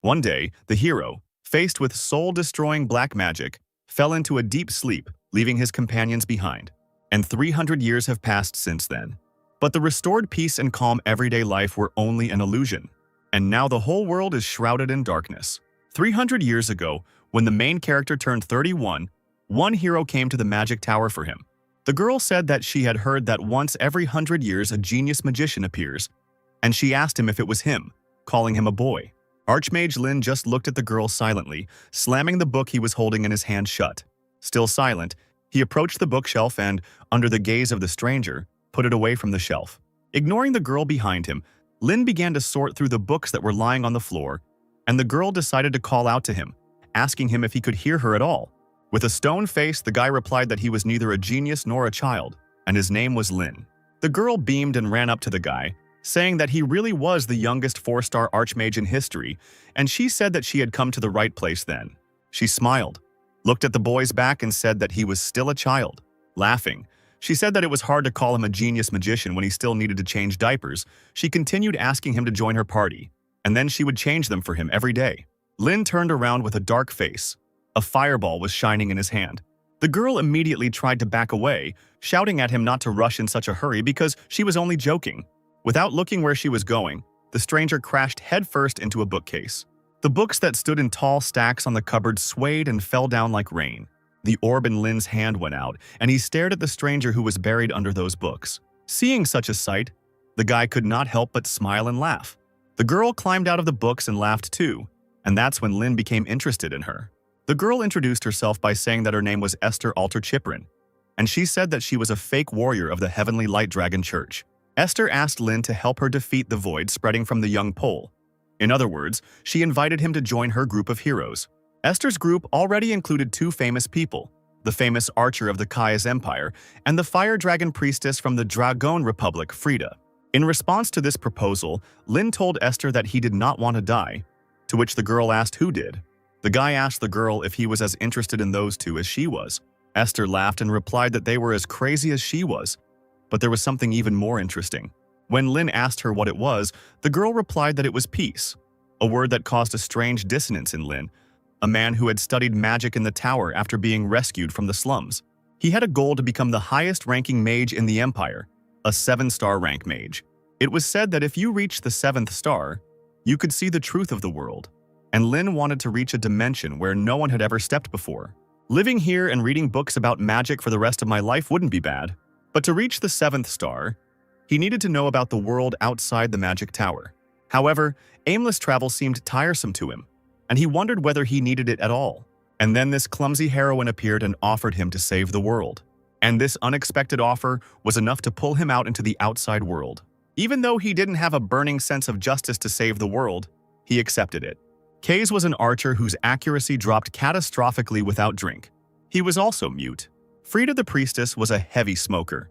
One day, the hero, faced with soul-destroying black magic, fell into a deep sleep, leaving his companions behind. And 300 years have passed since then. But the restored peace and calm everyday life were only an illusion. And now the whole world is shrouded in darkness. 300 years ago, when the main character turned 31, one hero came to the magic tower for him. The girl said that she had heard that once every 100 years a genius magician appears, and she asked him if it was him, calling him a boy. Archmage Lin just looked at the girl silently, slamming the book he was holding in his hand shut. Still silent, he approached the bookshelf and, under the gaze of the stranger, put it away from the shelf. Ignoring the girl behind him, Lin began to sort through the books that were lying on the floor, and the girl decided to call out to him, asking him if he could hear her at all. With a stone face, the guy replied that he was neither a genius nor a child, and his name was Lin. The girl beamed and ran up to the guy, saying that he really was the youngest 4-star archmage in history, and she said that she had come to the right place then. She smiled, looked at the boy's back and said that he was still a child. Laughing, she said that it was hard to call him a genius magician when he still needed to change diapers. She continued asking him to join her party, and then she would change them for him every day. Lin turned around with a dark face. A fireball was shining in his hand. The girl immediately tried to back away, shouting at him not to rush in such a hurry because she was only joking. Without looking where she was going, the stranger crashed headfirst into a bookcase. The books that stood in tall stacks on the cupboard swayed and fell down like rain. The orb in Lin's hand went out, and he stared at the stranger who was buried under those books. Seeing such a sight, the guy could not help but smile and laugh. The girl climbed out of the books and laughed too, and that's when Lin became interested in her. The girl introduced herself by saying that her name was Esther Alter Chiprin, and she said that she was a fake warrior of the Heavenly Light Dragon Church. Esther asked Lin to help her defeat the void spreading from the young pole. In other words, she invited him to join her group of heroes. Esther's group already included 2 famous people, the famous archer of the Kaya's Empire and the fire dragon priestess from the Dragon Republic, Frida. In response to this proposal, Lin told Esther that he did not want to die, to which the girl asked who did. The guy asked the girl if he was as interested in those 2 as she was. Esther laughed and replied that they were as crazy as she was. But there was something even more interesting. When Lin asked her what it was, the girl replied that it was peace, a word that caused a strange dissonance in Lin, a man who had studied magic in the tower after being rescued from the slums. He had a goal to become the highest-ranking mage in the Empire, a 7-star rank mage. It was said that if you reached the 7th star, you could see the truth of the world. And Lin wanted to reach a dimension where no one had ever stepped before. Living here and reading books about magic for the rest of my life wouldn't be bad. But to reach the 7th star, he needed to know about the world outside the magic tower. However, aimless travel seemed tiresome to him, and he wondered whether he needed it at all. And then this clumsy heroine appeared and offered him to save the world. And this unexpected offer was enough to pull him out into the outside world. Even though he didn't have a burning sense of justice to save the world, he accepted it. Kaze was an archer whose accuracy dropped catastrophically without drink. He was also mute. Frida the priestess was a heavy smoker.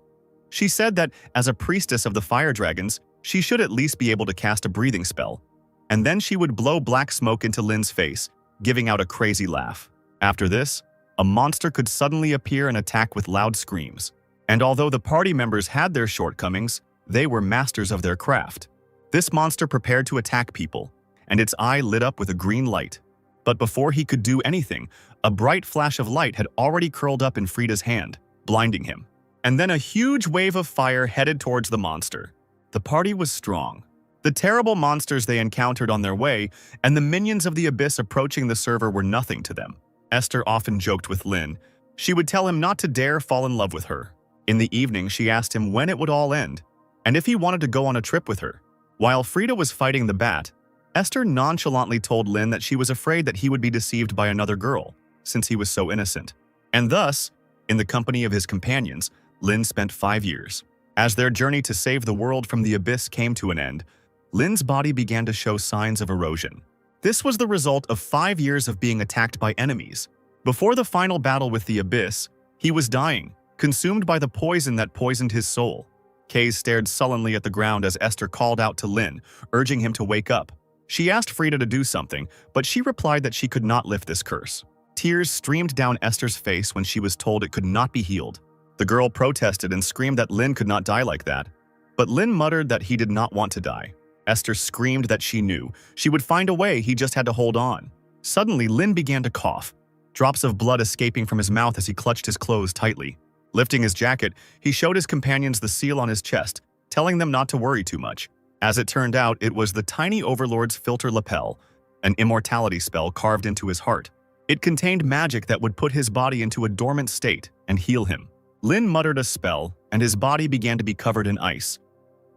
She said that, as a priestess of the fire dragons, she should at least be able to cast a breathing spell. And then she would blow black smoke into Lin's face, giving out a crazy laugh. After this, a monster could suddenly appear and attack with loud screams. And although the party members had their shortcomings, they were masters of their craft. This monster prepared to attack people, and its eye lit up with a green light. But before he could do anything, a bright flash of light had already curled up in Frida's hand, blinding him. And then a huge wave of fire headed towards the monster. The party was strong. The terrible monsters they encountered on their way and the minions of the abyss approaching the server were nothing to them. Esther often joked with Lin. She would tell him not to dare fall in love with her. In the evening, she asked him when it would all end, and if he wanted to go on a trip with her. While Frida was fighting the bat, Esther nonchalantly told Lin that she was afraid that he would be deceived by another girl, since he was so innocent. And thus, in the company of his companions, Lin spent 5 years. As their journey to save the world from the abyss came to an end, Lin's body began to show signs of erosion. This was the result of 5 years of being attacked by enemies. Before the final battle with the abyss, he was dying, consumed by the poison that poisoned his soul. Kaze stared sullenly at the ground as Esther called out to Lin, urging him to wake up. She asked Frida to do something, but she replied that she could not lift this curse. Tears streamed down Esther's face when she was told it could not be healed. The girl protested and screamed that Lin could not die like that. But Lin muttered that he did not want to die. Esther screamed that she knew. She would find a way, he just had to hold on. Suddenly, Lin began to cough, drops of blood escaping from his mouth as he clutched his clothes tightly. Lifting his jacket, he showed his companions the seal on his chest, telling them not to worry too much. As it turned out, it was the tiny overlord's filter lapel, an immortality spell carved into his heart. It contained magic that would put his body into a dormant state and heal him. Lin muttered a spell, and his body began to be covered in ice.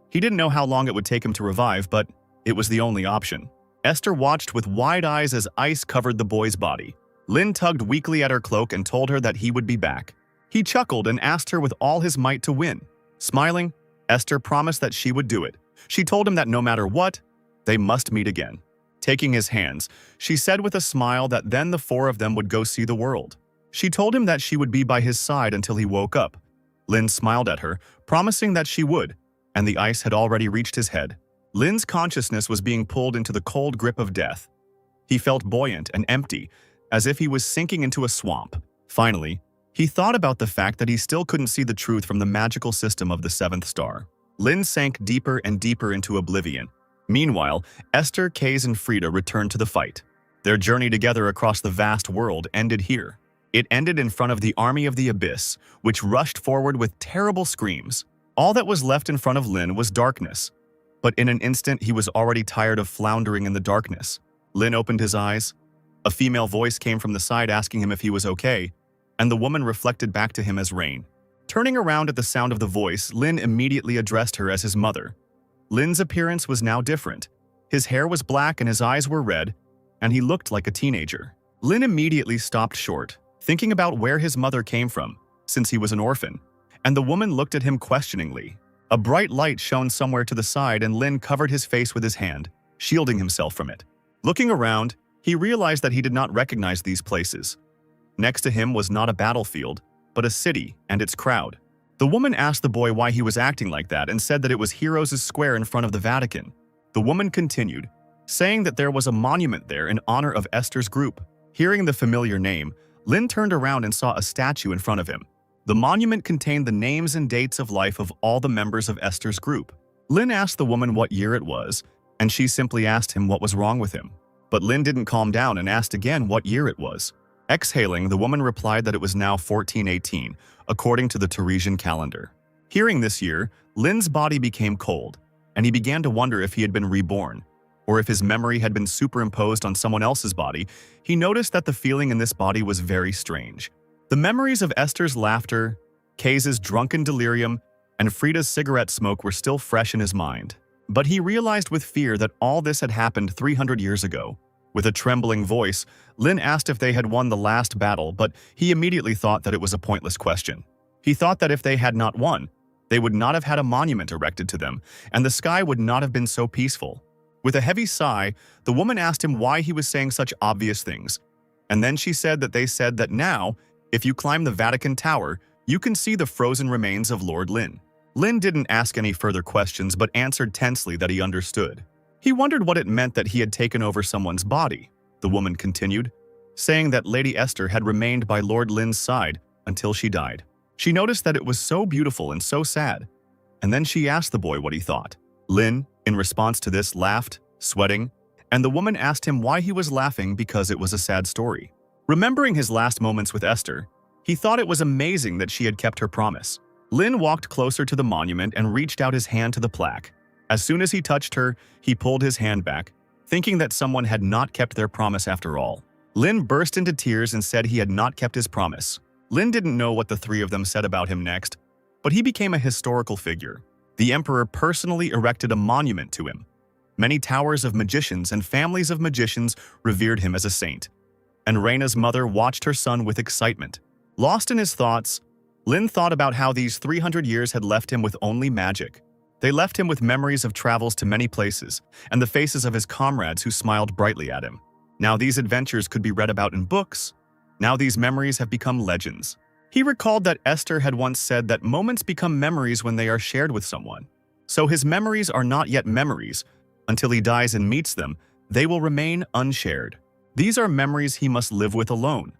He didn't know how long it would take him to revive, but it was the only option. Esther watched with wide eyes as ice covered the boy's body. Lin tugged weakly at her cloak and told her that he would be back. He chuckled and asked her with all his might to win. Smiling, Esther promised that she would do it. She told him that no matter what, they must meet again. Taking his hands, she said with a smile that then the four of them would go see the world. She told him that she would be by his side until he woke up. Lin smiled at her, promising that she would, and the ice had already reached his head. Lin's consciousness was being pulled into the cold grip of death. He felt buoyant and empty, as if he was sinking into a swamp. Finally, he thought about the fact that he still couldn't see the truth from the magical system of the seventh star. Lin sank deeper and deeper into oblivion. Meanwhile, Esther, Kaze, and Frida returned to the fight. Their journey together across the vast world ended here. It ended in front of the army of the Abyss, which rushed forward with terrible screams. All that was left in front of Lin was darkness. But in an instant, he was already tired of floundering in the darkness. Lin opened his eyes. A female voice came from the side asking him if he was okay, and the woman reflected back to him as rain. Turning around at the sound of the voice, Lin immediately addressed her as his mother. Lin's appearance was now different. His hair was black and his eyes were red, and he looked like a teenager. Lin immediately stopped short, thinking about where his mother came from, since he was an orphan, and the woman looked at him questioningly. A bright light shone somewhere to the side and Lin covered his face with his hand, shielding himself from it. Looking around, he realized that he did not recognize these places. Next to him was not a battlefield, but a city and its crowd. The woman asked the boy why he was acting like that and said that it was Heroes' Square in front of the Vatican. The woman continued, saying that there was a monument there in honor of Esther's group. Hearing the familiar name, Lin turned around and saw a statue in front of him. The monument contained the names and dates of life of all the members of Esther's group. Lin asked the woman what year it was, and she simply asked him what was wrong with him. But Lin didn't calm down and asked again what year it was. Exhaling, the woman replied that it was now 1418, according to the Teresian calendar. Hearing this year, Lin's body became cold, and he began to wonder if he had been reborn, or if his memory had been superimposed on someone else's body. He noticed that the feeling in this body was very strange. The memories of Esther's laughter, Kaze's drunken delirium, and Frida's cigarette smoke were still fresh in his mind. But he realized with fear that all this had happened 300 years ago. With a trembling voice, Lin asked if they had won the last battle, but he immediately thought that it was a pointless question. He thought that if they had not won, they would not have had a monument erected to them, and the sky would not have been so peaceful. With a heavy sigh, the woman asked him why he was saying such obvious things, and then she said that they said that now, if you climb the Vatican Tower, you can see the frozen remains of Lord Lin. Lin didn't ask any further questions but answered tensely that he understood. He wondered what it meant that he had taken over someone's body. The woman continued, saying that Lady Esther had remained by Lord Lin's side until she died. She noticed that it was so beautiful and so sad, and then she asked the boy what he thought. Lin, in response to this, laughed, sweating, and the woman asked him why he was laughing because it was a sad story. Remembering his last moments with Esther, he thought it was amazing that she had kept her promise. Lin walked closer to the monument and reached out his hand to the plaque. As soon as he touched her, he pulled his hand back, thinking that someone had not kept their promise after all. Lin burst into tears and said he had not kept his promise. Lin didn't know what the three of them said about him next, but he became a historical figure. The emperor personally erected a monument to him. Many towers of magicians and families of magicians revered him as a saint. And Reina's mother watched her son with excitement. Lost in his thoughts, Lin thought about how these 300 years had left him with only magic. They left him with memories of travels to many places and the faces of his comrades who smiled brightly at him. Now these adventures could be read about in books. Now these memories have become legends. He recalled that Esther had once said that moments become memories when they are shared with someone. So his memories are not yet memories. Until he dies and meets them, they will remain unshared. These are memories he must live with alone,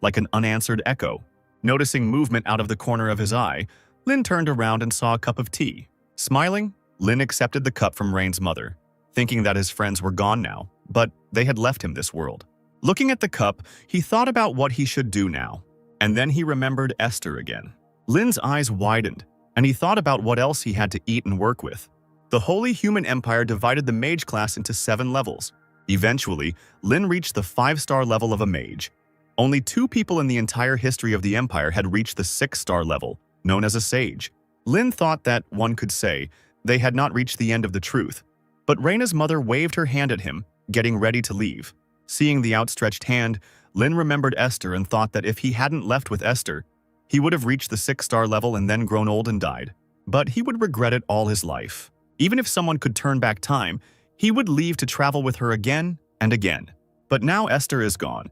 like an unanswered echo. Noticing movement out of the corner of his eye, Lin turned around and saw a cup of tea. Smiling, Lin accepted the cup from Rain's mother, thinking that his friends were gone now, but they had left him this world. Looking at the cup, he thought about what he should do now, and then he remembered Esther again. Lin's eyes widened, and he thought about what else he had to eat and work with. The Holy Human Empire divided the mage class into 7 levels. Eventually, Lin reached the 5-star level of a mage. Only 2 people in the entire history of the empire had reached the 6-star level, known as a sage. Lin thought that, one could say, they had not reached the end of the truth. But Reina's mother waved her hand at him, getting ready to leave. Seeing the outstretched hand, Lin remembered Esther and thought that if he hadn't left with Esther, he would have reached the 6-star level and then grown old and died. But he would regret it all his life. Even if someone could turn back time, he would leave to travel with her again and again. But now Esther is gone.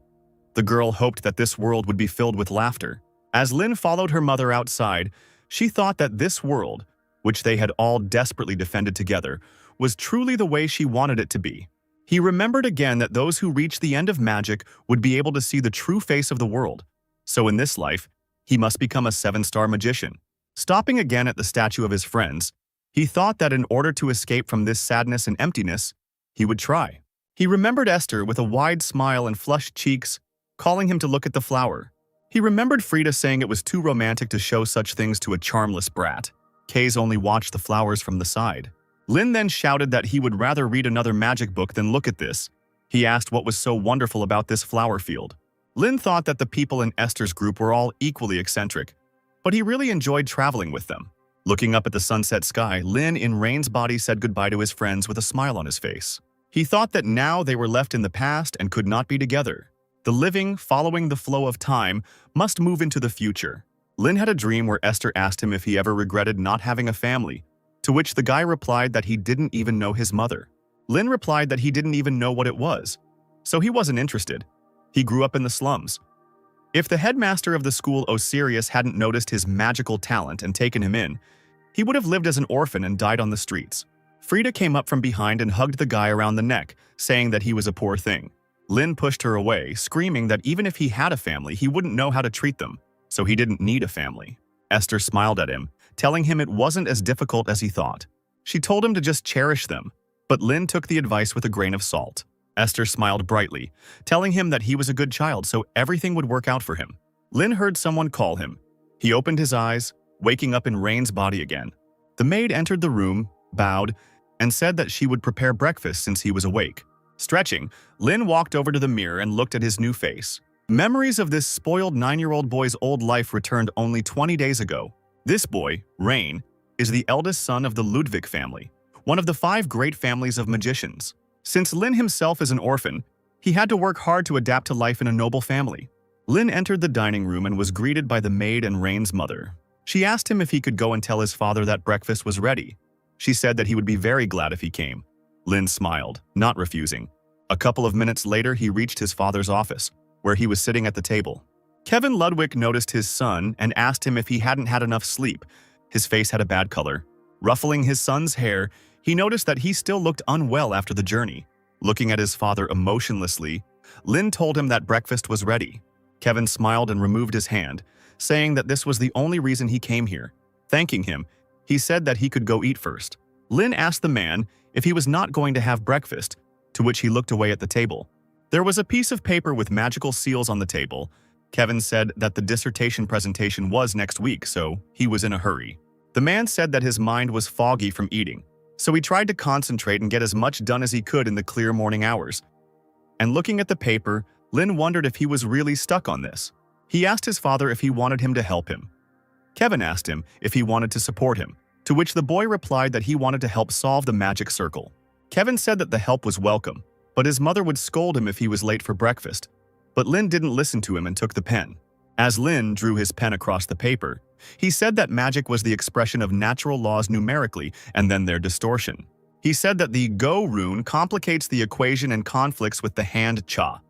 The girl hoped that this world would be filled with laughter. As Lin followed her mother outside, she thought that this world, which they had all desperately defended together, was truly the way she wanted it to be. He remembered again that those who reached the end of magic would be able to see the true face of the world. So in this life, he must become a 7-star magician. Stopping again at the statue of his friends, he thought that in order to escape from this sadness and emptiness, he would try. He remembered Esther with a wide smile and flushed cheeks, calling him to look at the flower. He remembered Frida saying it was too romantic to show such things to a charmless brat. Kaze only watched the flowers from the side. Lin then shouted that he would rather read another magic book than look at this. He asked what was so wonderful about this flower field. Lin thought that the people in Esther's group were all equally eccentric, but he really enjoyed traveling with them. Looking up at the sunset sky, Lin in Rain's body said goodbye to his friends with a smile on his face. He thought that now they were left in the past and could not be together. The living, following the flow of time, must move into the future. Lin had a dream where Esther asked him if he ever regretted not having a family, to which the guy replied that he didn't even know his mother. Lin replied that he didn't even know what it was, so he wasn't interested. He grew up in the slums. If the headmaster of the school Osiris hadn't noticed his magical talent and taken him in, he would have lived as an orphan and died on the streets. Frida came up from behind and hugged the guy around the neck, saying that he was a poor thing. Lin pushed her away, screaming that even if he had a family, he wouldn't know how to treat them, so he didn't need a family. Esther smiled at him, telling him it wasn't as difficult as he thought. She told him to just cherish them, but Lin took the advice with a grain of salt. Esther smiled brightly, telling him that he was a good child so everything would work out for him. Lin heard someone call him. He opened his eyes, waking up in Rain's body again. The maid entered the room, bowed, and said that she would prepare breakfast since he was awake. Stretching, Lin walked over to the mirror and looked at his new face. Memories of this spoiled 9-year-old boy's old life returned only 20 days ago. This boy, Rain, is the eldest son of the Ludwig family, one of the 5 great families of magicians. Since Lin himself is an orphan, he had to work hard to adapt to life in a noble family. Lin entered the dining room and was greeted by the maid and Rain's mother. She asked him if he could go and tell his father that breakfast was ready. She said that he would be very glad if he came. Lin smiled, not refusing. A couple of minutes later, he reached his father's office, where he was sitting at the table. Kevin Ludwig noticed his son and asked him if he hadn't had enough sleep. His face had a bad color. Ruffling his son's hair, he noticed that he still looked unwell after the journey. Looking at his father emotionlessly, Lin told him that breakfast was ready. Kevin smiled and removed his hand, saying that this was the only reason he came here. Thanking him, he said that he could go eat first. Lin asked the man if he was not going to have breakfast, to which he looked away at the table. There was a piece of paper with magical seals on the table. Kevin said that the dissertation presentation was next week, so he was in a hurry. The man said that his mind was foggy from eating, so he tried to concentrate and get as much done as he could in the clear morning hours. And looking at the paper, Lin wondered if he was really stuck on this. He asked his father if he wanted him to help him. Kevin asked him if he wanted to support him, to which the boy replied that he wanted to help solve the magic circle. Kevin said that the help was welcome, but his mother would scold him if he was late for breakfast. But Lin didn't listen to him and took the pen. As Lin drew his pen across the paper, he said that magic was the expression of natural laws numerically and then their distortion. He said that the Go rune complicates the equation and conflicts with the hand Cha,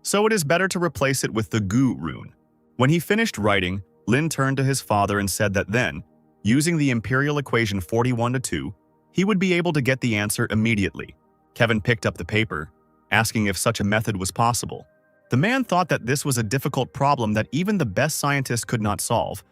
so it is better to replace it with the Gu rune. When he finished writing, Lin turned to his father and said that then, using the imperial equation 41:2, he would be able to get the answer immediately. Kevin picked up the paper, asking if such a method was possible. The man thought that this was a difficult problem that even the best scientist could not solve,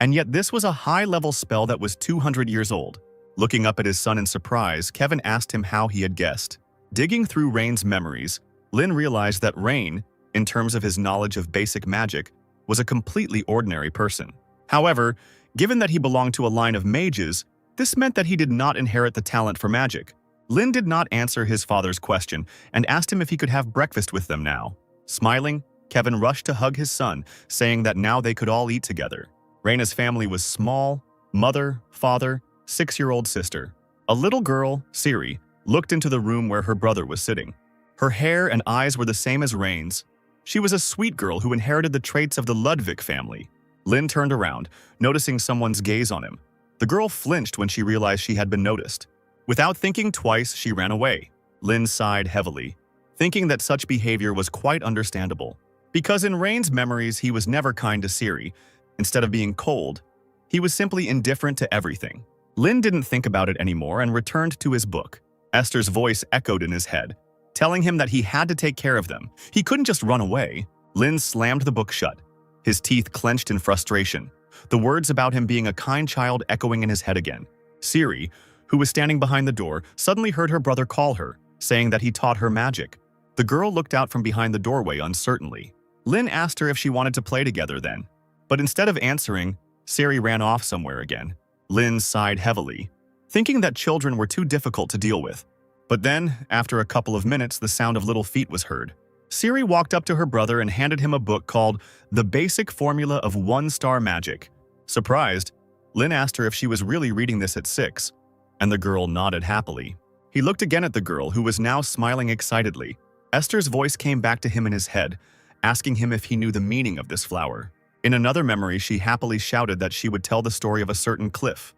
and yet this was a high-level spell that was 200 years old. Looking up at his son in surprise, Kevin asked him how he had guessed. Digging through Rain's memories, Lin realized that Rain, in terms of his knowledge of basic magic, was a completely ordinary person. However, given that he belonged to a line of mages, this meant that he did not inherit the talent for magic. Lin did not answer his father's question and asked him if he could have breakfast with them now. Smiling, Kevin rushed to hug his son, saying that now they could all eat together. Raina's family was small: mother, father, 6-year-old sister. A little girl, Siri, looked into the room where her brother was sitting. Her hair and eyes were the same as Rain's. She was a sweet girl who inherited the traits of the Ludwig family. Lin turned around, noticing someone's gaze on him. The girl flinched when she realized she had been noticed. Without thinking twice, she ran away. Lin sighed heavily, thinking that such behavior was quite understandable. Because in Rain's memories, he was never kind to Siri. Instead of being cold, he was simply indifferent to everything. Lin didn't think about it anymore and returned to his book. Esther's voice echoed in his head, telling him that he had to take care of them. He couldn't just run away. Lin slammed the book shut, his teeth clenched in frustration, the words about him being a kind child echoing in his head again. Siri, who was standing behind the door, suddenly heard her brother call her, saying that he taught her magic. The girl looked out from behind the doorway uncertainly. Lin asked her if she wanted to play together then, but instead of answering, Siri ran off somewhere again. Lin sighed heavily, thinking that children were too difficult to deal with. But then, after a couple of minutes, the sound of little feet was heard. Siri walked up to her brother and handed him a book called The Basic Formula of One-Star Magic. Surprised, Lin asked her if she was really reading this at 6, and the girl nodded happily. He looked again at the girl, who was now smiling excitedly. Esther's voice came back to him in his head, asking him if he knew the meaning of this flower. In another memory, she happily shouted that she would tell the story of a certain cliff.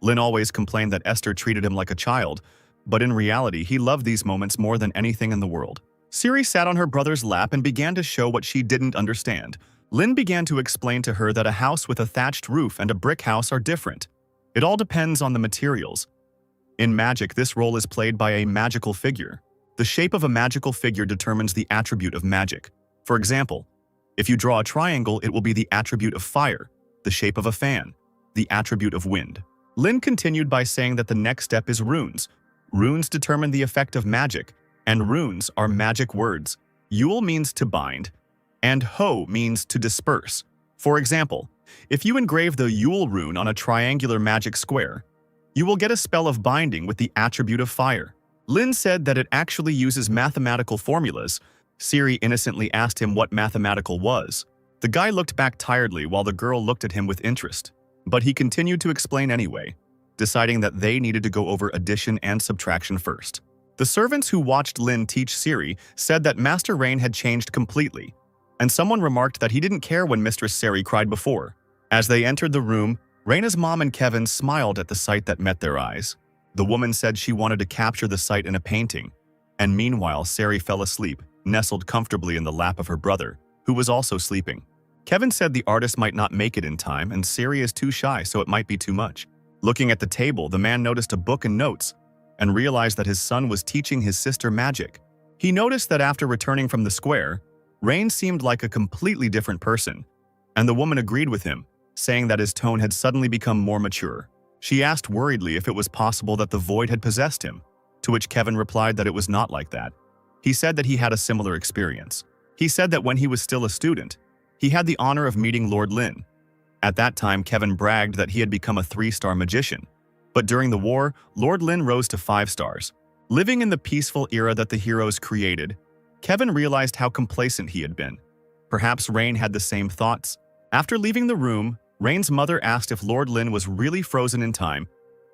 Lin always complained that Esther treated him like a child, but in reality, he loved these moments more than anything in the world. Siri sat on her brother's lap and began to show what she didn't understand. Lin began to explain to her that a house with a thatched roof and a brick house are different. It all depends on the materials. In magic, this role is played by a magical figure. The shape of a magical figure determines the attribute of magic. For example, if you draw a triangle, it will be the attribute of fire, the shape of a fan, the attribute of wind. Lin continued by saying that the next step is runes. Runes determine the effect of magic, and runes are magic words. Yule means to bind, and Ho means to disperse. For example, if you engrave the Yule rune on a triangular magic square, you will get a spell of binding with the attribute of fire. Lin said that it actually uses mathematical formulas. Siri innocently asked him what mathematical was. The guy looked back tiredly while the girl looked at him with interest. But he continued to explain anyway, deciding that they needed to go over addition and subtraction first. The servants who watched Lin teach Siri said that Master Rain had changed completely, and someone remarked that he didn't care when Mistress Siri cried before. As they entered the room, Raina's mom and Kevin smiled at the sight that met their eyes. The woman said she wanted to capture the sight in a painting, and meanwhile Siri fell asleep, nestled comfortably in the lap of her brother, who was also sleeping. Kevin said the artist might not make it in time, and Siri is too shy, so it might be too much. Looking at the table, the man noticed a book and notes, and realized that his son was teaching his sister magic. He noticed that after returning from the square, Rain seemed like a completely different person, and the woman agreed with him, saying that his tone had suddenly become more mature. She asked worriedly if it was possible that the void had possessed him, to which Kevin replied that it was not like that. He said that he had a similar experience. He said that when he was still a student, he had the honor of meeting Lord Lin. At that time, Kevin bragged that he had become a 3-star magician. But during the war, Lord Lin rose to 5 stars. Living in the peaceful era that the heroes created, Kevin realized how complacent he had been. Perhaps Rain had the same thoughts. After leaving the room, Rain's mother asked if Lord Lin was really frozen in time.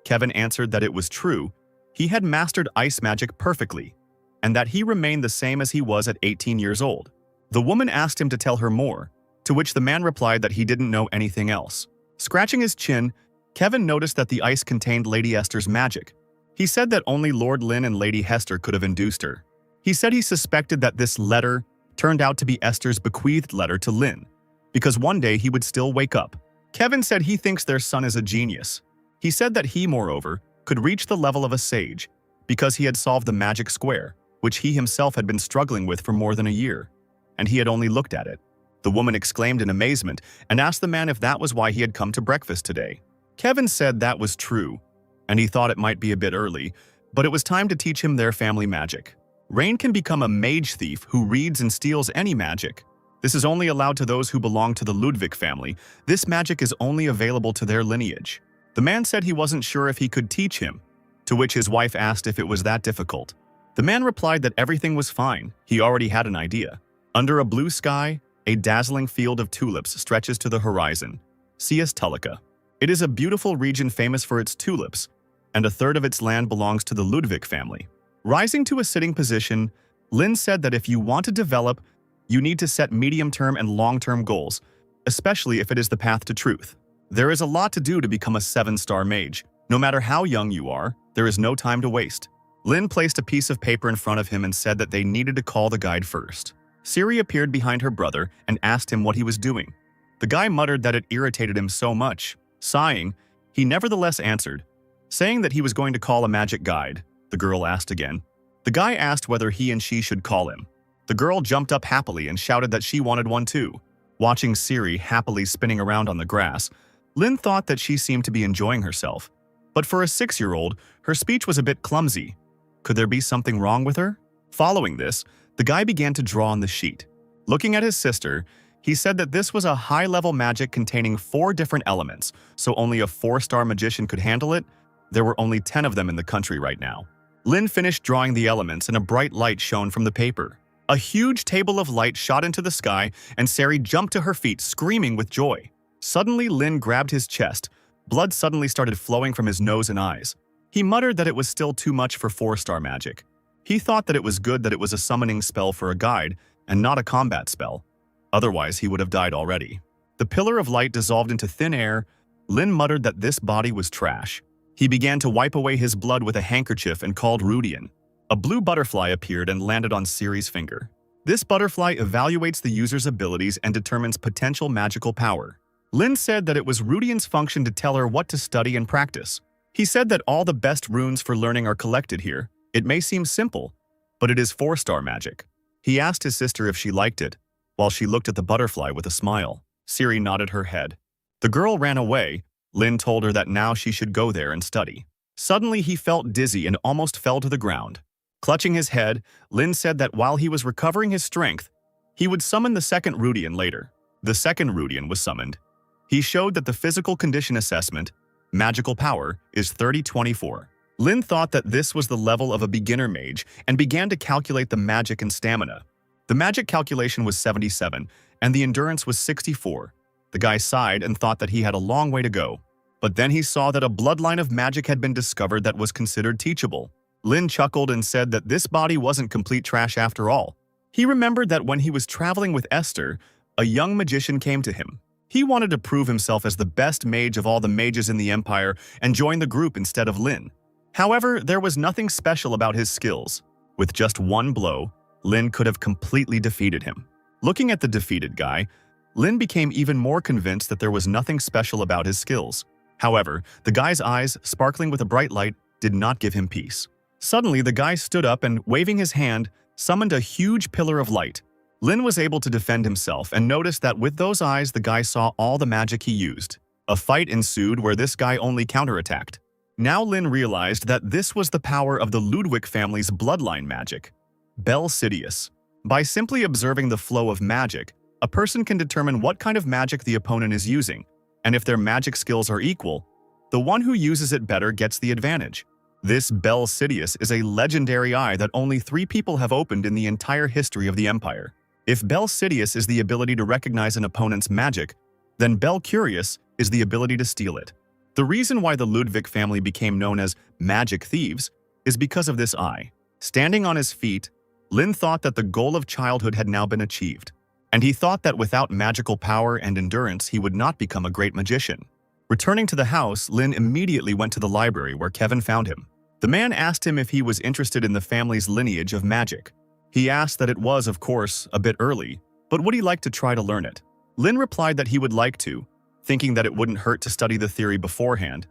Kevin answered that it was true. He had mastered ice magic perfectly, and that he remained the same as he was at 18 years old. The woman asked him to tell her more, to which the man replied that he didn't know anything else. Scratching his chin, Kevin noticed that the ice contained Lady Esther's magic. He said that only Lord Lin and Lady Hester could have induced her. He said he suspected that this letter turned out to be Esther's bequeathed letter to Lin, because one day he would still wake up. Kevin said he thinks their son is a genius. He said that he, moreover, could reach the level of a sage, because he had solved the magic square, which he himself had been struggling with for more than a year, and he had only looked at it. The woman exclaimed in amazement and asked the man if that was why he had come to breakfast today. Kevin said that was true. and he thought it might be a bit early, but it was time to teach him their family magic. Rain can become a mage thief who reads and steals any magic. This is only allowed to those who belong to the Ludwig family. This magic is only available to their lineage. The man said he wasn't sure if he could teach him, to which his wife asked if it was that difficult. The man replied that everything was fine. He already had an idea. Under a blue sky, a dazzling field of tulips stretches to the horizon. Cius Tulica. It is a beautiful region famous for its tulips, and a third of its land belongs to the Ludwig family. Rising to a sitting position, Lin said that if you want to develop, you need to set medium-term and long-term goals, especially if it is the path to truth. There is a lot to do to become a 7-star mage. No matter how young you are, there is no time to waste. Lin placed a piece of paper in front of him and said that they needed to call the guide first. Siri appeared behind her brother and asked him what he was doing. The guy muttered that it irritated him so much. Sighing, he nevertheless answered, saying that he was going to call a magic guide. The girl asked again. The guy asked whether he and she should call him. The girl jumped up happily and shouted that she wanted one too. Watching Siri happily spinning around on the grass, Lin thought that she seemed to be enjoying herself. But for a 6-year-old, her speech was a bit clumsy. Could there be something wrong with her? Following this, the guy began to draw on the sheet. Looking at his sister, he said that this was a high-level magic containing 4 different elements, so only a 4-star magician could handle it. There were only 10 of them in the country right now. Lin finished drawing the elements and a bright light shone from the paper. A huge table of light shot into the sky and Sari jumped to her feet, screaming with joy. Suddenly, Lin grabbed his chest. Blood suddenly started flowing from his nose and eyes. He muttered that it was still too much for 4-star magic. He thought that it was good that it was a summoning spell for a guide and not a combat spell. Otherwise, he would have died already. The pillar of light dissolved into thin air. Lin muttered that this body was trash. He began to wipe away his blood with a handkerchief and called Rudian. A blue butterfly appeared and landed on Siri's finger. This butterfly evaluates the user's abilities and determines potential magical power. Lin said that it was Rudian's function to tell her what to study and practice. He said that all the best runes for learning are collected here. It may seem simple, but it is 4-star magic. He asked his sister if she liked it, while she looked at the butterfly with a smile. Siri nodded her head. The girl ran away. Lin told her that now she should go there and study. Suddenly, he felt dizzy and almost fell to the ground. Clutching his head, Lin said that while he was recovering his strength, he would summon the second Rudian later. The second Rudian was summoned. He showed that the physical condition assessment, magical power, is 3024. Lin thought that this was the level of a beginner mage and began to calculate the magic and stamina. The magic calculation was 77, and the endurance was 64. The guy sighed and thought that he had a long way to go. But then he saw that a bloodline of magic had been discovered that was considered teachable. Lin chuckled and said that this body wasn't complete trash after all. He remembered that when he was traveling with Esther, a young magician came to him. He wanted to prove himself as the best mage of all the mages in the Empire and join the group instead of Lin. However, there was nothing special about his skills. With just one blow, Lin could have completely defeated him. Looking at the defeated guy, Lin became even more convinced that there was nothing special about his skills. However, the guy's eyes, sparkling with a bright light, did not give him peace. Suddenly, the guy stood up and, waving his hand, summoned a huge pillar of light. Lin was able to defend himself and noticed that with those eyes, the guy saw all the magic he used. A fight ensued where this guy only counterattacked. Now Lin realized that this was the power of the Ludwig family's bloodline magic. Bel Sidious. By simply observing the flow of magic, a person can determine what kind of magic the opponent is using, and if their magic skills are equal, the one who uses it better gets the advantage. This Bel Sidious is a legendary eye that only 3 people have opened in the entire history of the Empire. If Bel Sidious is the ability to recognize an opponent's magic, then Bel Curious is the ability to steal it. The reason why the Ludwig family became known as magic thieves is because of this eye. Standing on his feet, Lin thought that the goal of childhood had now been achieved, and he thought that without magical power and endurance, he would not become a great magician. Returning to the house, Lin immediately went to the library where Kevin found him. The man asked him if he was interested in the family's lineage of magic. He asked that it was, of course, a bit early, but would he like to try to learn it? Lin replied that he would like to, thinking that it wouldn't hurt to study the theory beforehand.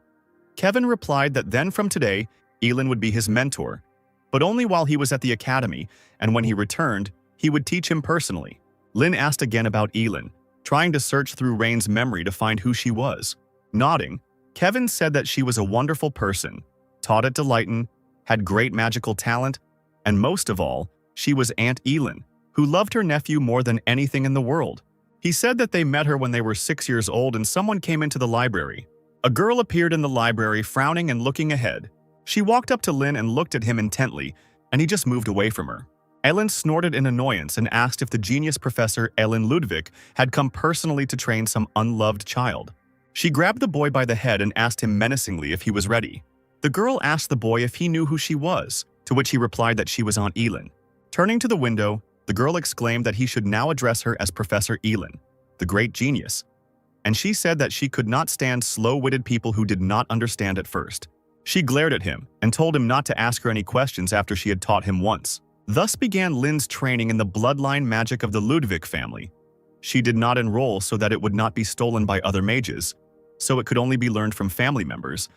Kevin replied that then from today, Elin would be his mentor, but only while he was at the academy, and when he returned, he would teach him personally. Lin asked again about Elin, trying to search through Rain's memory to find who she was. Nodding, Kevin said that she was a wonderful person, taught at Deleighton, had great magical talent, and most of all, she was Aunt Elin, who loved her nephew more than anything in the world. He said that they met her when they were 6 years old and someone came into the library. A girl appeared in the library, frowning and looking ahead. She walked up to Lin and looked at him intently, and he just moved away from her. Elin snorted in annoyance and asked if the genius professor Elin Ludwig had come personally to train some unloved child. She grabbed the boy by the head and asked him menacingly if he was ready. The girl asked the boy if he knew who she was, to which he replied that she was Aunt Elin. Turning to the window, the girl exclaimed that he should now address her as Professor Elin, the great genius, and she said that she could not stand slow-witted people who did not understand at first. She glared at him and told him not to ask her any questions after she had taught him once. Thus began Lin's training in the bloodline magic of the Ludwig family. She did not enroll so that it would not be stolen by other mages, so it could only be learned from family members.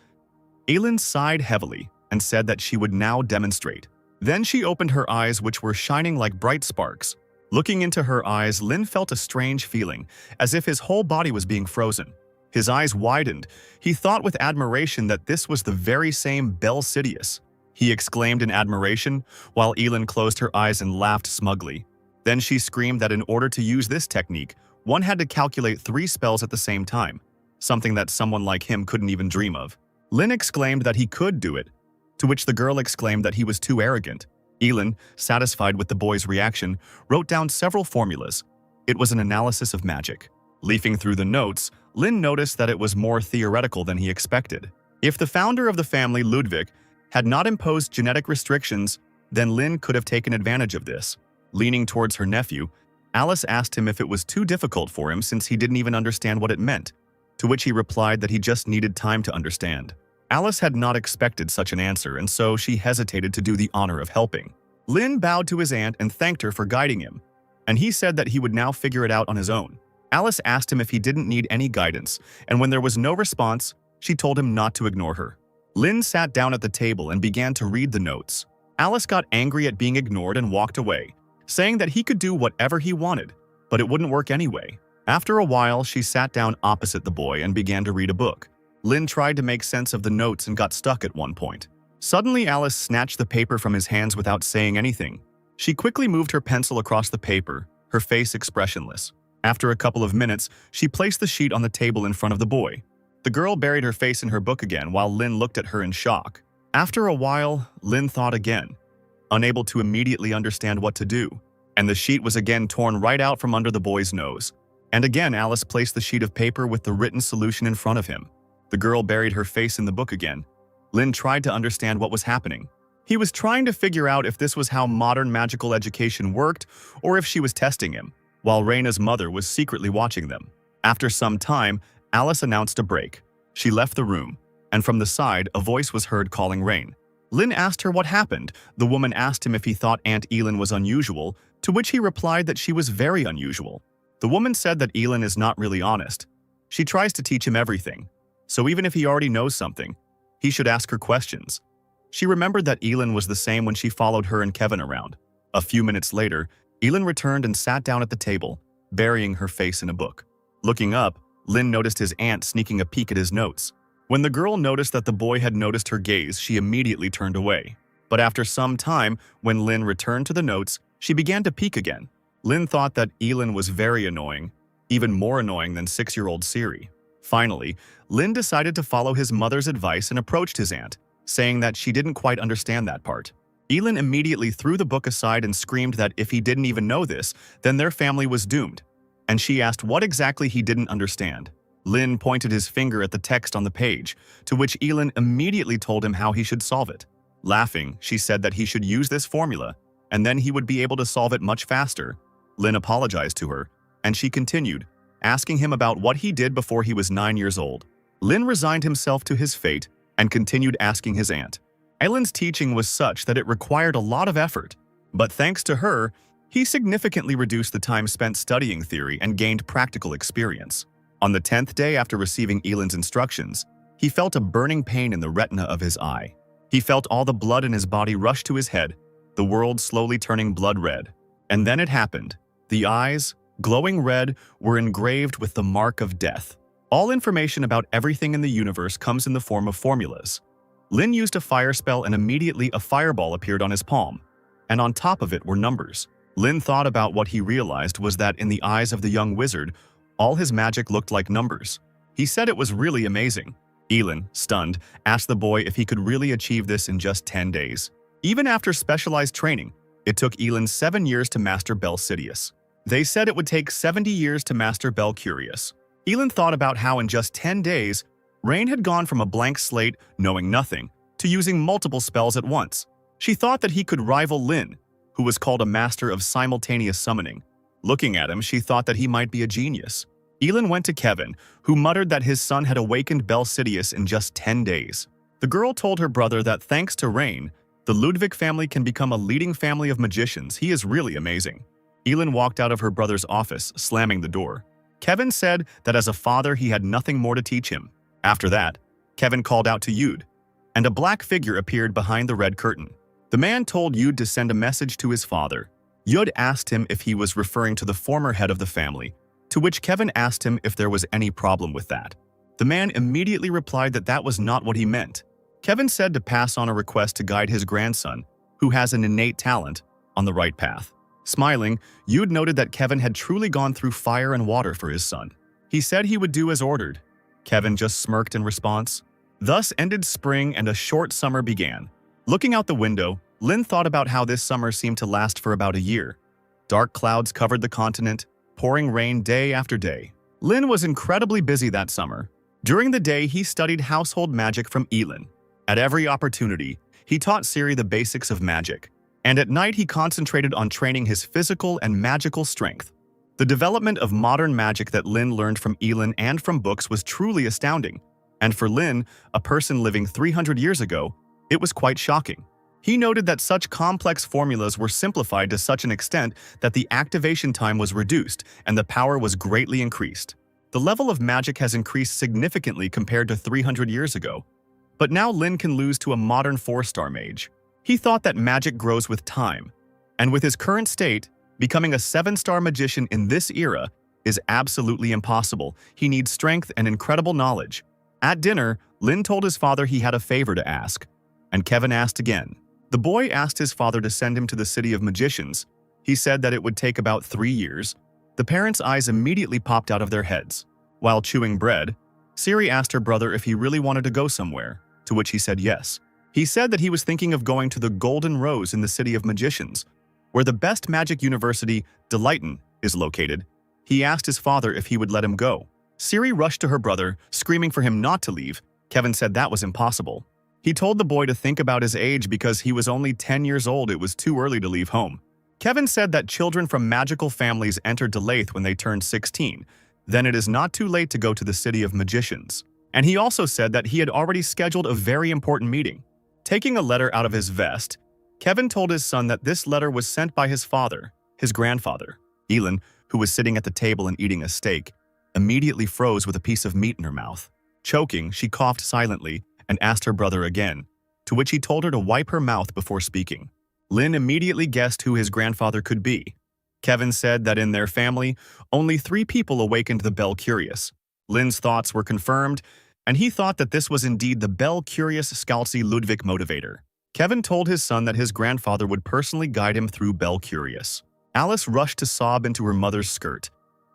Elin sighed heavily and said that she would now demonstrate. Then she opened her eyes, which were shining like bright sparks. Looking into her eyes, Lin felt a strange feeling, as if his whole body was being frozen. His eyes widened. He thought with admiration that this was the very same Belle Sidious. He exclaimed in admiration, while Elin closed her eyes and laughed smugly. Then she screamed that in order to use this technique, one had to calculate 3 spells at the same time, something that someone like him couldn't even dream of. Lin exclaimed that he could do it, to which the girl exclaimed that he was too arrogant. Elin, satisfied with the boy's reaction, wrote down several formulas. It was an analysis of magic. Leafing through the notes, Lin noticed that it was more theoretical than he expected. If the founder of the family, Ludwig, had not imposed genetic restrictions, then Lin could have taken advantage of this. Leaning towards her nephew, Alice asked him if it was too difficult for him since he didn't even understand what it meant, to which he replied that he just needed time to understand. Alice had not expected such an answer, and so she hesitated to do the honor of helping. Lin bowed to his aunt and thanked her for guiding him, and he said that he would now figure it out on his own. Alice asked him if he didn't need any guidance, and when there was no response, she told him not to ignore her. Lin sat down at the table and began to read the notes. Alice got angry at being ignored and walked away, saying that he could do whatever he wanted, but it wouldn't work anyway. After a while, she sat down opposite the boy and began to read a book. Lin tried to make sense of the notes and got stuck at one point. Suddenly, Alice snatched the paper from his hands without saying anything. She quickly moved her pencil across the paper, her face expressionless. After a couple of minutes, she placed the sheet on the table in front of the boy. The girl buried her face in her book again while Lin looked at her in shock. After a while, Lin thought again, unable to immediately understand what to do, and the sheet was again torn right out from under the boy's nose. And again, Alice placed the sheet of paper with the written solution in front of him. The girl buried her face in the book again. Lin tried to understand what was happening. He was trying to figure out if this was how modern magical education worked or if she was testing him, while Raina's mother was secretly watching them. After some time, Alice announced a break. She left the room, and from the side, a voice was heard calling Rain. Lin asked her what happened. The woman asked him if he thought Aunt Elin was unusual, to which he replied that she was very unusual. The woman said that Elin is not really honest. She tries to teach him everything, so even if he already knows something, he should ask her questions. She remembered that Elin was the same when she followed her and Kevin around. A few minutes later, Elin returned and sat down at the table, burying her face in a book. Looking up, Lin noticed his aunt sneaking a peek at his notes. When the girl noticed that the boy had noticed her gaze, she immediately turned away. But after some time, when Lin returned to the notes, she began to peek again. Lin thought that Elin was very annoying, even more annoying than 6-year-old Siri. Finally, Lin decided to follow his mother's advice and approached his aunt, saying that she didn't quite understand that part. Elin immediately threw the book aside and screamed that if he didn't even know this, then their family was doomed. And she asked what exactly he didn't understand. Lin pointed his finger at the text on the page, to which Elin immediately told him how he should solve it. Laughing, she said that he should use this formula, and then he would be able to solve it much faster. Lin apologized to her, and she continued, asking him about what he did before he was 9 years old. Lin resigned himself to his fate and continued asking his aunt. Elin's teaching was such that it required a lot of effort, but thanks to her, he significantly reduced the time spent studying theory and gained practical experience. On the 10th day after receiving Elin's instructions, he felt a burning pain in the retina of his eye. He felt all the blood in his body rush to his head, the world slowly turning blood red. And then it happened. The eyes, glowing red, were engraved with the mark of death. All information about everything in the universe comes in the form of formulas. Lin used a fire spell and immediately a fireball appeared on his palm, and on top of it were numbers. Lin thought about what he realized was that in the eyes of the young wizard, all his magic looked like numbers. He said it was really amazing. Elin, stunned, asked the boy if he could really achieve this in just 10 days. Even after specialized training, it took Elin 7 years to master Belcidius. They said it would take 70 years to master Belcurious. Elin thought about how in just 10 days, Rain had gone from a blank slate, knowing nothing, to using multiple spells at once. She thought that he could rival Lin, who was called a master of simultaneous summoning. Looking at him, she thought that he might be a genius. Elin went to Kevin, who muttered that his son had awakened Belcidius in just 10 days. The girl told her brother that thanks to Rain, the Ludwig family can become a leading family of magicians. He is really amazing. Elin walked out of her brother's office, slamming the door. Kevin said that as a father he had nothing more to teach him. After that, Kevin called out to Yud, and a black figure appeared behind the red curtain. The man told Yud to send a message to his father. Yud asked him if he was referring to the former head of the family, to which Kevin asked him if there was any problem with that. The man immediately replied that that was not what he meant. Kevin said to pass on a request to guide his grandson, who has an innate talent, on the right path. Smiling, Yud noted that Kevin had truly gone through fire and water for his son. He said he would do as ordered. Kevin just smirked in response. Thus ended spring and a short summer began. Looking out the window, Lin thought about how this summer seemed to last for about a year. Dark clouds covered the continent, pouring rain day after day. Lin was incredibly busy that summer. During the day, he studied household magic from Elin. At every opportunity, he taught Siri the basics of magic. And at night, he concentrated on training his physical and magical strength. The development of modern magic that Lin learned from Elin and from books was truly astounding. And for Lin, a person living 300 years ago, it was quite shocking. He noted that such complex formulas were simplified to such an extent that the activation time was reduced and the power was greatly increased. The level of magic has increased significantly compared to 300 years ago. But now Lin can lose to a modern 4-star mage. He thought that magic grows with time, and with his current state, becoming a 7-star magician in this era is absolutely impossible. He needs strength and incredible knowledge. At dinner, Lin told his father he had a favor to ask, and Kevin asked again. The boy asked his father to send him to the city of magicians. He said that it would take about 3 years. The parents' eyes immediately popped out of their heads. While chewing bread, Siri asked her brother if he really wanted to go somewhere, to which he said yes. He said that he was thinking of going to the Golden Rose in the city of magicians, where the best magic university, Deleighton, is located. He asked his father if he would let him go. Siri rushed to her brother, screaming for him not to leave. Kevin said that was impossible. He told the boy to think about his age because he was only 10 years old. It was too early to leave home. Kevin said that children from magical families enter Deleighton when they turn 16. Then it is not too late to go to the city of magicians. And he also said that he had already scheduled a very important meeting. Taking a letter out of his vest, Kevin told his son that this letter was sent by his father, his grandfather. Elin, who was sitting at the table and eating a steak, immediately froze with a piece of meat in her mouth. Choking, she coughed silently and asked her brother again, to which he told her to wipe her mouth before speaking. Lin immediately guessed who his grandfather could be. Kevin said that in their family, only 3 people awakened the Belcurious. Lin's thoughts were confirmed, and he thought that this was indeed the Belcurious Scalzi Ludwig motivator. Kevin told his son that his grandfather would personally guide him through Belcurious. Alice rushed to sob into her mother's skirt,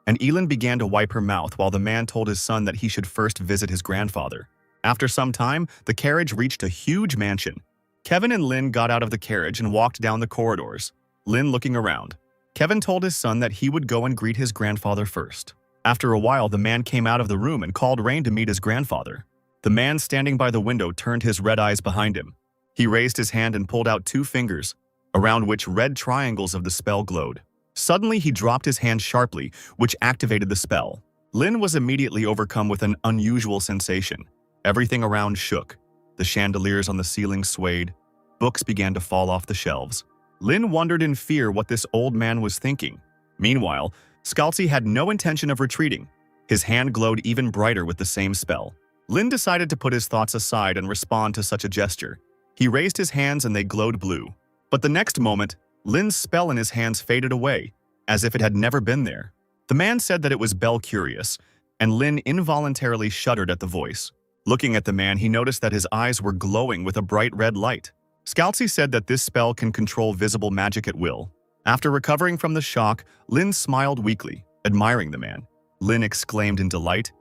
and Elin began to wipe her mouth while the man told his son that he should first visit his grandfather. After some time, the carriage reached a huge mansion. Kevin and Lin got out of the carriage and walked down the corridors, Lin looking around. Kevin told his son that he would go and greet his grandfather first. After a while, the man came out of the room and called Rain to meet his grandfather. The man standing by the window turned his red eyes behind him. He raised his hand and pulled out 2 fingers, around which red triangles of the spell glowed. Suddenly, he dropped his hand sharply, which activated the spell. Lin was immediately overcome with an unusual sensation. Everything around shook. The chandeliers on the ceiling swayed. Books began to fall off the shelves. Lin wondered in fear what this old man was thinking. Meanwhile, Scalzi had no intention of retreating. His hand glowed even brighter with the same spell. Lin decided to put his thoughts aside and respond to such a gesture. He raised his hands and they glowed blue. But the next moment, Lin's spell in his hands faded away, as if it had never been there. The man said that it was Belcurious, and Lin involuntarily shuddered at the voice. Looking at the man, he noticed that his eyes were glowing with a bright red light. Scalzi said that this spell can control visible magic at will. After recovering from the shock, Lin smiled weakly, admiring the man. Lin exclaimed in delight,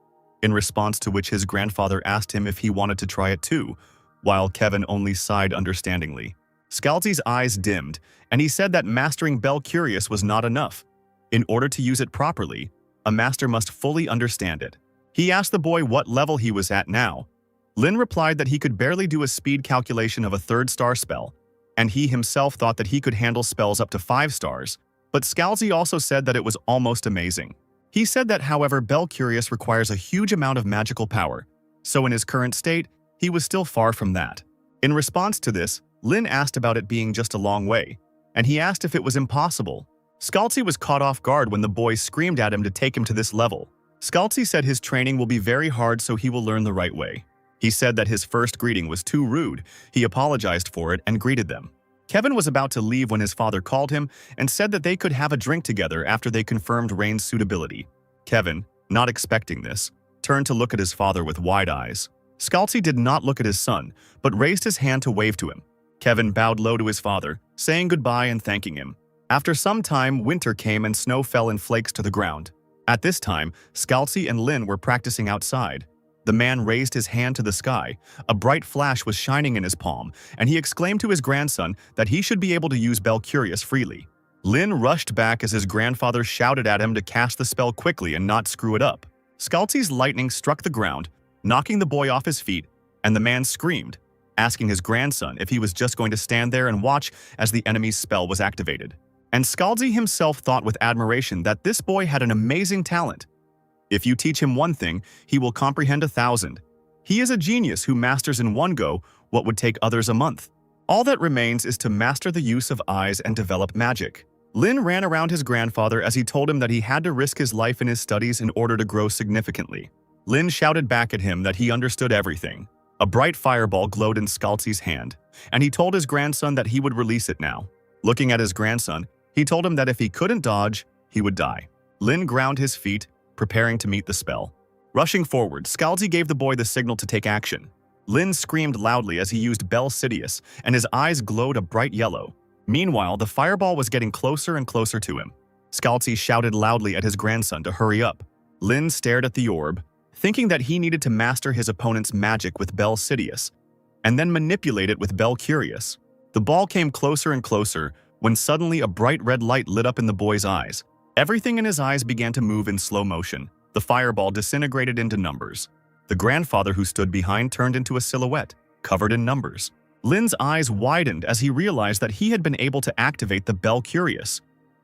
in response to which his grandfather asked him if he wanted to try it too, while Kevin only sighed understandingly. Scalzi's eyes dimmed, and he said that mastering Bel Curious was not enough. In order to use it properly, a master must fully understand it. He asked the boy what level he was at now. Lin replied that he could barely do a speed calculation of a 3rd-star spell, and he himself thought that he could handle spells up to 5 stars, but Scalzi also said that it was almost amazing. He said that, however, Bel Curious requires a huge amount of magical power, so in his current state, he was still far from that. In response to this, Lin asked about it being just a long way, and he asked if it was impossible. Scalzi was caught off guard when the boy screamed at him to take him to this level. Scalzi said his training will be very hard, so he will learn the right way. He said that his first greeting was too rude. He apologized for it and greeted them. Kevin was about to leave when his father called him and said that they could have a drink together after they confirmed Rain's suitability. Kevin, not expecting this, turned to look at his father with wide eyes. Scalzi did not look at his son, but raised his hand to wave to him. Kevin bowed low to his father, saying goodbye and thanking him. After some time, winter came and snow fell in flakes to the ground. At this time, Scalzi and Lin were practicing outside. The man raised his hand to the sky. A bright flash was shining in his palm, and he exclaimed to his grandson that he should be able to use Bel Curious freely. Lin rushed back as his grandfather shouted at him to cast the spell quickly and not screw it up. Scalzi's lightning struck the ground, knocking the boy off his feet, and the man screamed, asking his grandson if he was just going to stand there and watch as the enemy's spell was activated. And Scalzi himself thought with admiration that this boy had an amazing talent. If you teach him one thing, he will comprehend 1,000. He is a genius who masters in one go what would take others a month. All that remains is to master the use of eyes and develop magic. Lin ran around his grandfather as he told him that he had to risk his life in his studies in order to grow significantly. Lin shouted back at him that he understood everything. A bright fireball glowed in Scalzi's hand, and he told his grandson that he would release it now. Looking at his grandson, he told him that if he couldn't dodge, he would die. Lin ground his feet, preparing to meet the spell. Rushing forward, Scalzi gave the boy the signal to take action. Lin screamed loudly as he used Bel Sidious, and his eyes glowed a bright yellow. Meanwhile, the fireball was getting closer and closer to him. Scalzi shouted loudly at his grandson to hurry up. Lin stared at the orb, thinking that he needed to master his opponent's magic with Bel Sidious, and then manipulate it with Bel Curious. The ball came closer and closer, when suddenly a bright red light lit up in the boy's eyes. Everything in his eyes began to move in slow motion. The fireball disintegrated into numbers. The grandfather who stood behind turned into a silhouette, covered in numbers. Lin's eyes widened as he realized that he had been able to activate the Bel Curious,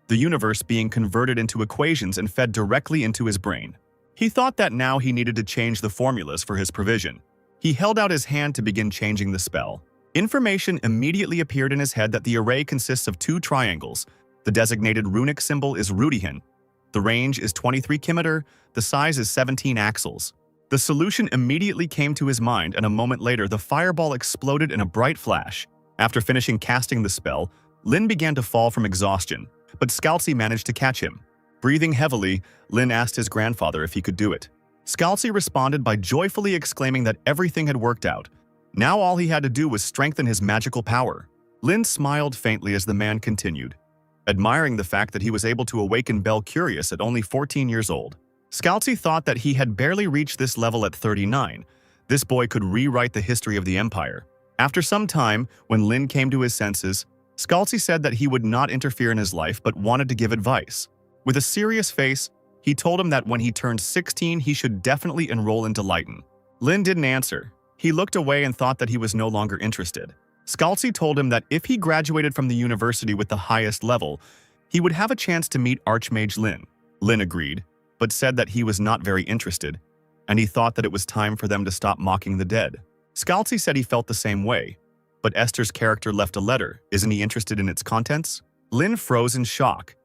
the universe being converted into equations and fed directly into his brain. He thought that now he needed to change the formulas for his provision. He held out his hand to begin changing the spell. Information immediately appeared in his head that the array consists of 2 triangles. The designated runic symbol is Rudihin. The range is 23 kilometer, the size is 17 axles. The solution immediately came to his mind, and a moment later the fireball exploded in a bright flash. After finishing casting the spell, Lin began to fall from exhaustion, but Scalzi managed to catch him. Breathing heavily, Lin asked his grandfather if he could do it. Scalzi responded by joyfully exclaiming that everything had worked out. Now all he had to do was strengthen his magical power. Lin smiled faintly as the man continued, admiring the fact that he was able to awaken Bel Curious at only 14 years old. Scalzi thought that he had barely reached this level at 39. This boy could rewrite the history of the Empire. After some time, when Lin came to his senses, Scalzi said that he would not interfere in his life but wanted to give advice. With a serious face, he told him that when he turned 16 he should definitely enroll into Lighten. Lin didn't answer. He looked away and thought that he was no longer interested. Scalzi told him that if he graduated from the university with the highest level, he would have a chance to meet Archmage Lin. Lin agreed, but said that he was not very interested, and he thought that it was time for them to stop mocking the dead. Scalzi said he felt the same way, but Esther's character left a letter. Isn't he interested in its contents? Lin froze in shock.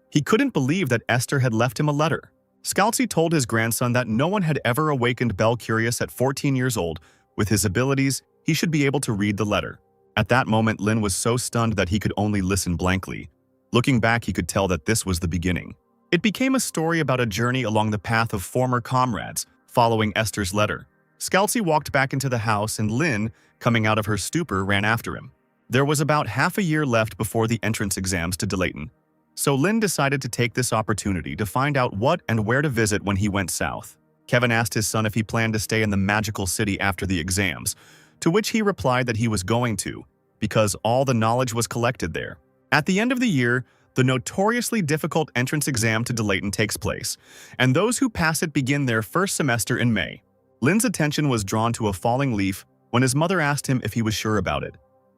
He couldn't believe that Esther had left him a letter. Scalzi told his grandson that no one had ever awakened Bel Curious at 14 years old. With his abilities, he should be able to read the letter. At that moment, Lin was so stunned that he could only listen blankly. Looking back, he could tell that this was the beginning. It became a story about a journey along the path of former comrades, following Esther's letter. Scalzi walked back into the house and Lin, coming out of her stupor, ran after him. There was about half a year left before the entrance exams to Delayton, so Lin decided to take this opportunity to find out what and where to visit when he went south. Kevin asked his son if he planned to stay in the magical city after the exams, to which he replied that he was going to, because all the knowledge was collected there. At the end of the year, the notoriously difficult entrance exam to Delayton takes place, and those who pass it begin their first semester in May. Lin's attention was drawn to a falling leaf when his mother asked him if he was sure about it,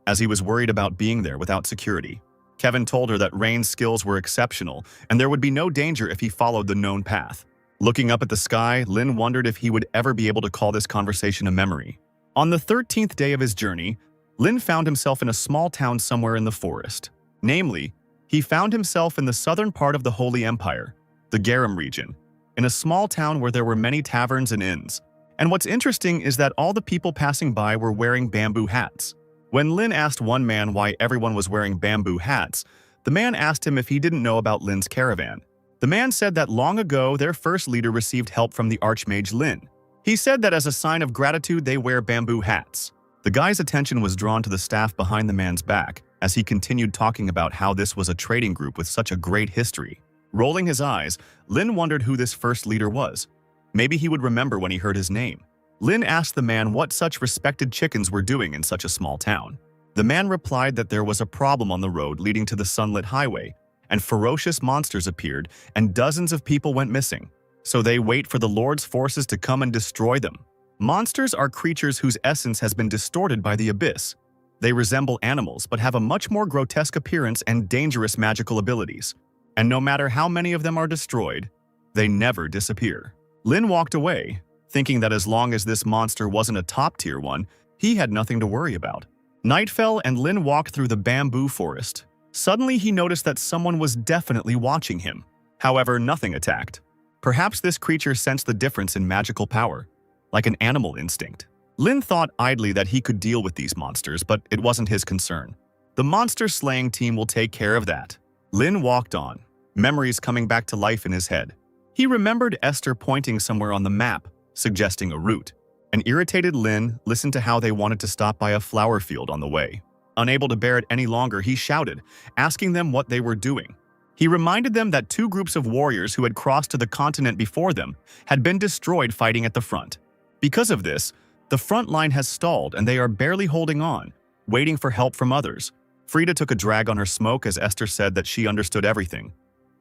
as he was worried about being there without security. Kevin told her that Rain's skills were exceptional and there would be no danger if he followed the known path. Looking up at the sky, Lin wondered if he would ever be able to call this conversation a memory. On the 13th day of his journey, Lin found himself in a small town somewhere in the forest. Namely, he found himself in the southern part of the Holy Empire, the Garum region, in a small town where there were many taverns and inns. And what's interesting is that all the people passing by were wearing bamboo hats. When Lin asked one man why everyone was wearing bamboo hats, the man asked him if he didn't know about Lin's caravan. The man said that long ago their first leader received help from the archmage Lin. He said that as a sign of gratitude they wear bamboo hats. The guy's attention was drawn to the staff behind the man's back as he continued talking about how this was a trading group with such a great history. Rolling his eyes, Lin wondered who this first leader was. Maybe he would remember when he heard his name. Lin asked the man what such respected chickens were doing in such a small town. The man replied that there was a problem on the road leading to the sunlit highway, and ferocious monsters appeared and dozens of people went missing. So they wait for the Lord's forces to come and destroy them. Monsters are creatures whose essence has been distorted by the abyss. They resemble animals but have a much more grotesque appearance and dangerous magical abilities. And no matter how many of them are destroyed, they never disappear. Lin walked away, thinking that as long as this monster wasn't a top-tier one, he had nothing to worry about. Night fell and Lin walked through the bamboo forest. Suddenly he noticed that someone was definitely watching him. However, nothing attacked. Perhaps this creature sensed the difference in magical power, like an animal instinct. Lin thought idly that he could deal with these monsters, but it wasn't his concern. The monster-slaying team will take care of that. Lin walked on, memories coming back to life in his head. He remembered Esther pointing somewhere on the map, suggesting a route. An irritated Lin listened to how they wanted to stop by a flower field on the way. Unable to bear it any longer, he shouted, asking them what they were doing. He reminded them that two groups of warriors who had crossed to the continent before them had been destroyed fighting at the front. Because of this, the front line has stalled and they are barely holding on, waiting for help from others. Frida took a drag on her smoke as Esther said that she understood everything.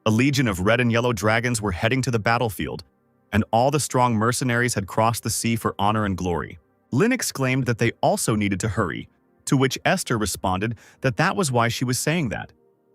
A legion of red and yellow dragons were heading to the battlefield, and all the strong mercenaries had crossed the sea for honor and glory. Lin exclaimed that they also needed to hurry, to which Esther responded that that was why she was saying that.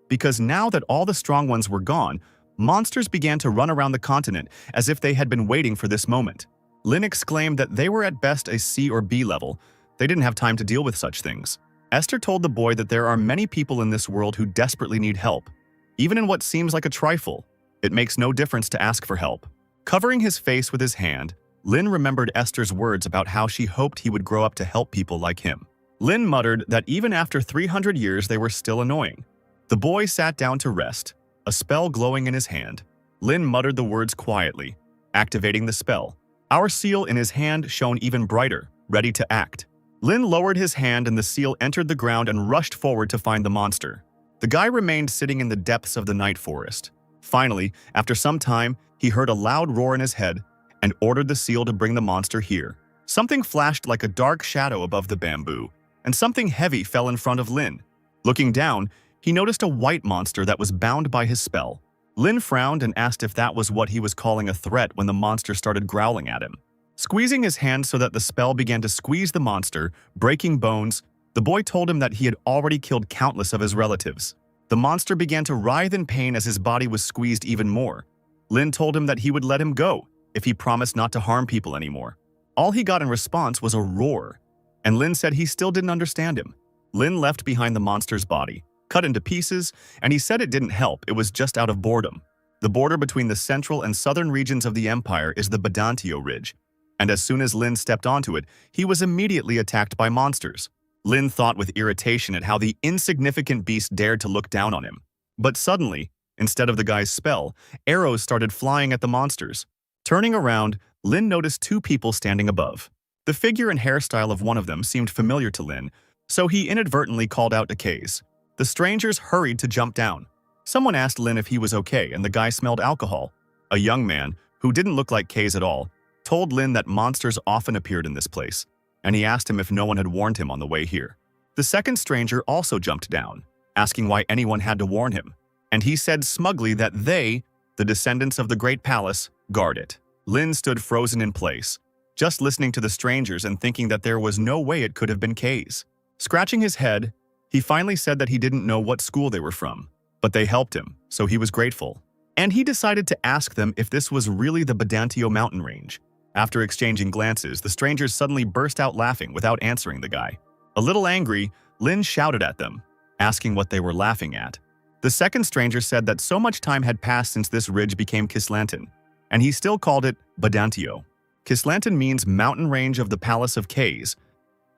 Because now that all the strong ones were gone, monsters began to run around the continent as if they had been waiting for this moment. Lin exclaimed that they were at best a C or B level. They didn't have time to deal with such things. Esther told the boy that there are many people in this world who desperately need help. Even in what seems like a trifle, it makes no difference to ask for help. Covering his face with his hand, Lin remembered Esther's words about how she hoped he would grow up to help people like him. Lin muttered that even after 300 years they were still annoying. The boy sat down to rest, a spell glowing in his hand. Lin muttered the words quietly, activating the spell. Our seal in his hand shone even brighter, ready to act. Lin lowered his hand and the seal entered the ground and rushed forward to find the monster. The guy remained sitting in the depths of the night forest. Finally, after some time, he heard a loud roar in his head and ordered the seal to bring the monster here. Something flashed like a dark shadow above the bamboo, and something heavy fell in front of Lin. Looking down, he noticed a white monster that was bound by his spell. Lin frowned and asked if that was what he was calling a threat when the monster started growling at him. Squeezing his hand so that the spell began to squeeze the monster, breaking bones, the boy told him that he had already killed countless of his relatives. The monster began to writhe in pain as his body was squeezed even more. Lin told him that he would let him go if he promised not to harm people anymore. All he got in response was a roar, and Lin said he still didn't understand him. Lin left behind the monster's body, cut into pieces, and he said it didn't help, it was just out of boredom. The border between the central and southern regions of the empire is the Badantio Ridge, and as soon as Lin stepped onto it, he was immediately attacked by monsters. Lin thought with irritation at how the insignificant beast dared to look down on him. But suddenly, Instead of the guy's spell, arrows started flying at the monsters. Turning around, Lin noticed two people standing above. The figure and hairstyle of one of them seemed familiar to Lin, so he inadvertently called out to Kaze. The strangers hurried to jump down. Someone asked Lin if he was okay, and the guy smelled alcohol. A young man, who didn't look like Kaze at all, told Lin that monsters often appeared in this place, and he asked him if no one had warned him on the way here. The second stranger also jumped down, asking why anyone had to warn him, and he said smugly that they, the descendants of the Great Palace, guard it. Lin stood frozen in place, just listening to the strangers and thinking that there was no way it could have been Kaze. Scratching his head, he finally said that he didn't know what school they were from, but they helped him, so he was grateful. And he decided to ask them if this was really the Badantio mountain range. After exchanging glances, the strangers suddenly burst out laughing without answering the guy. A little angry, Lin shouted at them, asking what they were laughing at. The second stranger said that so much time had passed since this ridge became Kislanten, and he still called it Badantio. Kislanten means mountain range of the Palace of Kaze.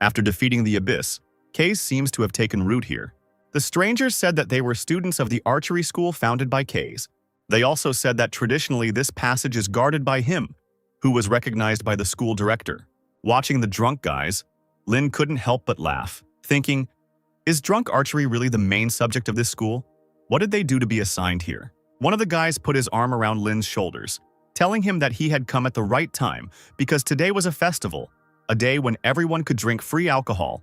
After defeating the Abyss, Kaze seems to have taken root here. The strangers said that they were students of the archery school founded by Kaze. They also said that traditionally this passage is guarded by him, who was recognized by the school director. Watching the drunk guys, Lin couldn't help but laugh, thinking, is drunk archery really the main subject of this school? What did they do to be assigned here? One of the guys put his arm around Lin's shoulders, telling him that he had come at the right time because today was a festival, a day when everyone could drink free alcohol,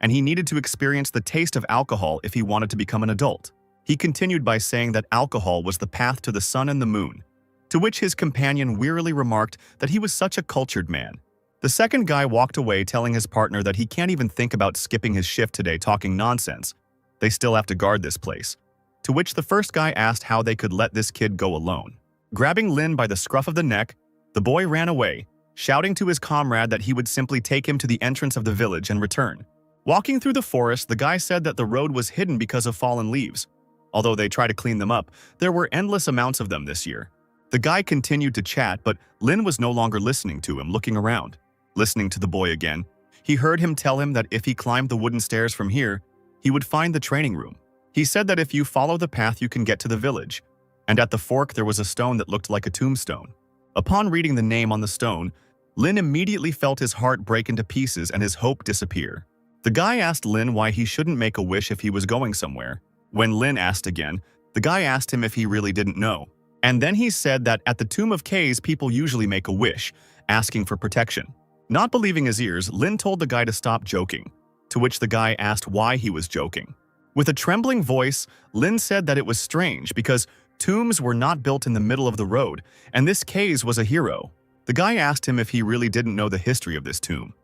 and he needed to experience the taste of alcohol if he wanted to become an adult. He continued by saying that alcohol was the path to the sun and the moon, to which his companion wearily remarked that he was such a cultured man. The second guy walked away telling his partner that he can't even think about skipping his shift today talking nonsense. They still have to guard this place. To which the first guy asked how they could let this kid go alone. Grabbing Lin by the scruff of the neck, the boy ran away, shouting to his comrade that he would simply take him to the entrance of the village and return. Walking through the forest, the guy said that the road was hidden because of fallen leaves. Although they tried to clean them up, there were endless amounts of them this year. The guy continued to chat, but Lin was no longer listening to him, looking around. Listening to the boy again, he heard him tell him that if he climbed the wooden stairs from here, he would find the training room. He said that if you follow the path you can get to the village, and at the fork there was a stone that looked like a tombstone. Upon reading the name on the stone, Lin immediately felt his heart break into pieces and his hope disappear. The guy asked Lin why he shouldn't make a wish if he was going somewhere. When Lin asked again, the guy asked him if he really didn't know. And then he said that at the Tomb of Kaze, people usually make a wish, asking for protection. Not believing his ears, Lin told the guy to stop joking, to which the guy asked why he was joking. With a trembling voice, Lin said that it was strange because tombs were not built in the middle of the road, and this Kaze was a hero. The guy asked him if he really didn't know the history of this tomb,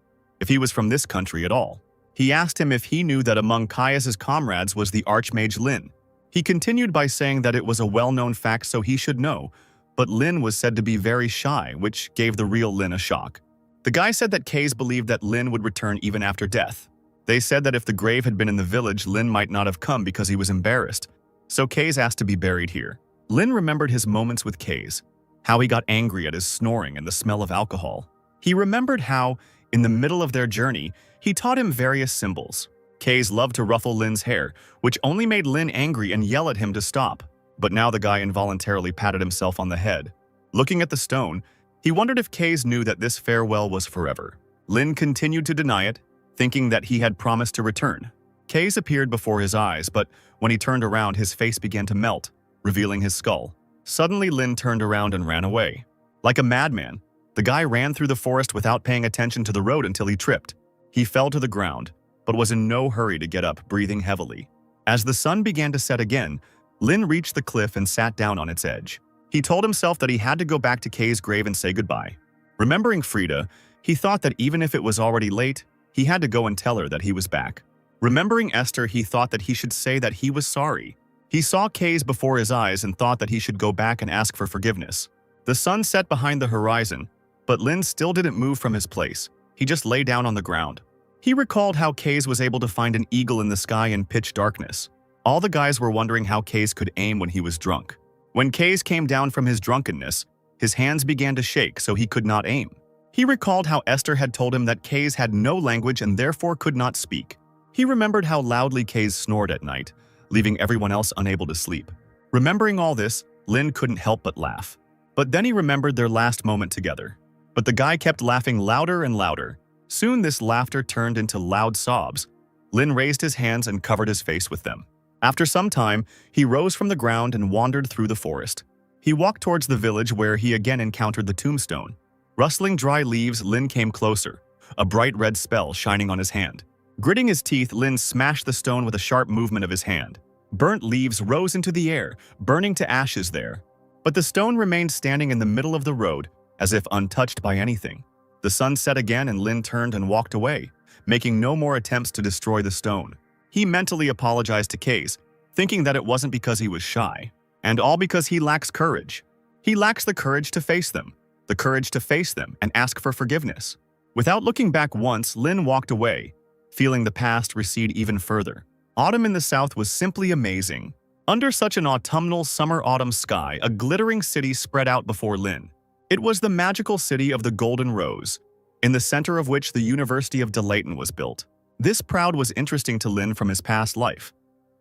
if he was from this country at all. He asked him if he knew that among Caius's comrades was the Archmage Lin. He continued by saying that it was a well-known fact so he should know, but Lin was said to be very shy, which gave the real Lin a shock. The guy said that Kaze believed that Lin would return even after death. They said that if the grave had been in the village, Lin might not have come because he was embarrassed, so Kaze asked to be buried here. Lin remembered his moments with Kaze, how he got angry at his snoring and the smell of alcohol. He remembered how, in the middle of their journey, he taught him various symbols. Kaze loved to ruffle Lin's hair, which only made Lin angry and yell at him to stop. But now the guy involuntarily patted himself on the head. Looking at the stone, he wondered if Kaze knew that this farewell was forever. Lin continued to deny it, thinking that he had promised to return. Kaze appeared before his eyes, but when he turned around, his face began to melt, revealing his skull. Suddenly, Lin turned around and ran away. Like a madman, the guy ran through the forest without paying attention to the road until he tripped. He fell to the ground, but was in no hurry to get up, breathing heavily. As the sun began to set again, Lin reached the cliff and sat down on its edge. He told himself that he had to go back to Kaze's grave and say goodbye. Remembering Frida, he thought that even if it was already late, he had to go and tell her that he was back. Remembering Esther, he thought that he should say that he was sorry. He saw Kaze before his eyes and thought that he should go back and ask for forgiveness. The sun set behind the horizon, but Lin still didn't move from his place. He just lay down on the ground. He recalled how Kaze was able to find an eagle in the sky in pitch darkness. All the guys were wondering how Kaze could aim when he was drunk. When Kaze came down from his drunkenness, his hands began to shake so he could not aim. He recalled how Esther had told him that Kaze had no language and therefore could not speak. He remembered how loudly Kaze snored at night, leaving everyone else unable to sleep. Remembering all this, Lin couldn't help but laugh. But then he remembered their last moment together. But the guy kept laughing louder and louder. Soon this laughter turned into loud sobs. Lin raised his hands and covered his face with them. After some time, he rose from the ground and wandered through the forest. He walked towards the village where he again encountered the tombstone. Rustling dry leaves, Lin came closer, a bright red spell shining on his hand. Gritting his teeth, Lin smashed the stone with a sharp movement of his hand. Burnt leaves rose into the air, burning to ashes there. But the stone remained standing in the middle of the road, as if untouched by anything. The sun set again and Lin turned and walked away, making no more attempts to destroy the stone. He mentally apologized to Case, thinking that it wasn't because he was shy, and all because he lacks courage. He lacks the courage to face them and ask for forgiveness. Without looking back once, Lin walked away, feeling the past recede even further. Autumn in the south was simply amazing. Under such an autumnal summer-autumn sky, a glittering city spread out before Lin. It was the magical city of the Golden Rose, in the center of which the University of Delayton was built. This proud was interesting to Lin from his past life,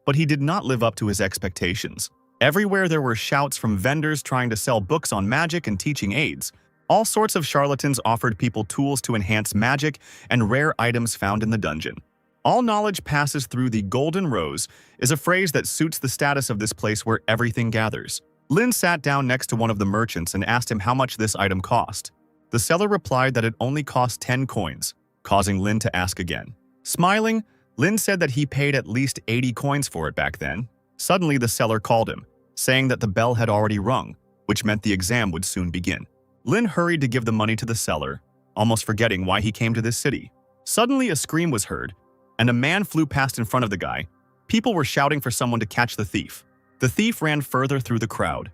but he did not live up to his expectations. Everywhere there were shouts from vendors trying to sell books on magic and teaching aids. All sorts of charlatans offered people tools to enhance magic and rare items found in the dungeon. All knowledge passes through the Golden Rose is a phrase that suits the status of this place where everything gathers. Lin sat down next to one of the merchants and asked him how much this item cost. The seller replied that it only cost 10 coins, causing Lin to ask again. Smiling, Lin said that he paid at least 80 coins for it back then. Suddenly, the seller called him, saying that the bell had already rung, which meant the exam would soon begin. Lin hurried to give the money to the seller, almost forgetting why he came to this city. Suddenly, a scream was heard, and a man flew past in front of the guy. People were shouting for someone to catch the thief. The thief ran further through the crowd.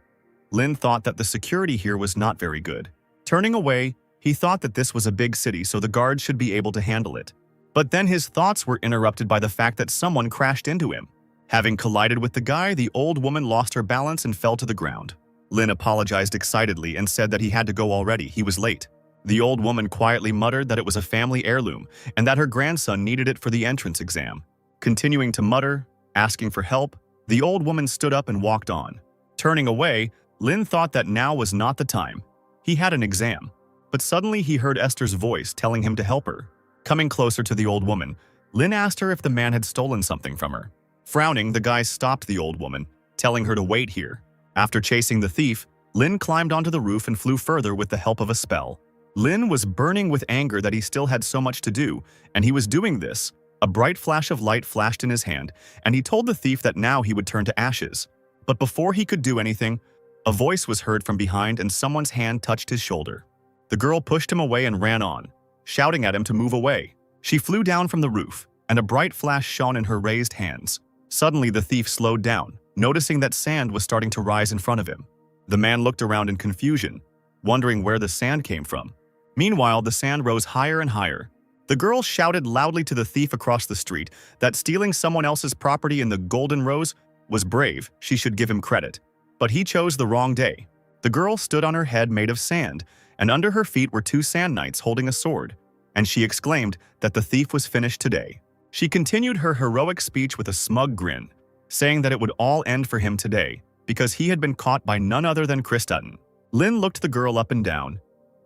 Lin thought that the security here was not very good. Turning away, he thought that this was a big city, so the guards should be able to handle it. But then his thoughts were interrupted by the fact that someone crashed into him. Having collided with the guy, the old woman lost her balance and fell to the ground. Lin apologized excitedly and said that he had to go already, he was late. The old woman quietly muttered that it was a family heirloom and that her grandson needed it for the entrance exam. Continuing to mutter, asking for help, the old woman stood up and walked on. Turning away, Lin thought that now was not the time. He had an exam. But suddenly he heard Esther's voice telling him to help her. Coming closer to the old woman, Lin asked her if the man had stolen something from her. Frowning, the guy stopped the old woman, telling her to wait here. After chasing the thief, Lin climbed onto the roof and flew further with the help of a spell. Lin was burning with anger that he still had so much to do, and he was doing this. A bright flash of light flashed in his hand, and he told the thief that now he would turn to ashes. But before he could do anything, a voice was heard from behind and someone's hand touched his shoulder. The girl pushed him away and ran on, shouting at him to move away. She flew down from the roof, and a bright flash shone in her raised hands. Suddenly, the thief slowed down, noticing that sand was starting to rise in front of him. The man looked around in confusion, wondering where the sand came from. Meanwhile, the sand rose higher and higher. The girl shouted loudly to the thief across the street that stealing someone else's property in the Golden Rose was brave, she should give him credit. But he chose the wrong day. The girl stood on her head made of sand, and under her feet were 2 sand knights holding a sword, and she exclaimed that the thief was finished today. She continued her heroic speech with a smug grin, saying that it would all end for him today, because he had been caught by none other than Kristaten. Lin looked the girl up and down.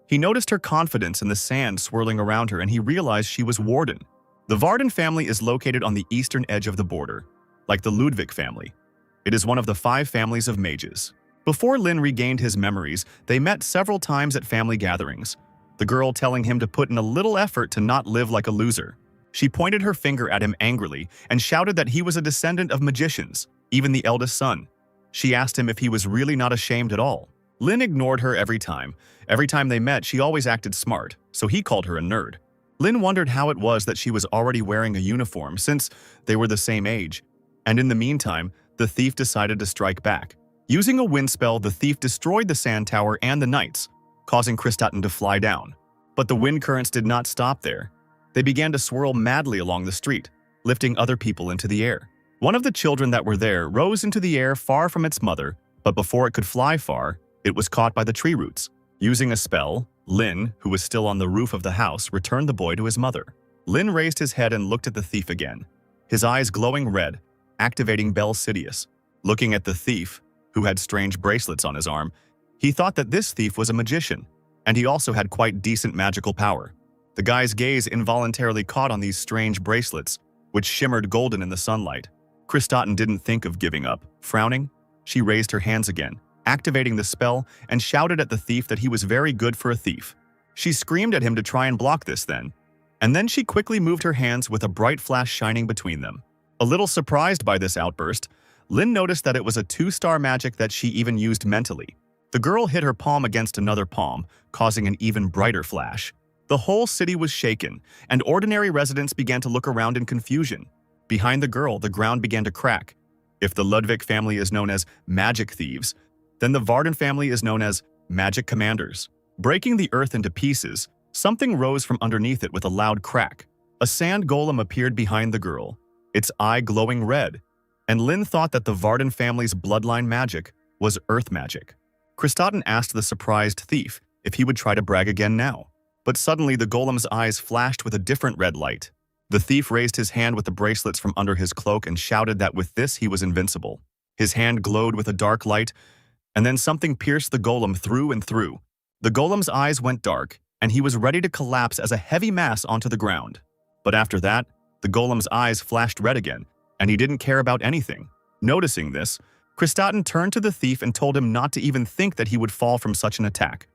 He noticed her confidence in the sand swirling around her, and he realized she was Warden. The Varden family is located on the eastern edge of the border, like the Ludwig family. It is one of the 5 families of mages. Before Lin regained his memories, they met several times at family gatherings, the girl telling him to put in a little effort to not live like a loser. She pointed her finger at him angrily and shouted that he was a descendant of magicians, even the eldest son. She asked him if he was really not ashamed at all. Lin ignored her every time. Every time they met, she always acted smart, so he called her a nerd. Lin wondered how it was that she was already wearing a uniform since they were the same age. And in the meantime, the thief decided to strike back. Using a wind spell, the thief destroyed the sand tower and the knights, causing Kristaten to fly down. But the wind currents did not stop there. They began to swirl madly along the street, lifting other people into the air. One of the children that were there rose into the air far from its mother, but before it could fly far, it was caught by the tree roots. Using a spell, Lin, who was still on the roof of the house, returned the boy to his mother. Lin raised his head and looked at the thief again, his eyes glowing red, activating Bel Sidious. Looking at the thief, who had strange bracelets on his arm. He thought that this thief was a magician, and he also had quite decent magical power. The guy's gaze involuntarily caught on these strange bracelets, which shimmered golden in the sunlight. Kristaten didn't think of giving up. Frowning, she raised her hands again, activating the spell, and shouted at the thief that he was very good for a thief. She screamed at him to try and block this then, and then she quickly moved her hands with a bright flash shining between them. A little surprised by this outburst, Lin noticed that it was a 2-star magic that she even used mentally. The girl hit her palm against another palm, causing an even brighter flash. The whole city was shaken, and ordinary residents began to look around in confusion. Behind the girl, the ground began to crack. If the Ludwig family is known as magic thieves, then the Varden family is known as magic commanders. Breaking the earth into pieces, something rose from underneath it with a loud crack. A sand golem appeared behind the girl, its eye glowing red, and Lin thought that the Varden family's bloodline magic was earth magic. Kristaten asked the surprised thief if he would try to brag again now, but suddenly the golem's eyes flashed with a different red light. The thief raised his hand with the bracelets from under his cloak and shouted that with this he was invincible. His hand glowed with a dark light, and then something pierced the golem through and through. The golem's eyes went dark, and he was ready to collapse as a heavy mass onto the ground. But after that, the golem's eyes flashed red again, and he didn't care about anything. Noticing this, Kristaten turned to the thief and told him not to even think that he would fall from such an attack,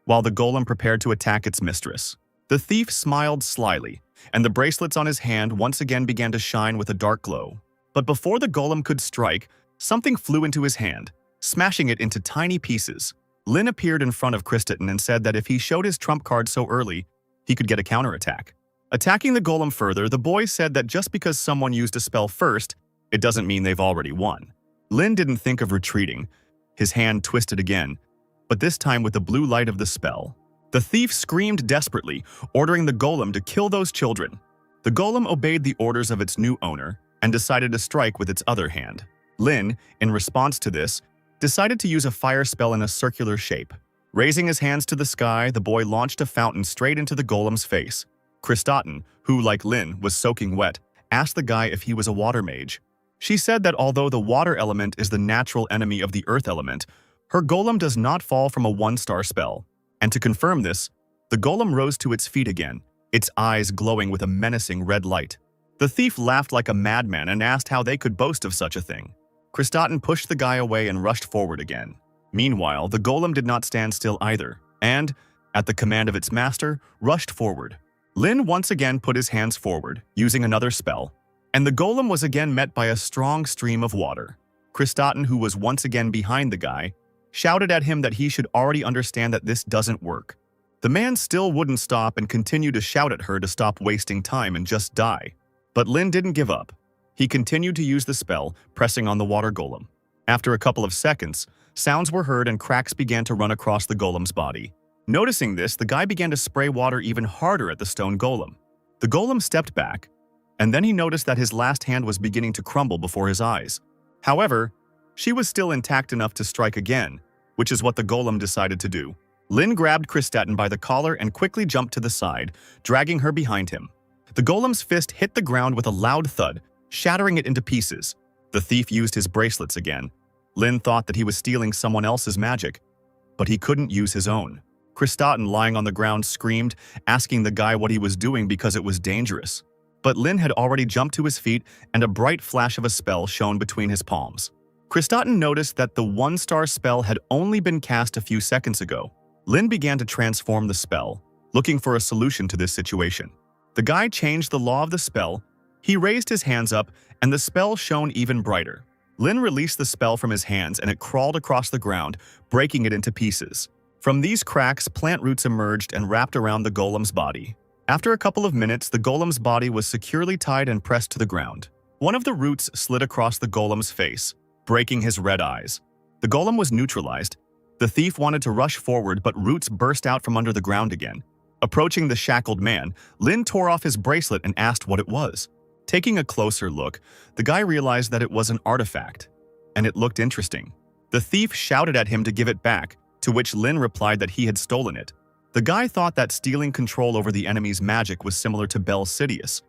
while the golem prepared to attack its mistress. The thief smiled slyly, and the bracelets on his hand once again began to shine with a dark glow. But before the golem could strike, something flew into his hand, smashing it into tiny pieces. Lin appeared in front of Kristaten and said that if he showed his trump card so early, he could get a counterattack. Attacking the golem further, the boy said that just because someone used a spell first, it doesn't mean they've already won. Lin didn't think of retreating. His hand twisted again, but this time with the blue light of the spell. The thief screamed desperately, ordering the golem to kill those children. The golem obeyed the orders of its new owner and decided to strike with its other hand. Lin, in response to this, decided to use a fire spell in a circular shape. Raising his hands to the sky, the boy launched a fountain straight into the golem's face. Kristaten, who, like Lin, was soaking wet, asked the guy if he was a water mage. She said that although the water element is the natural enemy of the earth element, her golem does not fall from a 1-star spell. And to confirm this, the golem rose to its feet again, its eyes glowing with a menacing red light. The thief laughed like a madman and asked how they could boast of such a thing. Kristaten pushed the guy away and rushed forward again. Meanwhile, the golem did not stand still either, and, at the command of its master, rushed forward. Lin once again put his hands forward, using another spell, and the golem was again met by a strong stream of water. Kristaten, who was once again behind the guy, shouted at him that he should already understand that this doesn't work. The man still wouldn't stop and continued to shout at her to stop wasting time and just die. But Lin didn't give up. He continued to use the spell, pressing on the water golem. After a couple of seconds, sounds were heard and cracks began to run across the golem's body. Noticing this, the guy began to spray water even harder at the stone golem. The golem stepped back, and then he noticed that his last hand was beginning to crumble before his eyes. However, she was still intact enough to strike again, which is what the golem decided to do. Lin grabbed Kristaten by the collar and quickly jumped to the side, dragging her behind him. The golem's fist hit the ground with a loud thud, shattering it into pieces. The thief used his bracelets again. Lin thought that he was stealing someone else's magic, but he couldn't use his own. Kristaten, lying on the ground, screamed, asking the guy what he was doing because it was dangerous. But Lin had already jumped to his feet, and a bright flash of a spell shone between his palms. Kristaten noticed that the 1-star spell had only been cast a few seconds ago. Lin began to transform the spell, looking for a solution to this situation. The guy changed the law of the spell. He raised his hands up, and the spell shone even brighter. Lin released the spell from his hands, and it crawled across the ground, breaking it into pieces. From these cracks, plant roots emerged and wrapped around the golem's body. After a couple of minutes, the golem's body was securely tied and pressed to the ground. One of the roots slid across the golem's face, breaking his red eyes. The golem was neutralized. The thief wanted to rush forward, but roots burst out from under the ground again. Approaching the shackled man, Lin tore off his bracelet and asked what it was. Taking a closer look, the guy realized that it was an artifact, and it looked interesting. The thief shouted at him to give it back, to which Lin replied that he had stolen it. The guy thought that stealing control over the enemy's magic was similar to Bel Sidious.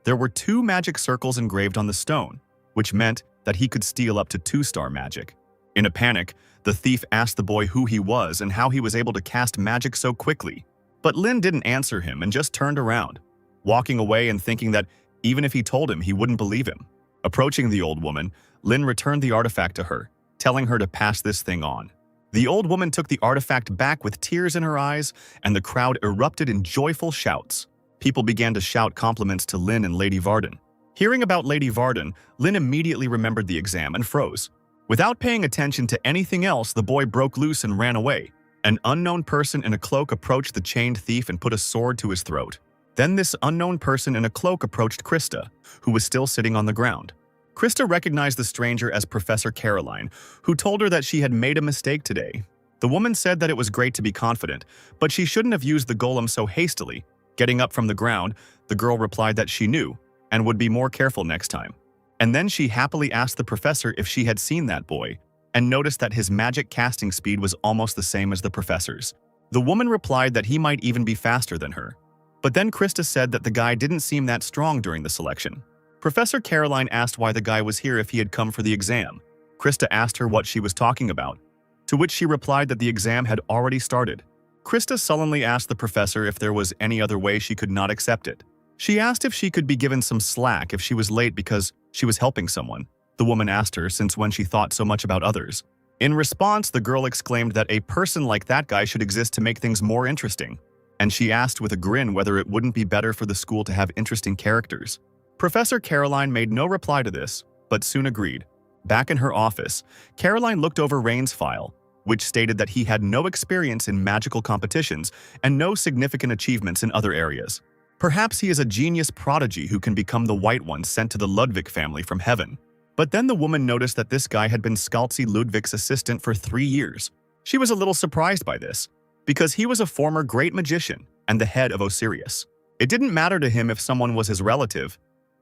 There were 2 magic circles engraved on the stone, which meant that he could steal up to 2-star magic. In a panic, the thief asked the boy who he was and how he was able to cast magic so quickly. But Lin didn't answer him and just turned around, walking away and thinking that even if he told him, he wouldn't believe him. Approaching the old woman, Lin returned the artifact to her, telling her to pass this thing on. The old woman took the artifact back with tears in her eyes, and the crowd erupted in joyful shouts. People began to shout compliments to Lin and Lady Varden. Hearing about Lady Varden, Lin immediately remembered the exam and froze. Without paying attention to anything else, the boy broke loose and ran away. An unknown person in a cloak approached the chained thief and put a sword to his throat. Then this unknown person in a cloak approached Krista, who was still sitting on the ground. Krista recognized the stranger as Professor Caroline, who told her that she had made a mistake today. The woman said that it was great to be confident, but she shouldn't have used the golem so hastily. Getting up from the ground, the girl replied that she knew and would be more careful next time. And then she happily asked the professor if she had seen that boy, and noticed that his magic casting speed was almost the same as the professor's. The woman replied that he might even be faster than her. But then Krista said that the guy didn't seem that strong during the selection. Professor Caroline asked why the guy was here if he had come for the exam. Krista asked her what she was talking about, to which she replied that the exam had already started. Krista sullenly asked the professor if there was any other way she could not accept it. She asked if she could be given some slack if she was late because she was helping someone. The woman asked her since when she thought so much about others. In response, the girl exclaimed that a person like that guy should exist to make things more interesting. And she asked with a grin whether it wouldn't be better for the school to have interesting characters. Professor Caroline made no reply to this, but soon agreed. Back in her office, Caroline looked over Rain's file, which stated that he had no experience in magical competitions and no significant achievements in other areas. Perhaps he is a genius prodigy who can become the white one sent to the Ludwig family from heaven. But then the woman noticed that this guy had been Scalzi Ludwig's assistant for 3 years. She was a little surprised by this, because he was a former great magician and the head of Osiris. It didn't matter to him if someone was his relative.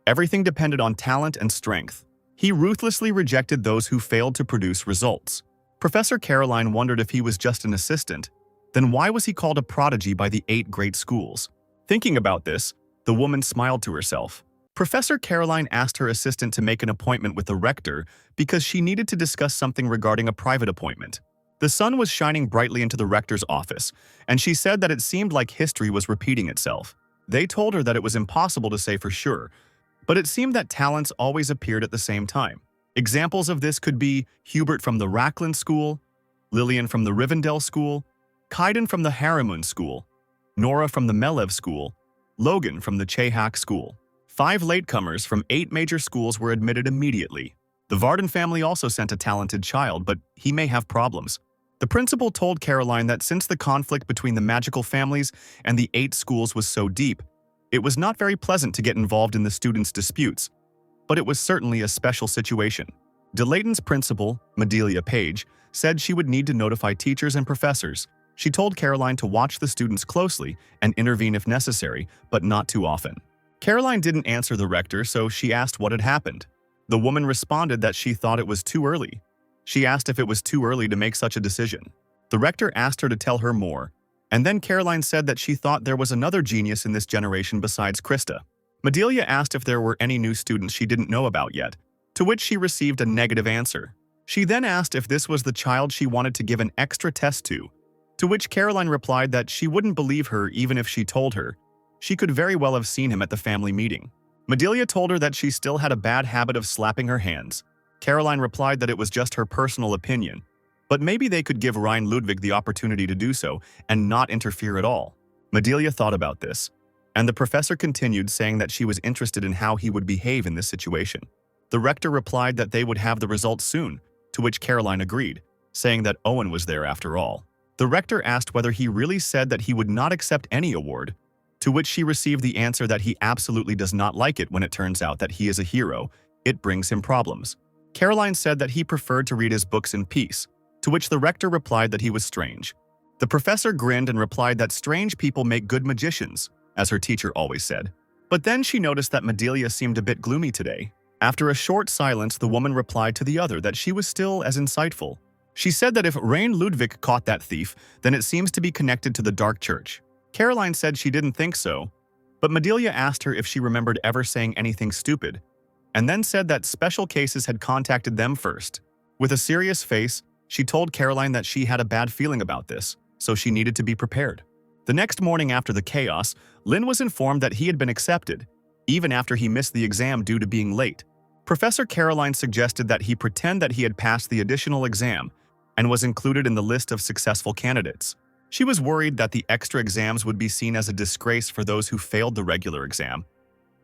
Everything depended on talent and strength. He ruthlessly rejected those who failed to produce results. Professor Caroline wondered if he was just an assistant. Then why was he called a prodigy by the 8 great schools? Thinking about this, the woman smiled to herself. Professor Caroline asked her assistant to make an appointment with the rector because she needed to discuss something regarding a private appointment. The sun was shining brightly into the rector's office, and she said that it seemed like history was repeating itself. They told her that it was impossible to say for sure, but it seemed that talents always appeared at the same time. Examples of this could be Hubert from the Rackland School, Lillian from the Rivendell School, Kaiden from the Harimun School, Nora from the Melev School, Logan from the Chehak School. 5 latecomers from 8 major schools were admitted immediately. The Varden family also sent a talented child, but he may have problems. The principal told Caroline that since the conflict between the magical families and the 8 schools was so deep, it was not very pleasant to get involved in the students' disputes, but it was certainly a special situation. DeLayton's principal, Madelia Page, said she would need to notify teachers and professors. She told Caroline to watch the students closely and intervene if necessary, but not too often. Caroline didn't answer the rector, so she asked what had happened. The woman responded that she thought it was too early. She asked if it was too early to make such a decision. The rector asked her to tell her more, and then Caroline said that she thought there was another genius in this generation besides Krista. Madelia asked if there were any new students she didn't know about yet, to which she received a negative answer. She then asked if this was the child she wanted to give an extra test to which Caroline replied that she wouldn't believe her even if she told her. She could very well have seen him at the family meeting. Madelia told her that she still had a bad habit of slapping her hands. Caroline replied that it was just her personal opinion, but maybe they could give Ryan Ludwig the opportunity to do so and not interfere at all. Madelia thought about this, and the professor continued saying that she was interested in how he would behave in this situation. The rector replied that they would have the results soon, to which Caroline agreed, saying that Owen was there after all. The rector asked whether he really said that he would not accept any award, to which she received the answer that he absolutely does not like it when it turns out that he is a hero. It brings him problems. Caroline said that he preferred to read his books in peace, to which the rector replied that he was strange. The professor grinned and replied that strange people make good magicians, as her teacher always said. But then she noticed that Madelia seemed a bit gloomy today. After a short silence, the woman replied to the other that she was still as insightful. She said that if Rain Ludwig caught that thief, then it seems to be connected to the Dark Church. Caroline said she didn't think so, but Madelia asked her if she remembered ever saying anything stupid, and then said that special cases had contacted them first. With a serious face, she told Caroline that she had a bad feeling about this, so she needed to be prepared. The next morning after the chaos, Lin was informed that he had been accepted, even after he missed the exam due to being late. Professor Caroline suggested that he pretend that he had passed the additional exam and was included in the list of successful candidates. She was worried that the extra exams would be seen as a disgrace for those who failed the regular exam,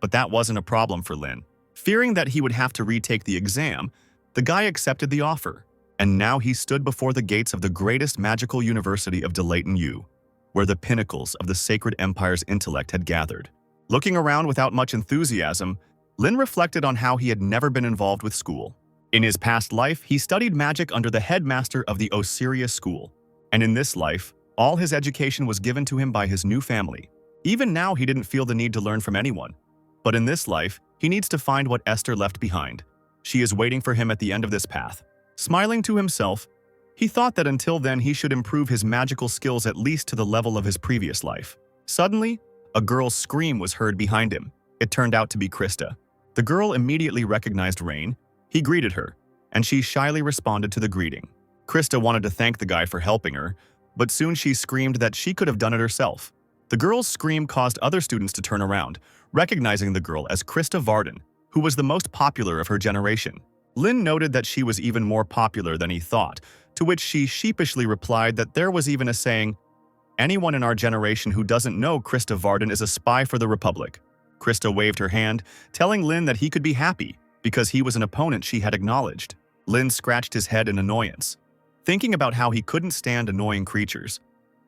but that wasn't a problem for Lin. Fearing that he would have to retake the exam, the guy accepted the offer, and now he stood before the gates of the greatest magical university of Delayton U, where the pinnacles of the Sacred Empire's intellect had gathered. Looking around without much enthusiasm, Lin reflected on how he had never been involved with school. In his past life, he studied magic under the headmaster of the Osiria school, and in this life, all his education was given to him by his new family. Even now, he didn't feel the need to learn from anyone. But in this life, he needs to find what Esther left behind. She is waiting for him at the end of this path. Smiling to himself, he thought that until then he should improve his magical skills at least to the level of his previous life. Suddenly, a girl's scream was heard behind him. It turned out to be Krista. The girl immediately recognized Rain. He greeted her, and she shyly responded to the greeting. Krista wanted to thank the guy for helping her, but soon she screamed that she could have done it herself. The girl's scream caused other students to turn around, recognizing the girl as Krista Varden, who was the most popular of her generation. Lin noted that she was even more popular than he thought, to which she sheepishly replied that there was even a saying, "Anyone in our generation who doesn't know Krista Varden is a spy for the Republic." Krista waved her hand, telling Lin that he could be happy because he was an opponent she had acknowledged. Lin scratched his head in annoyance, thinking about how he couldn't stand annoying creatures.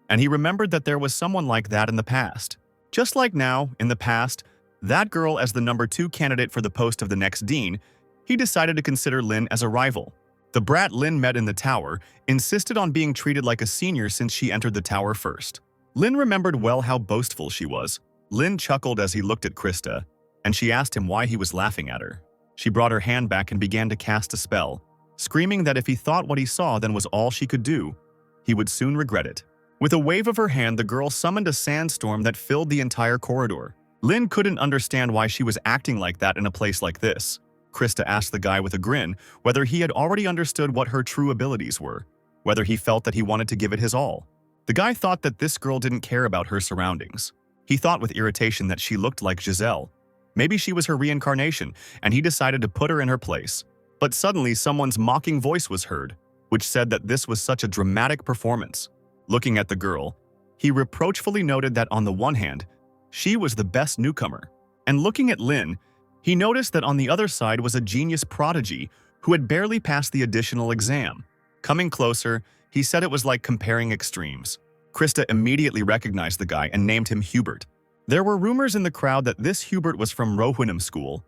And he remembered that there was someone like that in the past. Just like now, in the past, that girl as the number 2 candidate for the post of the next dean, he decided to consider Lin as a rival. The brat Lin met in the tower insisted on being treated like a senior since she entered the tower first. Lin remembered well how boastful she was. Lin chuckled as he looked at Krista, and she asked him why he was laughing at her. She brought her hand back and began to cast a spell, screaming that if he thought what he saw then was all she could do, he would soon regret it. With a wave of her hand, the girl summoned a sandstorm that filled the entire corridor. Lin couldn't understand why she was acting like that in a place like this. Krista asked the guy with a grin whether he had already understood what her true abilities were, whether he felt that he wanted to give it his all. The guy thought that this girl didn't care about her surroundings. He thought with irritation that she looked like Giselle. Maybe she was her reincarnation, and he decided to put her in her place. But suddenly someone's mocking voice was heard, which said that this was such a dramatic performance. Looking at the girl, he reproachfully noted that on the one hand, she was the best newcomer, and looking at Lin, he noticed that on the other side was a genius prodigy who had barely passed the additional exam. Coming closer, he said it was like comparing extremes. Krista immediately recognized the guy and named him Hubert. There were rumors in the crowd that this Hubert was from Rohwinham School.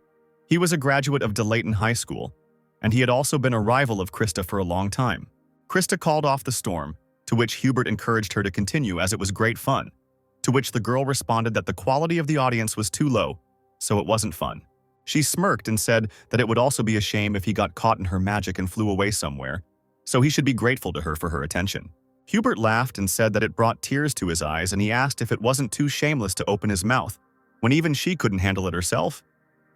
He was a graduate of Delayton High School, and he had also been a rival of Krista for a long time. Krista called off the storm, to which Hubert encouraged her to continue as it was great fun, to which the girl responded that the quality of the audience was too low, so it wasn't fun. She smirked and said that it would also be a shame if he got caught in her magic and flew away somewhere, so he should be grateful to her for her attention. Hubert laughed and said that it brought tears to his eyes, and he asked if it wasn't too shameless to open his mouth, when even she couldn't handle it herself.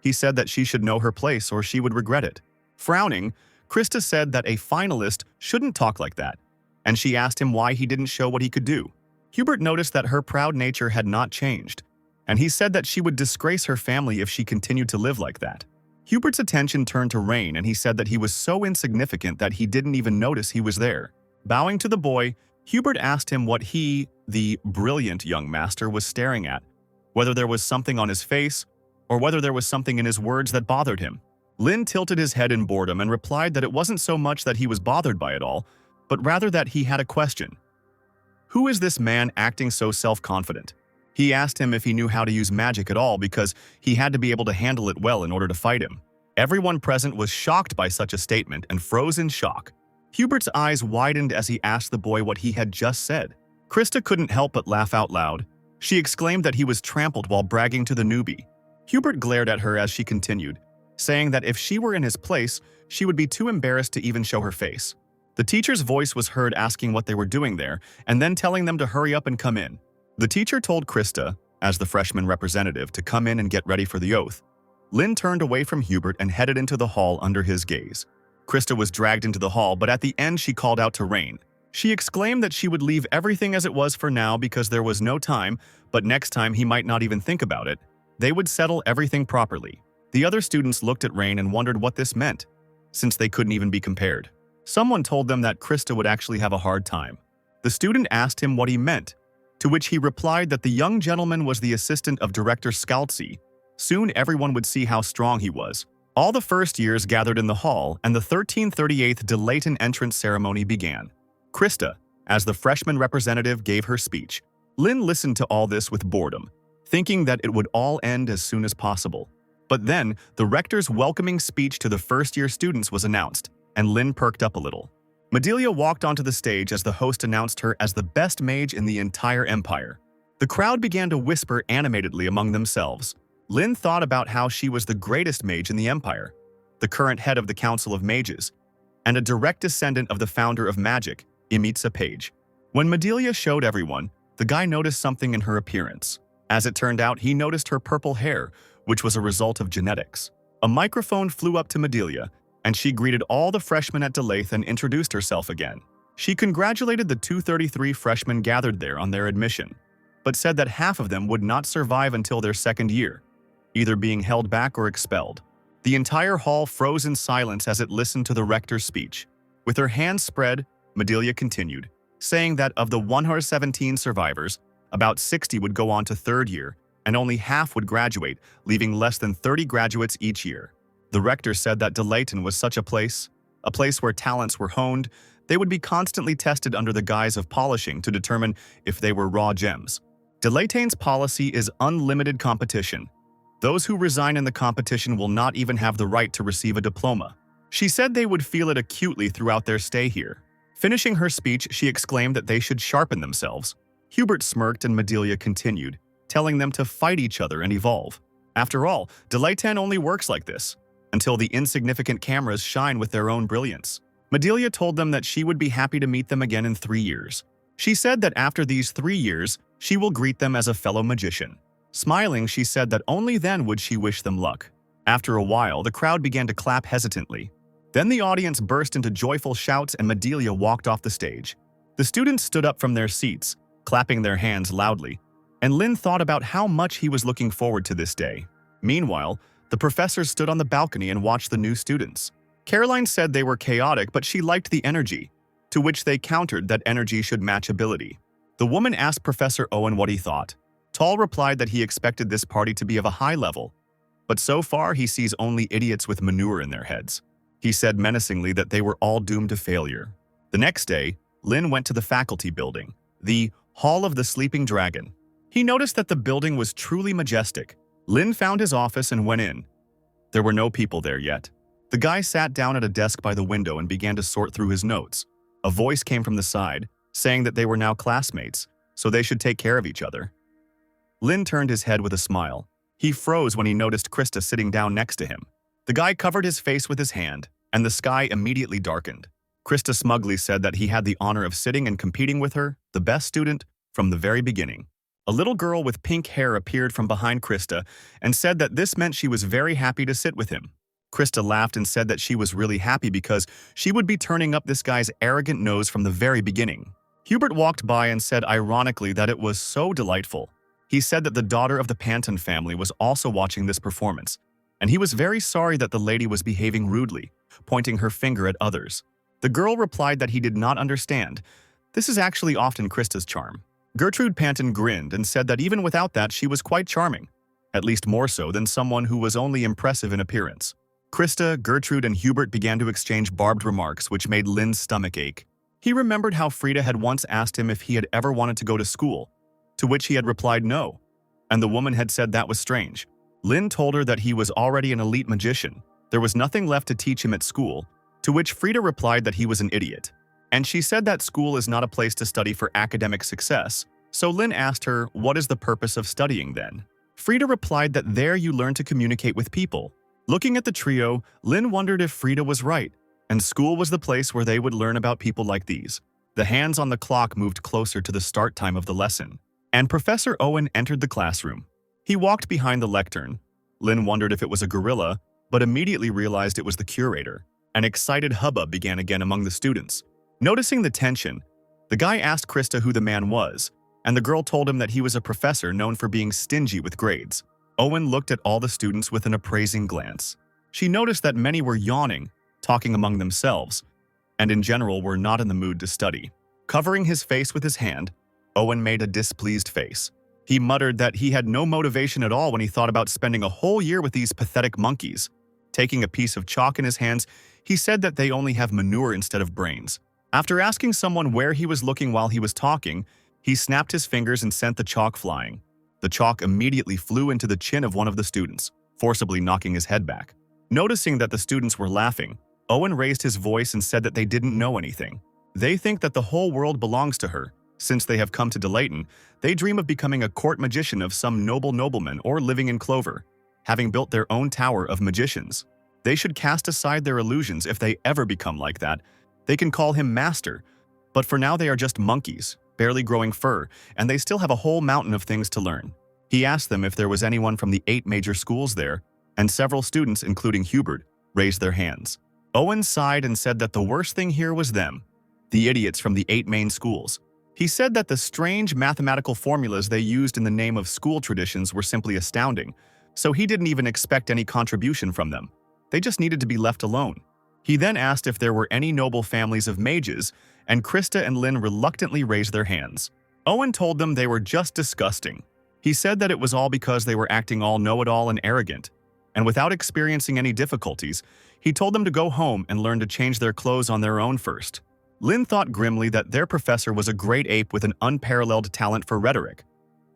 He said that she should know her place or she would regret it. Frowning, Krista said that a finalist shouldn't talk like that, and she asked him why he didn't show what he could do. Hubert noticed that her proud nature had not changed, and he said that she would disgrace her family if she continued to live like that. Hubert's attention turned to Rain, and he said that he was so insignificant that he didn't even notice he was there. Bowing to the boy, Hubert asked him what he, the brilliant young master, was staring at, whether there was something on his face or whether there was something in his words that bothered him. Lin tilted his head in boredom and replied that it wasn't so much that he was bothered by it all, but rather that he had a question. Who is this man acting so self-confident? He asked him if he knew how to use magic at all because he had to be able to handle it well in order to fight him. Everyone present was shocked by such a statement and froze in shock. Hubert's eyes widened as he asked the boy what he had just said. Krista couldn't help but laugh out loud. She exclaimed that he was trampled while bragging to the newbie. Hubert glared at her as she continued, saying that if she were in his place, she would be too embarrassed to even show her face. The teacher's voice was heard asking what they were doing there and then telling them to hurry up and come in. The teacher told Krista, as the freshman representative, to come in and get ready for the oath. Lin turned away from Hubert and headed into the hall under his gaze. Krista was dragged into the hall, but at the end she called out to Rain. She exclaimed that she would leave everything as it was for now because there was no time, but next time he might not even think about it. They would settle everything properly. The other students looked at Rain and wondered what this meant, since they couldn't even be compared. Someone told them that Krista would actually have a hard time. The student asked him what he meant, to which he replied that the young gentleman was the assistant of Director Scalzi. Soon everyone would see how strong he was. All the first years gathered in the hall, and the 1338th Delayton entrance ceremony began. Krista, as the freshman representative, gave her speech. Lynn listened to all this with boredom, thinking that it would all end as soon as possible. But then, the rector's welcoming speech to the first-year students was announced, and Lynn perked up a little. Medelia walked onto the stage as the host announced her as the best mage in the entire empire. The crowd began to whisper animatedly among themselves. Lynn thought about how she was the greatest mage in the empire, the current head of the Council of Mages, and a direct descendant of the founder of magic, Imitsa Page. When Medelia showed everyone, the guy noticed something in her appearance. As it turned out, he noticed her purple hair, which was a result of genetics. A microphone flew up to Medelia, and she greeted all the freshmen at Delayth and introduced herself again. She congratulated the 233 freshmen gathered there on their admission, but said that half of them would not survive until their second year, either being held back or expelled. The entire hall froze in silence as it listened to the rector's speech. With her hands spread, Medelia continued, saying that of the 117 survivors, about 60 would go on to third year, and only half would graduate, leaving less than 30 graduates each year. The rector said that Delayton was such a place where talents were honed. They would be constantly tested under the guise of polishing to determine if they were raw gems. Delayton's policy is unlimited competition. Those who resign in the competition will not even have the right to receive a diploma. She said they would feel it acutely throughout their stay here. Finishing her speech, she exclaimed that they should sharpen themselves. Hubert smirked and Medelia continued, telling them to fight each other and evolve. After all, Delayton only works like this, until the insignificant cameras shine with their own brilliance. Medelia told them that she would be happy to meet them again in 3 years. She said that after these 3 years, she will greet them as a fellow magician. Smiling, she said that only then would she wish them luck. After a while, the crowd began to clap hesitantly. Then the audience burst into joyful shouts and Medelia walked off the stage. The students stood up from their seats, clapping their hands loudly, and Lynn thought about how much he was looking forward to this day. Meanwhile, the professors stood on the balcony and watched the new students. Caroline said they were chaotic, but she liked the energy, to which they countered that energy should match ability. The woman asked Professor Owen what he thought. Tall replied that he expected this party to be of a high level, but so far he sees only idiots with manure in their heads. He said menacingly that they were all doomed to failure. The next day, Lynn went to the faculty building, the Hall of the Sleeping Dragon. He noticed that the building was truly majestic. Lynn found his office and went in. There were no people there yet. The guy sat down at a desk by the window and began to sort through his notes. A voice came from the side, saying that they were now classmates, so they should take care of each other. Lynn turned his head with a smile. He froze when he noticed Krista sitting down next to him. The guy covered his face with his hand, and the sky immediately darkened. Krista smugly said that he had the honor of sitting and competing with her, the best student, from the very beginning. A little girl with pink hair appeared from behind Krista and said that this meant she was very happy to sit with him. Krista laughed and said that she was really happy because she would be turning up this guy's arrogant nose from the very beginning. Hubert walked by and said ironically that it was so delightful. He said that the daughter of the Panton family was also watching this performance, and he was very sorry that the lady was behaving rudely, pointing her finger at others. The girl replied that he did not understand. This is actually often Krista's charm. Gertrude Panton grinned and said that even without that she was quite charming, at least more so than someone who was only impressive in appearance. Krista, Gertrude, and Hubert began to exchange barbed remarks which made Lynn's stomach ache. He remembered how Frida had once asked him if he had ever wanted to go to school, to which he had replied no, and the woman had said that was strange. Lynn told her that he was already an elite magician. There was nothing left to teach him at school, to which Frida replied that he was an idiot. And she said that school is not a place to study for academic success, so Lynn asked her, what is the purpose of studying then? Frida replied that there you learn to communicate with people. Looking at the trio, Lynn wondered if Frida was right, and school was the place where they would learn about people like these. The hands on the clock moved closer to the start time of the lesson, and Professor Owen entered the classroom. He walked behind the lectern. Lynn wondered if it was a gorilla, but immediately realized it was the curator. An excited hubbub began again among the students. Noticing the tension, the guy asked Krista who the man was, and the girl told him that he was a professor known for being stingy with grades. Owen looked at all the students with an appraising glance. She noticed that many were yawning, talking among themselves, and in general were not in the mood to study. Covering his face with his hand, Owen made a displeased face. He muttered that he had no motivation at all when he thought about spending a whole year with these pathetic monkeys. Taking a piece of chalk in his hands, he said that they only have manure instead of brains. After asking someone where he was looking while he was talking, he snapped his fingers and sent the chalk flying. The chalk immediately flew into the chin of one of the students, forcibly knocking his head back. Noticing that the students were laughing, Owen raised his voice and said that they didn't know anything. They think that the whole world belongs to her. Since they have come to Delayton, they dream of becoming a court magician of some noble nobleman or living in clover, having built their own tower of magicians. They should cast aside their illusions if they ever become like that. They can call him master, but for now they are just monkeys, barely growing fur, and they still have a whole mountain of things to learn. He asked them if there was anyone from the 8 major schools there, and several students, including Hubert, raised their hands. Owen sighed and said that the worst thing here was them, the idiots from the 8 main schools. He said that the strange mathematical formulas they used in the name of school traditions were simply astounding, so he didn't even expect any contribution from them. They just needed to be left alone. He then asked if there were any noble families of mages, and Krista and Lynn reluctantly raised their hands. Owen told them they were just disgusting. He said that it was all because they were acting all know-it-all and arrogant, and without experiencing any difficulties, he told them to go home and learn to change their clothes on their own first. Lynn thought grimly that their professor was a great ape with an unparalleled talent for rhetoric,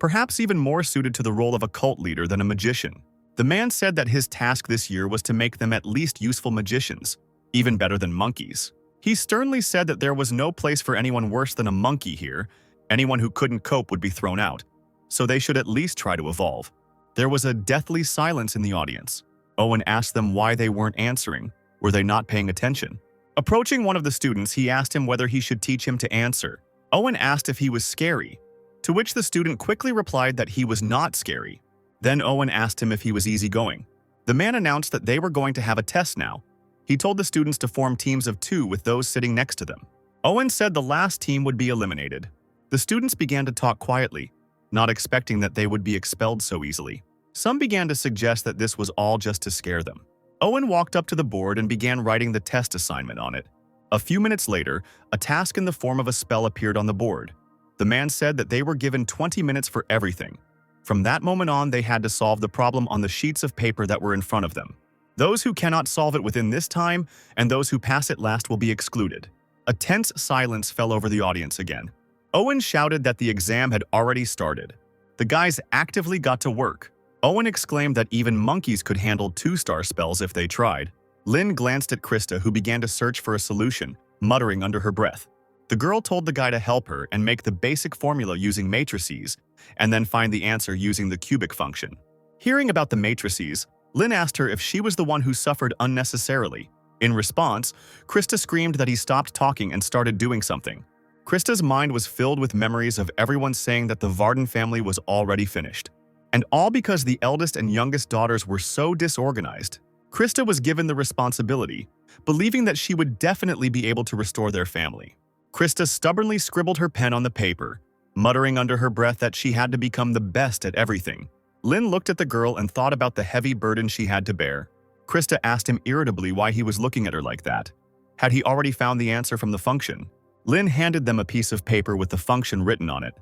perhaps even more suited to the role of a cult leader than a magician. The man said that his task this year was to make them at least useful magicians, even better than monkeys. He sternly said that there was no place for anyone worse than a monkey here. Anyone who couldn't cope would be thrown out, so they should at least try to evolve. There was a deathly silence in the audience. Owen asked them why they weren't answering. Were they not paying attention? Approaching one of the students, he asked him whether he should teach him to answer. Owen asked if he was scary, to which the student quickly replied that he was not scary. Then Owen asked him if he was easygoing. The man announced that they were going to have a test now. He told the students to form teams of 2 with those sitting next to them. Owen said the last team would be eliminated. The students began to talk quietly, not expecting that they would be expelled so easily. Some began to suggest that this was all just to scare them. Owen walked up to the board and began writing the test assignment on it. A few minutes later, a task in the form of a spell appeared on the board. The man said that they were given 20 minutes for everything. From that moment on, they had to solve the problem on the sheets of paper that were in front of them. Those who cannot solve it within this time and those who pass it last will be excluded. A tense silence fell over the audience again. Owen shouted that the exam had already started. The guys actively got to work. Owen exclaimed that even monkeys could handle 2-star spells if they tried. Lynn glanced at Krista, who began to search for a solution, muttering under her breath. The girl told the guy to help her and make the basic formula using matrices, and then find the answer using the cubic function. Hearing about the matrices, Lynn asked her if she was the one who suffered unnecessarily. In response, Krista screamed that he stopped talking and started doing something. Krista's mind was filled with memories of everyone saying that the Varden family was already finished. And all because the eldest and youngest daughters were so disorganized. Krista was given the responsibility, believing that she would definitely be able to restore their family. Krista stubbornly scribbled her pen on the paper, muttering under her breath that she had to become the best at everything. Lynn looked at the girl and thought about the heavy burden she had to bear. Krista asked him irritably why he was looking at her like that. Had he already found the answer from the function? Lynn handed them a piece of paper with the function written on it,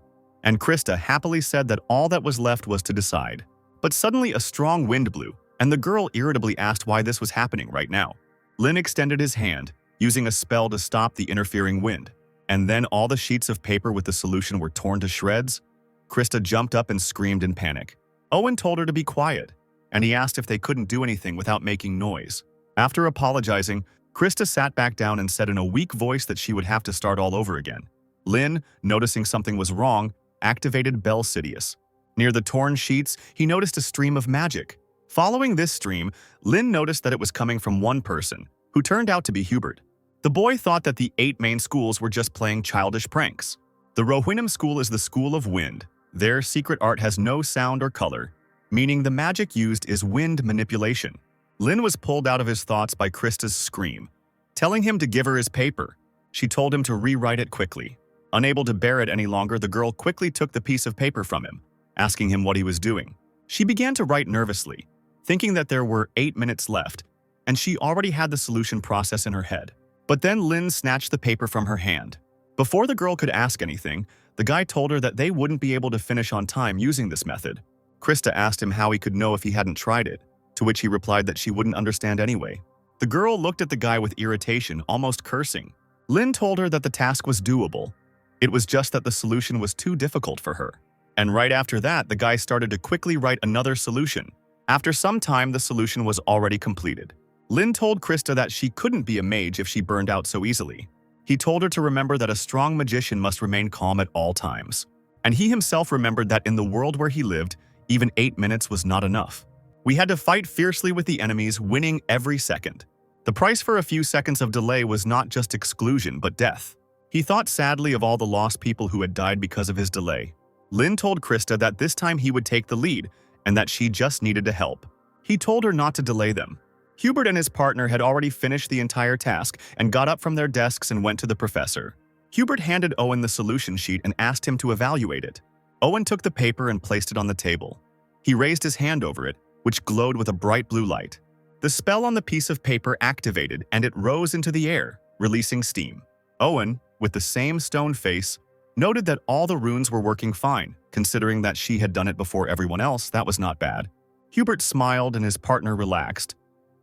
and Krista happily said that all that was left was to decide. But suddenly a strong wind blew, and the girl irritably asked why this was happening right now. Lynn extended his hand, using a spell to stop the interfering wind, and then all the sheets of paper with the solution were torn to shreds. Krista jumped up and screamed in panic. Owen told her to be quiet, and he asked if they couldn't do anything without making noise. After apologizing, Krista sat back down and said in a weak voice that she would have to start all over again. Lynn, noticing something was wrong, activated Bell Sidious. Near the torn sheets, he noticed a stream of magic. Following this stream, Lynn noticed that it was coming from one person, who turned out to be Hubert. The boy thought that the 8 main schools were just playing childish pranks. The Rohirrim school is the school of wind. Their secret art has no sound or color, meaning the magic used is wind manipulation. Lynn was pulled out of his thoughts by Krista's scream. telling him to give her his paper. She told him to rewrite it quickly. Unable to bear it any longer, the girl quickly took the piece of paper from him, asking him what he was doing. She began to write nervously, thinking that there were 8 minutes left, and she already had the solution process in her head. But then Lin snatched the paper from her hand. Before the girl could ask anything, the guy told her that they wouldn't be able to finish on time using this method. Krista asked him how he could know if he hadn't tried it, to which he replied that she wouldn't understand anyway. The girl looked at the guy with irritation, almost cursing. Lin told her that the task was doable. It was just that the solution was too difficult for her. And right after that, the guy started to quickly write another solution. After some time, the solution was already completed. Lin told Krista that she couldn't be a mage if she burned out so easily. He told her to remember that a strong magician must remain calm at all times. And he himself remembered that in the world where he lived, even 8 minutes was not enough. We had to fight fiercely with the enemies, winning every second. The price for a few seconds of delay was not just exclusion, but death. He thought sadly of all the lost people who had died because of his delay. Lin told Krista that this time he would take the lead, and that she just needed to help. He told her not to delay them. Hubert and his partner had already finished the entire task and got up from their desks and went to the professor. Hubert handed Owen the solution sheet and asked him to evaluate it. Owen took the paper and placed it on the table. He raised his hand over it, which glowed with a bright blue light. The spell on the piece of paper activated and it rose into the air, releasing steam. Owen, with the same stone face, noted that all the runes were working fine. Considering that she had done it before everyone else, that was not bad. Hubert smiled and his partner relaxed.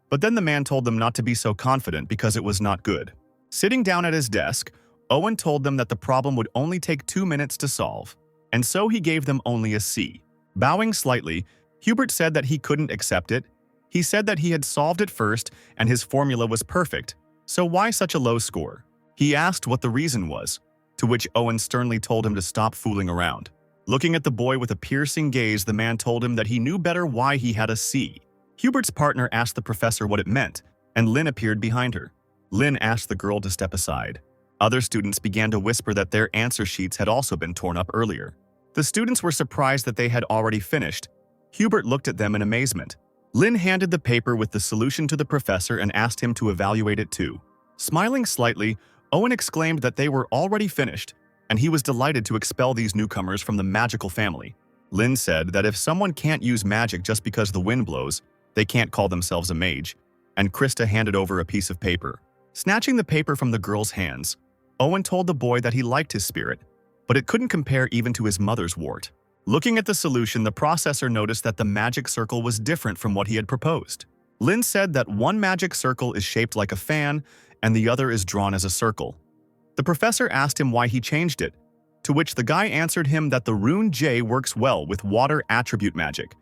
But then the man told them not to be so confident because it was not good. Sitting down at his desk, Owen told them that the problem would only take 2 minutes to solve, and so he gave them only a C. Bowing slightly, Hubert said that he couldn't accept it. He said that he had solved it first and his formula was perfect, so why such a low score? He asked what the reason was, to which Owen sternly told him to stop fooling around. Looking at the boy with a piercing gaze, the man told him that he knew better why he had a C. Hubert's partner asked the professor what it meant, and Lin appeared behind her. Lin asked the girl to step aside. Other students began to whisper that their answer sheets had also been torn up earlier. The students were surprised that they had already finished. Hubert looked at them in amazement. Lin handed the paper with the solution to the professor and asked him to evaluate it too. Smiling slightly, Owen exclaimed that they were already finished, and he was delighted to expel these newcomers from the magical family. Lin said that if someone can't use magic just because the wind blows, they can't call themselves a mage, and Krista handed over a piece of paper. Snatching the paper from the girl's hands, Owen told the boy that he liked his spirit, but it couldn't compare even to his mother's wart. Looking at the solution, the processor noticed that the magic circle was different from what he had proposed. Lin said that one magic circle is shaped like a fan and the other is drawn as a circle. The professor asked him why he changed it, to which the guy answered him that the rune J works well with water attribute magic.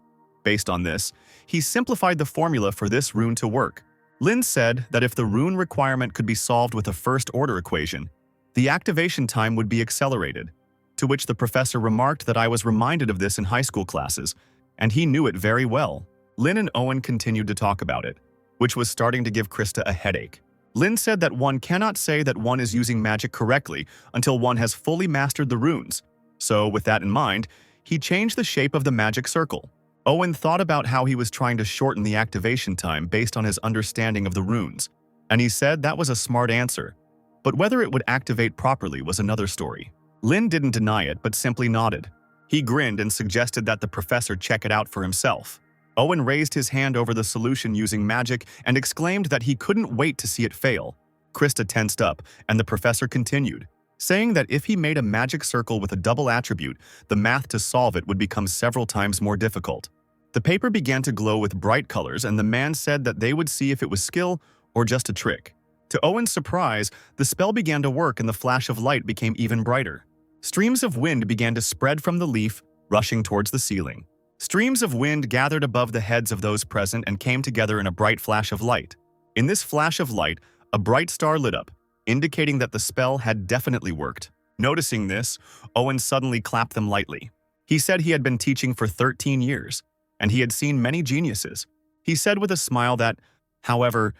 Based on this, he simplified the formula for this rune to work. Lin said that if the rune requirement could be solved with a first-order equation, the activation time would be accelerated, to which the professor remarked that I was reminded of this in high school classes, and he knew it very well. Lin and Owen continued to talk about it, which was starting to give Krista a headache. Lin said that one cannot say that one is using magic correctly until one has fully mastered the runes. So, with that in mind, he changed the shape of the magic circle. Owen thought about how he was trying to shorten the activation time based on his understanding of the runes, and he said that was a smart answer. But whether it would activate properly was another story. Lin didn't deny it, but simply nodded. He grinned and suggested that the professor check it out for himself. Owen raised his hand over the solution using magic and exclaimed that he couldn't wait to see it fail. Krista tensed up, and the professor continued, saying that if he made a magic circle with a double attribute, the math to solve it would become several times more difficult. The paper began to glow with bright colors, and the man said that they would see if it was skill or just a trick. To Owen's surprise, the spell began to work and the flash of light became even brighter. Streams of wind began to spread from the leaf, rushing towards the ceiling. Streams of wind gathered above the heads of those present and came together in a bright flash of light. In this flash of light, a bright star lit up, indicating that the spell had definitely worked. Noticing this, Owen suddenly clapped them lightly. He said he had been teaching for 13 years, and he had seen many geniuses. He said with a smile that, however,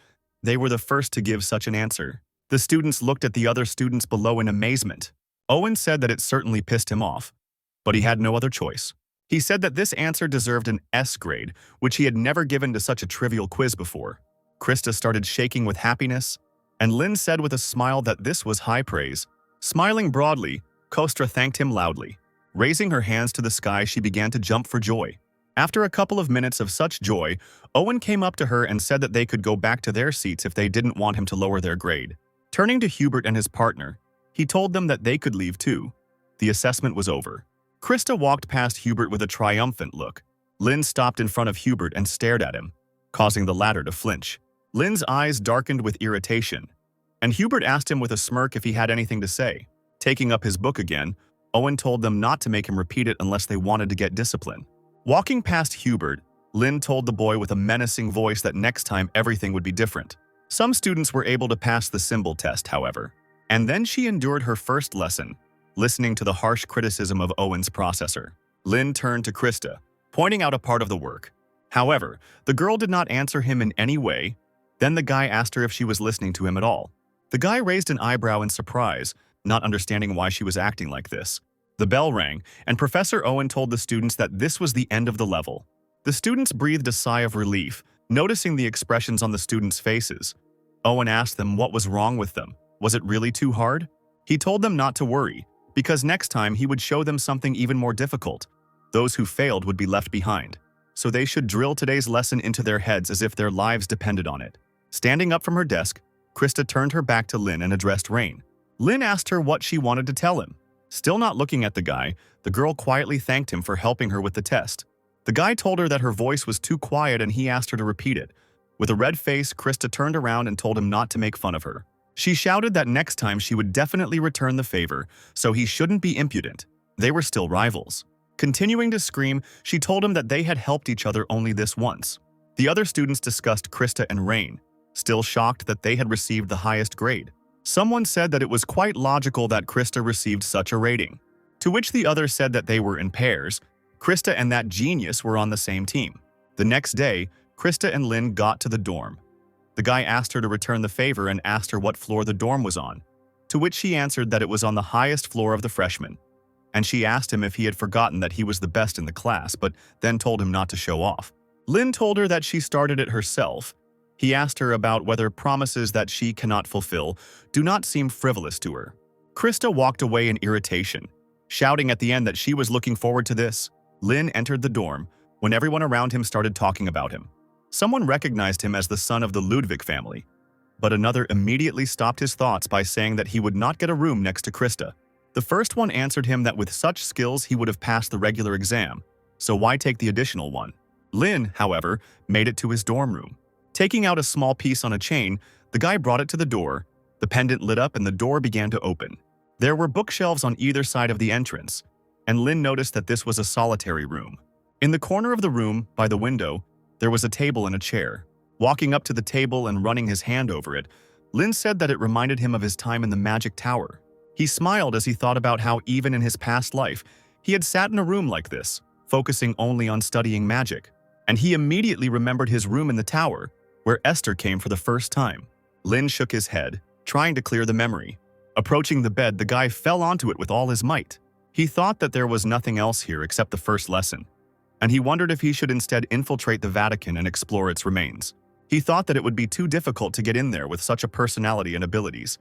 they were the first to give such an answer. The students looked at the other students below in amazement. Owen said that it certainly pissed him off, but he had no other choice. He said that this answer deserved an S grade, which he had never given to such a trivial quiz before. Krista started shaking with happiness, and Lin said with a smile that this was high praise. Smiling broadly, Kostra thanked him loudly. Raising her hands to the sky, she began to jump for joy. After a couple of minutes of such joy, Owen came up to her and said that they could go back to their seats if they didn't want him to lower their grade. Turning to Hubert and his partner, he told them that they could leave too. The assessment was over. Krista walked past Hubert with a triumphant look. Lin stopped in front of Hubert and stared at him, causing the latter to flinch. Lin's eyes darkened with irritation, and Hubert asked him with a smirk if he had anything to say. Taking up his book again, Owen told them not to make him repeat it unless they wanted to get discipline. Walking past Hubert, Lin told the boy with a menacing voice that next time everything would be different. Some students were able to pass the symbol test, however, and then she endured her first lesson, listening to the harsh criticism of Owen's processor. Lin turned to Krista, pointing out a part of the work. However, the girl did not answer him in any way. Then the guy asked her if she was listening to him at all. The guy raised an eyebrow in surprise, not understanding why she was acting like this. The bell rang, and Professor Owen told the students that this was the end of the level. The students breathed a sigh of relief, noticing the expressions on the students' faces. Owen asked them what was wrong with them. Was it really too hard? He told them not to worry, because next time he would show them something even more difficult. Those who failed would be left behind, so they should drill today's lesson into their heads as if their lives depended on it. Standing up from her desk, Krista turned her back to Lin and addressed Rain. Lin asked her what she wanted to tell him. Still not looking at the guy, the girl quietly thanked him for helping her with the test. The guy told her that her voice was too quiet and he asked her to repeat it. With a red face, Krista turned around and told him not to make fun of her. She shouted that next time she would definitely return the favor, so he shouldn't be impudent. They were still rivals. Continuing to scream, she told him that they had helped each other only this once. The other students discussed Krista and Rain, still shocked that they had received the highest grade. Someone said that it was quite logical that Krista received such a rating, to which the others said that they were in pairs. Krista and that genius were on the same team. The next day, Krista and Lin got to the dorm. The guy asked her to return the favor and asked her what floor the dorm was on, to which she answered that it was on the highest floor of the freshmen. And she asked him if he had forgotten that he was the best in the class, but then told him not to show off. Lin told her that she started it herself. He asked her about whether promises that she cannot fulfill do not seem frivolous to her. Krista walked away in irritation, shouting at the end that she was looking forward to this. Lin entered the dorm when everyone around him started talking about him. Someone recognized him as the son of the Ludwig family, but another immediately stopped his thoughts by saying that he would not get a room next to Krista. The first one answered him that with such skills he would have passed the regular exam, so why take the additional one? Lin, however, made it to his dorm room. Taking out a small piece on a chain, the guy brought it to the door. The pendant lit up and the door began to open. There were bookshelves on either side of the entrance, and Lin noticed that this was a solitary room. In the corner of the room, by the window, there was a table and a chair. Walking up to the table and running his hand over it, Lin said that it reminded him of his time in the Magic Tower. He smiled as he thought about how even in his past life, he had sat in a room like this, focusing only on studying magic. And he immediately remembered his room in the tower, where Esther came for the first time. Lin shook his head, trying to clear the memory. Approaching the bed, the guy fell onto it with all his might. He thought that there was nothing else here except the first lesson, and he wondered if he should instead infiltrate the Vatican and explore its remains. He thought that it would be too difficult to get in there with such a personality and abilities.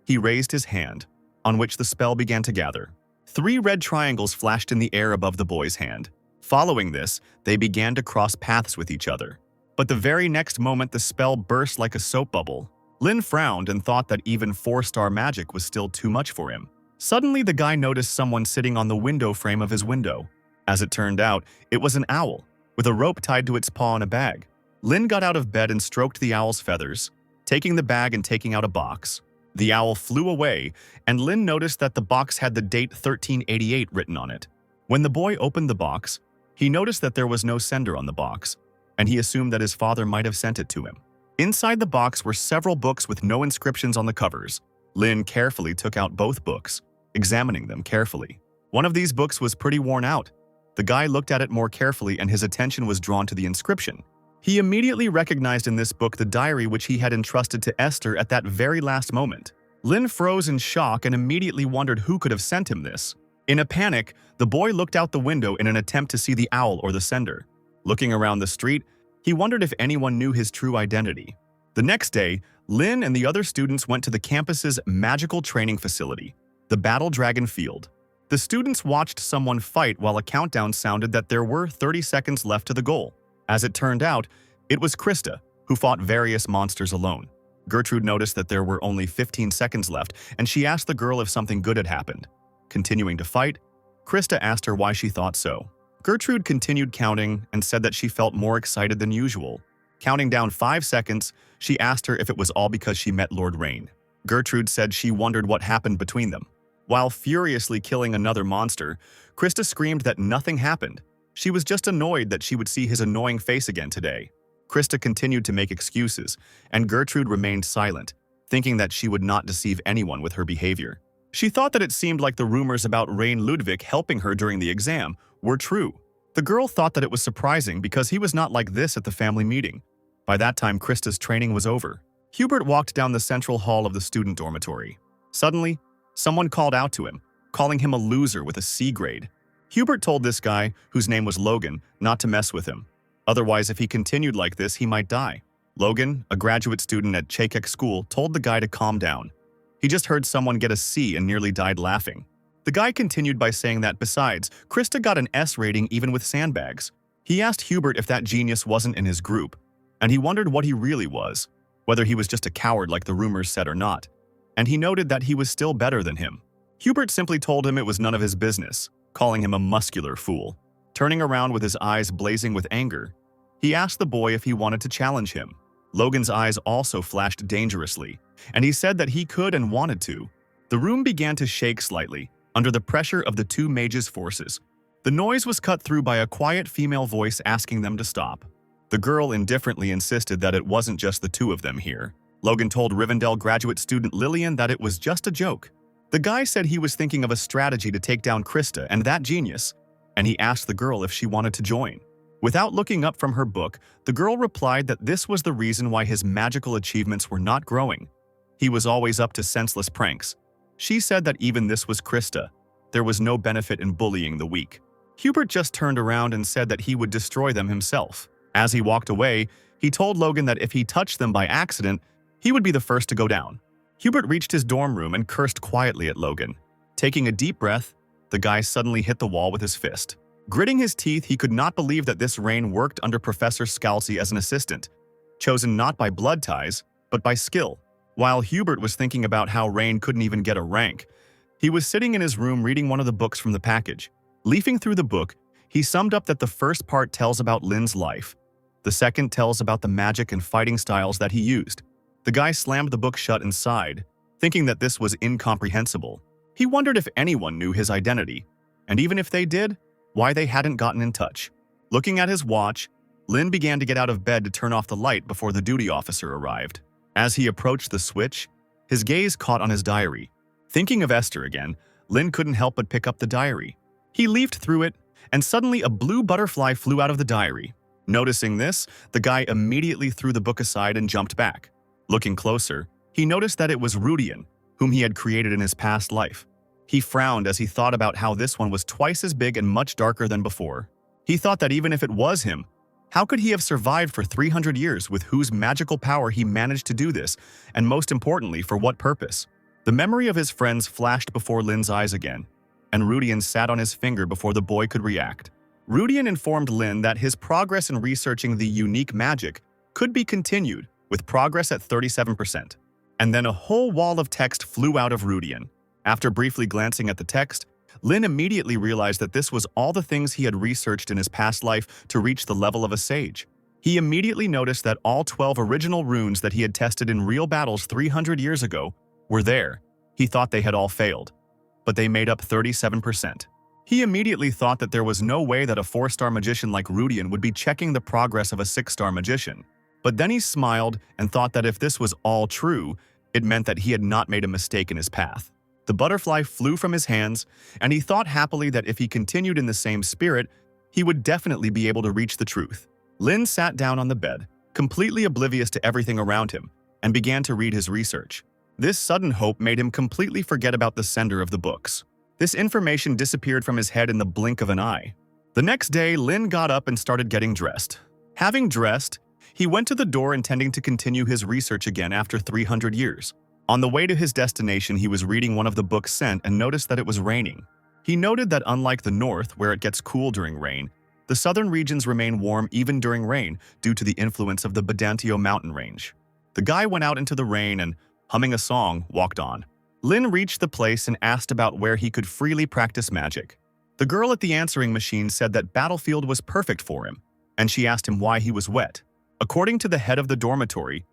He raised his hand, on which the spell began to gather. 3 red triangles flashed in the air above the boy's hand. Following this, they began to cross paths with each other. But the very next moment, the spell burst like a soap bubble. Lin frowned and thought that even 4-star magic was still too much for him. Suddenly, the guy noticed someone sitting on the window frame of his window. As it turned out, it was an owl, with a rope tied to its paw in a bag. Lin got out of bed and stroked the owl's feathers, taking the bag and taking out a box. The owl flew away, and Lin noticed that the box had the date 1388 written on it. When the boy opened the box, he noticed that there was no sender on the box, and he assumed that his father might have sent it to him. Inside the box were several books with no inscriptions on the covers. Lin carefully took out both books, examining them carefully. One of these books was pretty worn out. The guy looked at it more carefully and his attention was drawn to the inscription. He immediately recognized in this book the diary which he had entrusted to Esther at that very last moment. Lin froze in shock and immediately wondered who could have sent him this. In a panic, the boy looked out the window in an attempt to see the owl or the sender. Looking around the street, he wondered if anyone knew his true identity. The next day, Lin and the other students went to the campus's magical training facility, the Battle Dragon Field. The students watched someone fight while a countdown sounded that there were 30 seconds left to the goal. As it turned out, it was Krista, who fought various monsters alone. Gertrude noticed that there were only 15 seconds left, and she asked the girl if something good had happened. Continuing to fight, Krista asked her why she thought so. Gertrude continued counting and said that she felt more excited than usual. Counting down 5 seconds, she asked her if it was all because she met Lord Rain. Gertrude said she wondered what happened between them. While furiously killing another monster, Krista screamed that nothing happened. She was just annoyed that she would see his annoying face again today. Krista continued to make excuses, and Gertrude remained silent, thinking that she would not deceive anyone with her behavior. She thought that it seemed like the rumors about Rain Ludwig helping her during the exam were true. The girl thought that it was surprising because he was not like this at the family meeting. By that time, Krista's training was over. Hubert walked down the central hall of the student dormitory. Suddenly, someone called out to him, calling him a loser with a C grade. Hubert told this guy, whose name was Logan, not to mess with him. Otherwise, if he continued like this, he might die. Logan, a graduate student at Chakek School, told the guy to calm down. He just heard someone get a C and nearly died laughing. The guy continued by saying that besides, Krista got an S rating even with sandbags. He asked Hubert if that genius wasn't in his group, and he wondered what he really was, whether he was just a coward like the rumors said or not. And he noted that he was still better than him. Hubert simply told him it was none of his business, calling him a muscular fool. Turning around with his eyes blazing with anger, he asked the boy if he wanted to challenge him. Logan's eyes also flashed dangerously, and he said that he could and wanted to. The room began to shake slightly, under the pressure of the two mages' forces. The noise was cut through by a quiet female voice asking them to stop. The girl indifferently insisted that it wasn't just the two of them here. Logan told Rivendell graduate student Lillian that it was just a joke. The guy said he was thinking of a strategy to take down Krista and that genius, and he asked the girl if she wanted to join. Without looking up from her book, the girl replied that this was the reason why his magical achievements were not growing. He was always up to senseless pranks. She said that even this was Krista. There was no benefit in bullying the weak. Hubert just turned around and said that he would destroy them himself. As he walked away, he told Logan that if he touched them by accident, he would be the first to go down. Hubert reached his dorm room and cursed quietly at Logan. Taking a deep breath, the guy suddenly hit the wall with his fist. Gritting his teeth, he could not believe that this Rain worked under Professor Scalzi as an assistant, chosen not by blood ties, but by skill. While Hubert was thinking about how Rain couldn't even get a rank, he was sitting in his room reading one of the books from the package. Leafing through the book, he summed up that the first part tells about Lin's life. The second tells about the magic and fighting styles that he used. The guy slammed the book shut and sighed, thinking that this was incomprehensible. He wondered if anyone knew his identity, and even if they did, why they hadn't gotten in touch. Looking at his watch, Lin began to get out of bed to turn off the light before the duty officer arrived. As he approached the switch, his gaze caught on his diary. Thinking of Esther again, Lin couldn't help but pick up the diary. He leafed through it, and suddenly a blue butterfly flew out of the diary. Noticing this, the guy immediately threw the book aside and jumped back. Looking closer, he noticed that it was Rudian, whom he had created in his past life. He frowned as he thought about how this one was twice as big and much darker than before. He thought that even if it was him, how could he have survived for 300 years with whose magical power he managed to do this, and most importantly, for what purpose? The memory of his friends flashed before Lin's eyes again, and Rudian sat on his finger before the boy could react. Rudian informed Lin that his progress in researching the unique magic could be continued, with progress at 37%. And then a whole wall of text flew out of Rudian. After briefly glancing at the text, Lin immediately realized that this was all the things he had researched in his past life to reach the level of a sage. He immediately noticed that all 12 original runes that he had tested in real battles 300 years ago were there. He thought they had all failed, but they made up 37%. He immediately thought that there was no way that a 4-star magician like Rudian would be checking the progress of a 6-star magician. But then he smiled and thought that if this was all true, it meant that he had not made a mistake in his path. The butterfly flew from his hands, and he thought happily that if he continued in the same spirit, he would definitely be able to reach the truth. Lin sat down on the bed, completely oblivious to everything around him, and began to read his research. This sudden hope made him completely forget about the sender of the books. This information disappeared from his head in the blink of an eye. The next day, Lin got up and started getting dressed. Having dressed, He went to the door intending to continue his research again after 300 years. On the way to his destination, he was reading one of the books sent and noticed that it was raining. He noted that unlike the north, where it gets cool during rain, the southern regions remain warm even during rain due to the influence of the Badantio mountain range. The guy went out into the rain and, humming a song, walked on. Lin reached the place and asked about where he could freely practice magic. The girl at the answering machine said that Battlefield was perfect for him, and she asked him why he was wet. According to the head of the dormitory,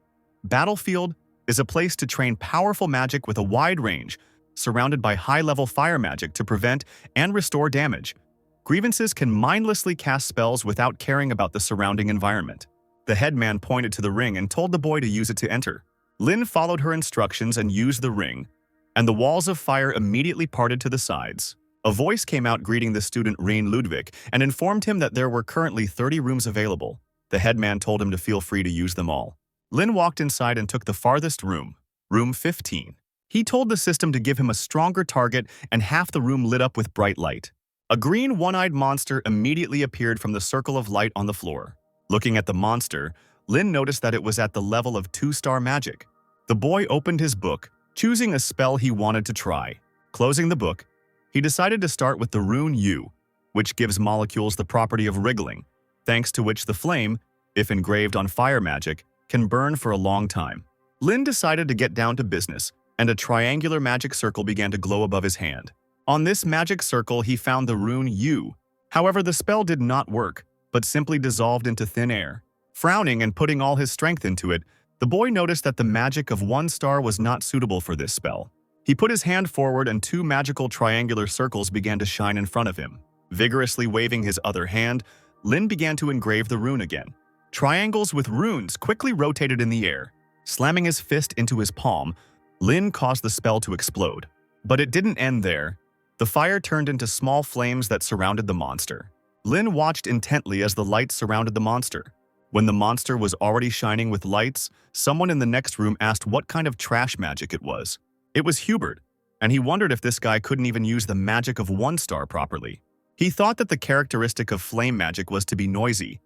Battlefield is a place to train powerful magic with a wide range, surrounded by high-level fire magic to prevent and restore damage. Grievances can mindlessly cast spells without caring about the surrounding environment. The headman pointed to the ring and told the boy to use it to enter. Lin followed her instructions and used the ring, and the walls of fire immediately parted to the sides. A voice came out greeting the student Rein Ludwig and informed him that there were currently 30 rooms available. The headman told him to feel free to use them all. Lin walked inside and took the farthest room, room 15. He told the system to give him a stronger target, and half the room lit up with bright light. A green one-eyed monster immediately appeared from the circle of light on the floor. Looking at the monster, Lin noticed that it was at the level of 2-star magic. The boy opened his book, choosing a spell he wanted to try. Closing the book, he decided to start with the rune U, which gives molecules the property of wriggling, thanks to which the flame, if engraved on fire magic, can burn for a long time. Lin decided to get down to business, and a triangular magic circle began to glow above his hand. On this magic circle, he found the rune U. However, the spell did not work, but simply dissolved into thin air. Frowning and putting all his strength into it, the boy noticed that the magic of 1 star was not suitable for this spell. He put his hand forward and 2 magical triangular circles began to shine in front of him. Vigorously waving his other hand, Lin began to engrave the rune again. Triangles with runes quickly rotated in the air. Slamming his fist into his palm, Lin caused the spell to explode. But it didn't end there. The fire turned into small flames that surrounded the monster. Lin watched intently as the lights surrounded the monster. When the monster was already shining with lights, someone in the next room asked what kind of trash magic it was. It was Hubert, and he wondered if this guy couldn't even use the magic of 1 star properly. He thought that the characteristic of flame magic was to be noisy,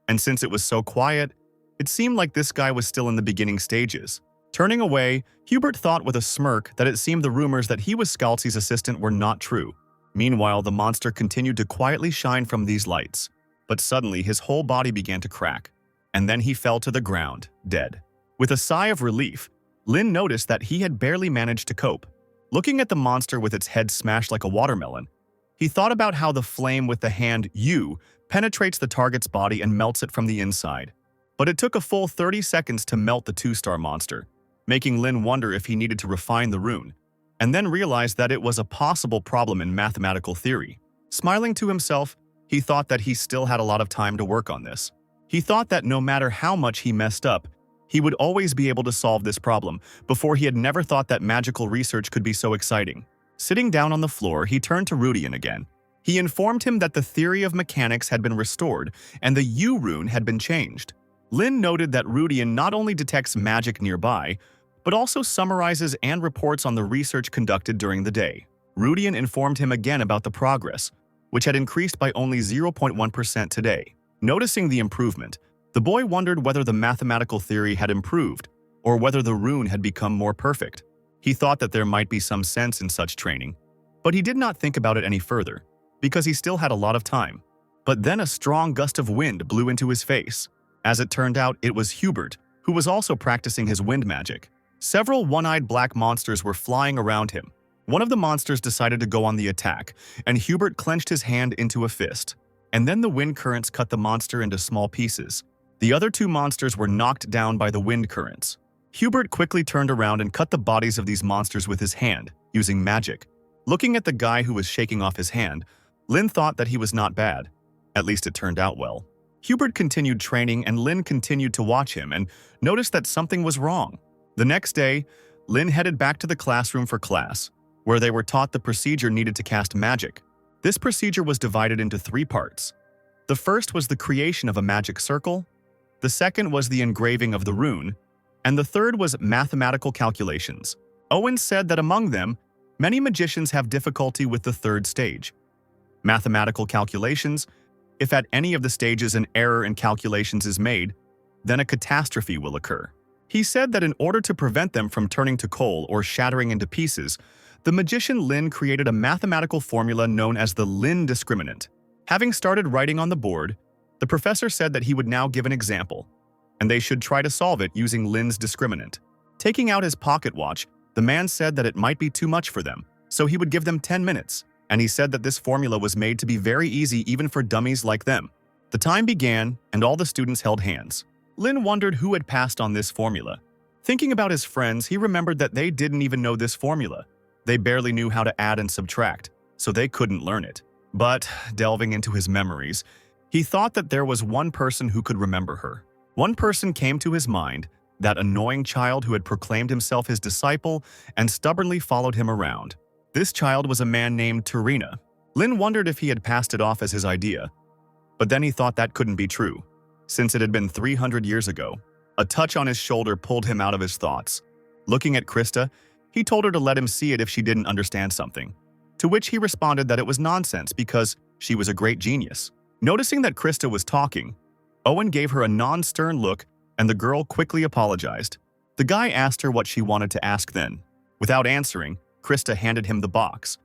and since it was so quiet, it seemed like this guy was still in the beginning stages. Turning away, Hubert thought with a smirk that it seemed the rumors that he was Scalzi's assistant were not true. Meanwhile, the monster continued to quietly shine from these lights, but suddenly his whole body began to crack, and then he fell to the ground, dead. With a sigh of relief, Lin noticed that he had barely managed to cope. Looking at the monster with its head smashed like a watermelon, he thought about how the flame with the hand U penetrates the target's body and melts it from the inside. But it took a full 30 seconds to melt the 2-star monster, making Lin wonder if he needed to refine the rune, and then realized that it was a possible problem in mathematical theory. Smiling to himself, he thought that he still had a lot of time to work on this. He thought that no matter how much he messed up, he would always be able to solve this problem. Before, he had never thought that magical research could be so exciting. Sitting down on the floor, he turned to Rudian again. He informed him that the theory of mechanics had been restored and the U rune had been changed. Lin noted that Rudian not only detects magic nearby, but also summarizes and reports on the research conducted during the day. Rudian informed him again about the progress, which had increased by only 0.1% today. Noticing the improvement, the boy wondered whether the mathematical theory had improved or whether the rune had become more perfect. He thought that there might be some sense in such training, but he did not think about it any further, because he still had a lot of time. But then a strong gust of wind blew into his face. As it turned out, it was Hubert, who was also practicing his wind magic. Several one-eyed black monsters were flying around him. One of the monsters decided to go on the attack, and Hubert clenched his hand into a fist. And then the wind currents cut the monster into small pieces. The other 2 monsters were knocked down by the wind currents. Hubert quickly turned around and cut the bodies of these monsters with his hand, using magic. Looking at the guy who was shaking off his hand, Lin thought that he was not bad. At least it turned out well. Hubert continued training and Lin continued to watch him and noticed that something was wrong. The next day, Lin headed back to the classroom for class, where they were taught the procedure needed to cast magic. This procedure was divided into 3 parts. The first was the creation of a magic circle, the second was the engraving of the rune, and the third was mathematical calculations. Owen said that among them, many magicians have difficulty with the 3rd stage. Mathematical calculations. If at any of the stages an error in calculations is made, then a catastrophe will occur. He said that in order to prevent them from turning to coal or shattering into pieces, the magician Lin created a mathematical formula known as the Lin discriminant. Having started writing on the board, the professor said that he would now give an example, and they should try to solve it using Lin's discriminant. Taking out his pocket watch, the man said that it might be too much for them, so he would give them 10 minutes, and he said that this formula was made to be very easy even for dummies like them. The time began, and all the students held hands. Lin wondered who had passed on this formula. Thinking about his friends, he remembered that they didn't even know this formula. They barely knew how to add and subtract, so they couldn't learn it. But, delving into his memories, he thought that there was one person who could remember her. One person came to his mind, that annoying child who had proclaimed himself his disciple and stubbornly followed him around. This child was a man named Tarina. Lin wondered if he had passed it off as his idea, but then he thought that couldn't be true, since it had been 300 years ago. A touch on his shoulder pulled him out of his thoughts. Looking at Krista, he told her to let him see it if she didn't understand something, to which he responded that it was nonsense because she was a great genius. Noticing that Krista was talking, Owen gave her a non-stern look and the girl quickly apologized. The guy asked her what she wanted to ask then. Without answering, Krista handed him the box.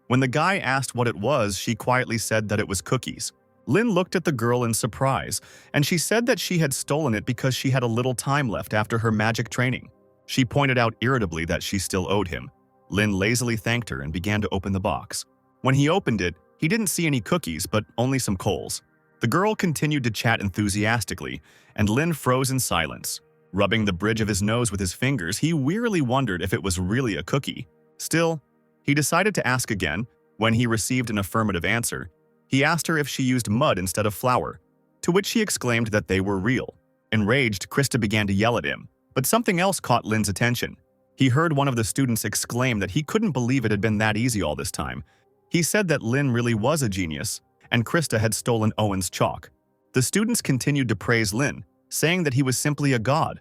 When the guy asked what it was, she quietly said that it was cookies. Lin looked at the girl in surprise, and she said that she had stolen it because she had a little time left after her magic training. She pointed out irritably that she still owed him. Lin lazily thanked her and began to open the box. When he opened it, he didn't see any cookies, but only some coals. The girl continued to chat enthusiastically, and Lin froze in silence. Rubbing the bridge of his nose with his fingers, he wearily wondered if it was really a cookie. Still, he decided to ask again. When he received an affirmative answer, he asked her if she used mud instead of flour, to which she exclaimed that they were real. Enraged, Krista began to yell at him, but something else caught Lin's attention. He heard one of the students exclaim that he couldn't believe it had been that easy all this time. He said that Lin really was a genius, and Krista had stolen Owen's chalk. The students continued to praise Lin, saying that he was simply a god,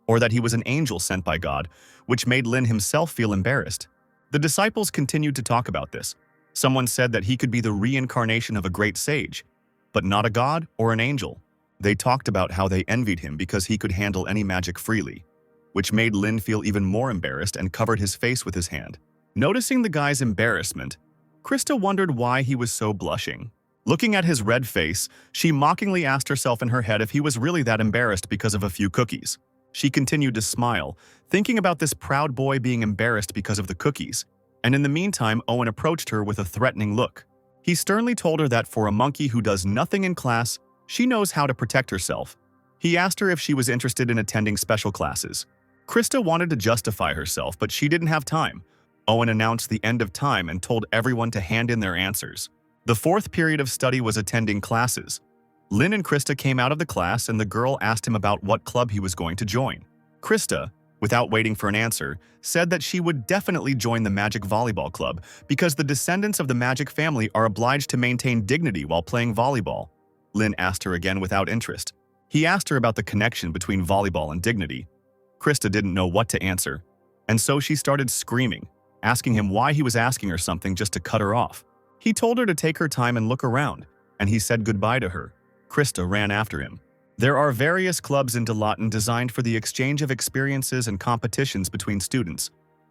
or that he was an angel sent by God, which made Lin himself feel embarrassed. The disciples continued to talk about this. Someone said that he could be the reincarnation of a great sage, but not a god or an angel. They talked about how they envied him because he could handle any magic freely, which made Lin feel even more embarrassed and covered his face with his hand. Noticing the guy's embarrassment, Krista wondered why he was so blushing. Looking at his red face, she mockingly asked herself in her head if he was really that embarrassed because of a few cookies. She continued to smile, thinking about this proud boy being embarrassed because of the cookies, and in the meantime, Owen approached her with a threatening look. He sternly told her that for a monkey who does nothing in class, she knows how to protect herself. He asked her if she was interested in attending special classes. Krista wanted to justify herself, but she didn't have time. Owen announced the end of time and told everyone to hand in their answers. The fourth period of study was attending classes. Lin and Krista came out of the class and the girl asked him about what club he was going to join. Krista, without waiting for an answer, said that she would definitely join the Magic Volleyball Club because the descendants of the Magic family are obliged to maintain dignity while playing volleyball. Lin asked her again without interest. He asked her about the connection between volleyball and dignity. Krista didn't know what to answer, and so she started screaming, asking him why he was asking her something just to cut her off. He told her to take her time and look around, and he said goodbye to her. Krista ran after him. There are various clubs in Dilaton designed for the exchange of experiences and competitions between students,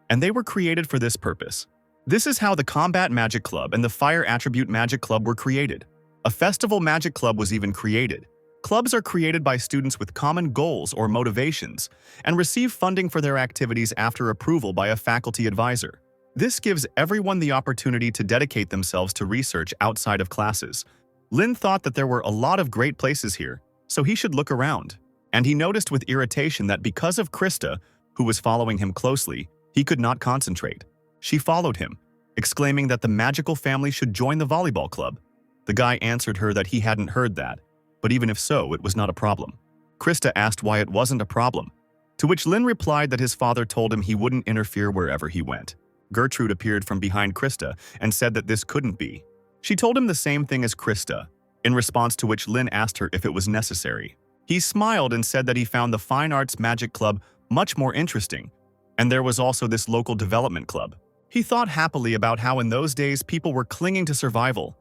and they were created for this purpose. This is how the Combat Magic Club and the Fire Attribute Magic Club were created. A Festival Magic Club was even created. Clubs are created by students with common goals or motivations and receive funding for their activities after approval by a faculty advisor. This gives everyone the opportunity to dedicate themselves to research outside of classes. Lin thought that there were a lot of great places here, so he should look around. And he noticed with irritation that because of Krista, who was following him closely, he could not concentrate. She followed him, exclaiming that the magical family should join the volleyball club. The guy answered her that he hadn't heard that, but even if so, it was not a problem. Krista asked why it wasn't a problem, to which Lin replied that his father told him he wouldn't interfere wherever he went. Gertrude appeared from behind Krista and said that this couldn't be. She told him the same thing as Krista, in response to which Lin asked her if it was necessary. He smiled and said that he found the Fine Arts Magic Club much more interesting, and there was also this local development club. He thought happily about how in those days people were clinging to survival,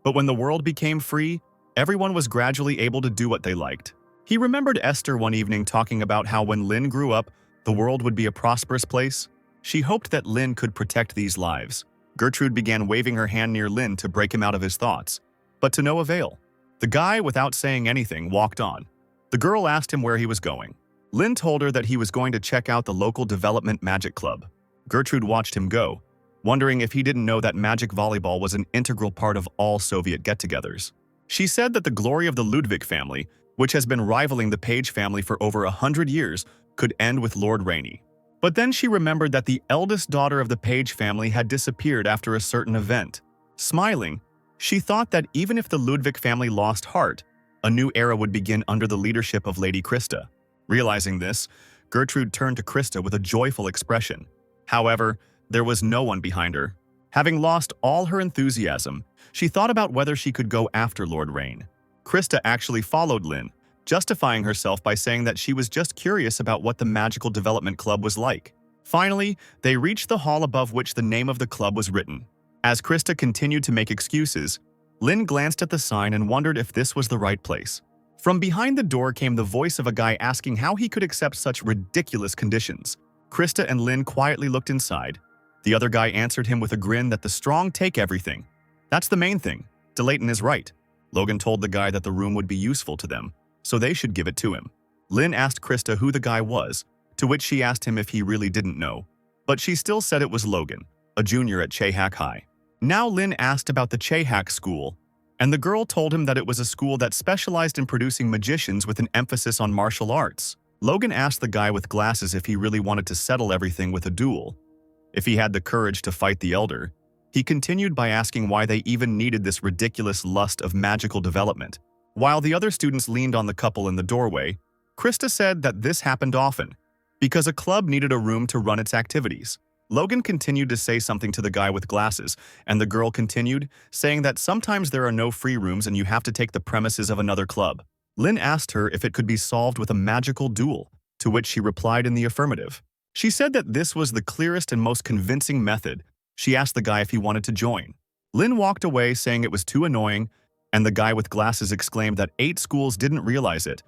but when the world became free, everyone was gradually able to do what they liked. He remembered Esther one evening talking about how when Lin grew up, the world would be a prosperous place. She hoped that Lin could protect these lives. Gertrude began waving her hand near Lin to break him out of his thoughts, but to no avail. The guy, without saying anything, walked on. The girl asked him where he was going. Lin told her that he was going to check out the local development magic club. Gertrude watched him go, wondering if he didn't know that magic volleyball was an integral part of all Soviet get-togethers. She said that the glory of the Ludwig family, which has been rivaling the Page family for over 100 years, could end with Lord Rainey. But then she remembered that the eldest daughter of the Page family had disappeared after a certain event. Smiling, she thought that even if the Ludwig family lost heart, a new era would begin under the leadership of Lady Krista. Realizing this, Gertrude turned to Krista with a joyful expression. However, there was no one behind her. Having lost all her enthusiasm, she thought about whether she could go after Lord Rain. Krista actually followed Lin, justifying herself by saying that she was just curious about what the Magical Development Club was like. Finally, they reached the hall above which the name of the club was written. As Krista continued to make excuses, Lin glanced at the sign and wondered if this was the right place. From behind the door came the voice of a guy asking how he could accept such ridiculous conditions. Krista and Lin quietly looked inside. The other guy answered him with a grin that the strong take everything. That's the main thing. DeLayton is right. Logan told the guy that the room would be useful to them, so they should give it to him. Lin asked Krista who the guy was, to which she asked him if he really didn't know. But she still said it was Logan, a junior at Chehak High. Now Lin asked about the Chehak school, and the girl told him that it was a school that specialized in producing magicians with an emphasis on martial arts. Logan asked the guy with glasses if he really wanted to settle everything with a duel, if he had the courage to fight the elder. He continued by asking why they even needed this ridiculous lust of magical development. While the other students leaned on the couple in the doorway, Krista said that this happened often, because a club needed a room to run its activities. Logan continued to say something to the guy with glasses, and the girl continued, saying that sometimes there are no free rooms and you have to take the premises of another club. Lin asked her if it could be solved with a magical duel, to which she replied in the affirmative. She said that this was the clearest and most convincing method. She asked the guy if he wanted to join. Lin walked away saying it was too annoying, and the guy with glasses exclaimed that 8 schools didn't realize it,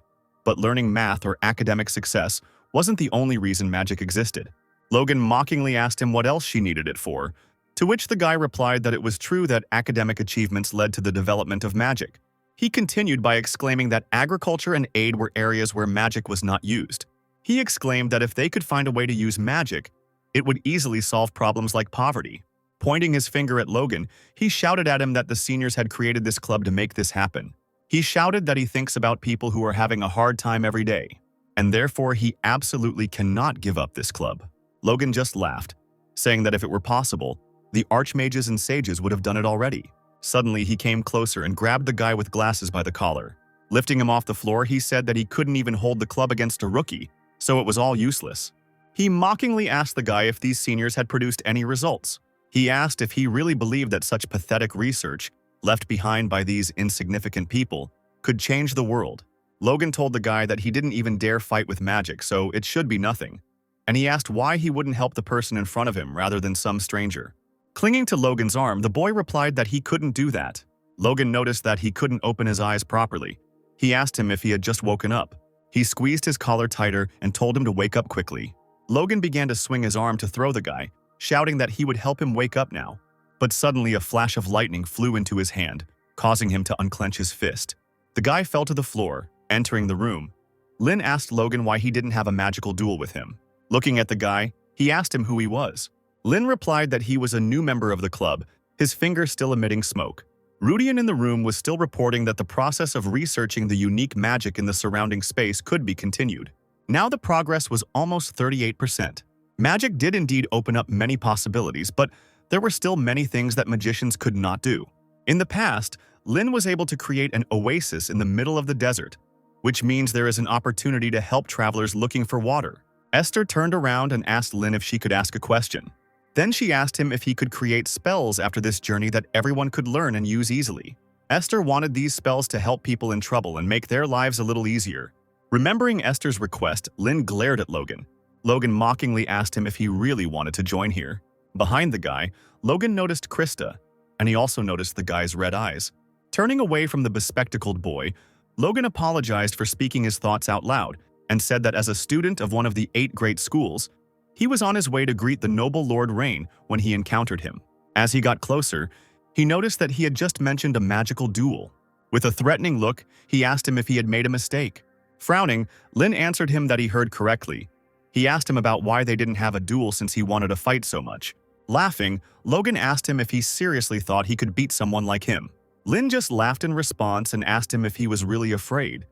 but learning math or academic success wasn't the only reason magic existed. Logan mockingly asked him what else she needed it for, to which the guy replied that it was true that academic achievements led to the development of magic. He continued by exclaiming that agriculture and aid were areas where magic was not used. He exclaimed that if they could find a way to use magic, it would easily solve problems like poverty. Pointing his finger at Logan, he shouted at him that the seniors had created this club to make this happen. He shouted that he thinks about people who are having a hard time every day, and therefore he absolutely cannot give up this club. Logan just laughed, saying that if it were possible, the archmages and sages would have done it already. Suddenly, he came closer and grabbed the guy with glasses by the collar. Lifting him off the floor, he said that he couldn't even hold the club against a rookie, so it was all useless. He mockingly asked the guy if these seniors had produced any results. He asked if he really believed that such pathetic research, left behind by these insignificant people, could change the world. Logan told the guy that he didn't even dare fight with magic, so it should be nothing. And he asked why he wouldn't help the person in front of him rather than some stranger. Clinging to Logan's arm, the boy replied that he couldn't do that. Logan noticed that he couldn't open his eyes properly. He asked him if he had just woken up. He squeezed his collar tighter and told him to wake up quickly. Logan began to swing his arm to throw the guy, shouting that he would help him wake up now. But suddenly a flash of lightning flew into his hand, causing him to unclench his fist. The guy fell to the floor, entering the room. Lin asked Logan why he didn't have a magical duel with him. Looking at the guy, he asked him who he was. Lin replied that he was a new member of the club, his finger still emitting smoke. Rudian in the room was still reporting that the process of researching the unique magic in the surrounding space could be continued. Now the progress was almost 38%. Magic did indeed open up many possibilities, but there were still many things that magicians could not do. In the past, Lin was able to create an oasis in the middle of the desert, which means there is an opportunity to help travelers looking for water. Esther turned around and asked Lin if she could ask a question. Then she asked him if he could create spells after this journey that everyone could learn and use easily. Esther wanted these spells to help people in trouble and make their lives a little easier. Remembering Esther's request, Lin glared at Logan. Logan mockingly asked him if he really wanted to join here. Behind the guy, Logan noticed Krista, and he also noticed the guy's red eyes. Turning away from the bespectacled boy, Logan apologized for speaking his thoughts out loud and said that as a student of one of the 8 great schools, he was on his way to greet the noble Lord Rain when he encountered him. As he got closer, he noticed that he had just mentioned a magical duel. With a threatening look, he asked him if he had made a mistake. Frowning, Lin answered him that he heard correctly. He asked him about why they didn't have a duel since he wanted to fight so much. Laughing, Logan asked him if he seriously thought he could beat someone like him. Lin just laughed in response and asked him if he was really afraid.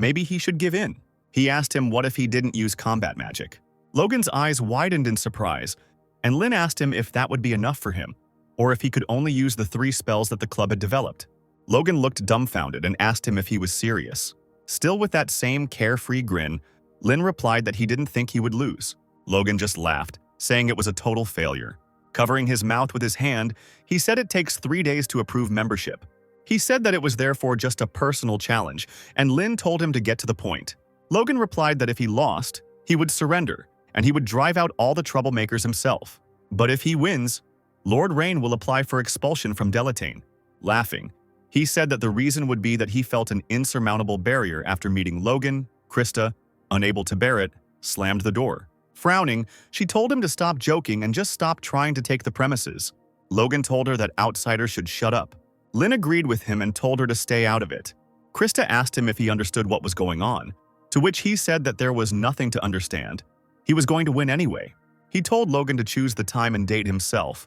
Maybe he should give in. He asked him what if he didn't use combat magic. Logan's eyes widened in surprise, and Lin asked him if that would be enough for him, or if he could only use the 3 spells that the club had developed. Logan looked dumbfounded and asked him if he was serious. Still with that same carefree grin, Lin replied that he didn't think he would lose. Logan just laughed, saying it was a total failure. Covering his mouth with his hand, he said it takes 3 days to approve membership. He said that it was therefore just a personal challenge, and Lin told him to get to the point. Logan replied that if he lost, he would surrender, and he would drive out all the troublemakers himself. But if he wins, Lord Rain will apply for expulsion from Delatane. Laughing, he said that the reason would be that he felt an insurmountable barrier after meeting Logan. Krista, unable to bear it, slammed the door. Frowning, she told him to stop joking and just stop trying to take the premises. Logan told her that outsiders should shut up. Lin agreed with him and told her to stay out of it. Krista asked him if he understood what was going on, to which he said that there was nothing to understand. He was going to win anyway. He told Logan to choose the time and date himself.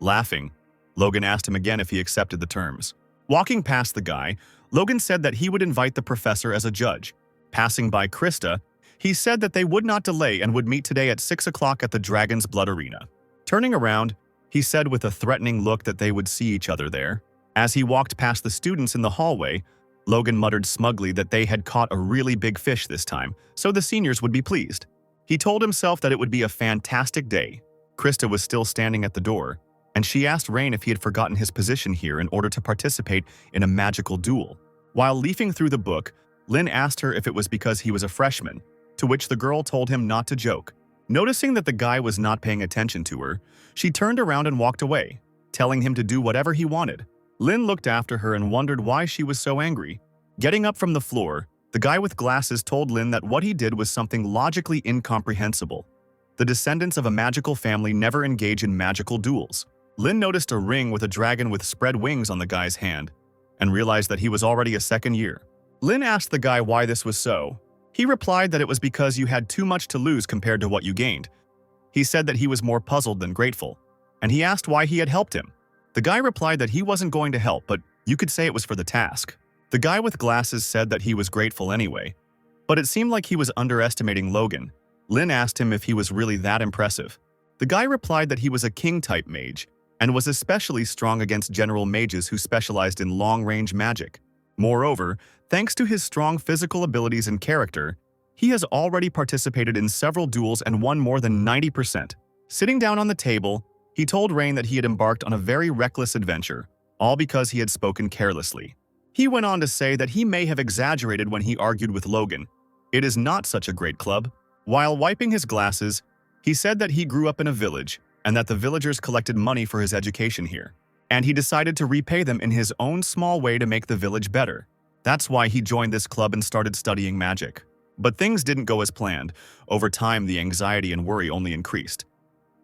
Laughing, Logan asked him again if he accepted the terms. Walking past the guy, Logan said that he would invite the professor as a judge. Passing by Krista, he said that they would not delay and would meet today at 6 o'clock at the Dragon's Blood Arena. Turning around, he said with a threatening look that they would see each other there. As he walked past the students in the hallway, Logan muttered smugly that they had caught a really big fish this time, so the seniors would be pleased. He told himself that it would be a fantastic day. Krista was still standing at the door, and she asked Rain if he had forgotten his position here in order to participate in a magical duel. While leafing through the book, Lin asked her if it was because he was a freshman, to which the girl told him not to joke. Noticing that the guy was not paying attention to her, she turned around and walked away, telling him to do whatever he wanted. Lin looked after her and wondered why she was so angry. Getting up from the floor, the guy with glasses told Lin that what he did was something logically incomprehensible. The descendants of a magical family never engage in magical duels. Lin noticed a ring with a dragon with spread wings on the guy's hand, and realized that he was already a second year. Lin asked the guy why this was so. He replied that it was because you had too much to lose compared to what you gained. He said that he was more puzzled than grateful, and he asked why he had helped him. The guy replied that he wasn't going to help, but you could say it was for the task. The guy with glasses said that he was grateful anyway, but it seemed like he was underestimating Logan. Lin asked him if he was really that impressive. The guy replied that he was a king-type mage, and was especially strong against general mages who specialized in long-range magic. Moreover, thanks to his strong physical abilities and character, he has already participated in several duels and won more than 90%. Sitting down on the table, he told Rain that he had embarked on a very reckless adventure, all because he had spoken carelessly. He went on to say that he may have exaggerated when he argued with Logan. It is not such a great club. While wiping his glasses, he said that he grew up in a village and that the villagers collected money for his education here, and he decided to repay them in his own small way to make the village better. That's why he joined this club and started studying magic. But things didn't go as planned. Over time, the anxiety and worry only increased.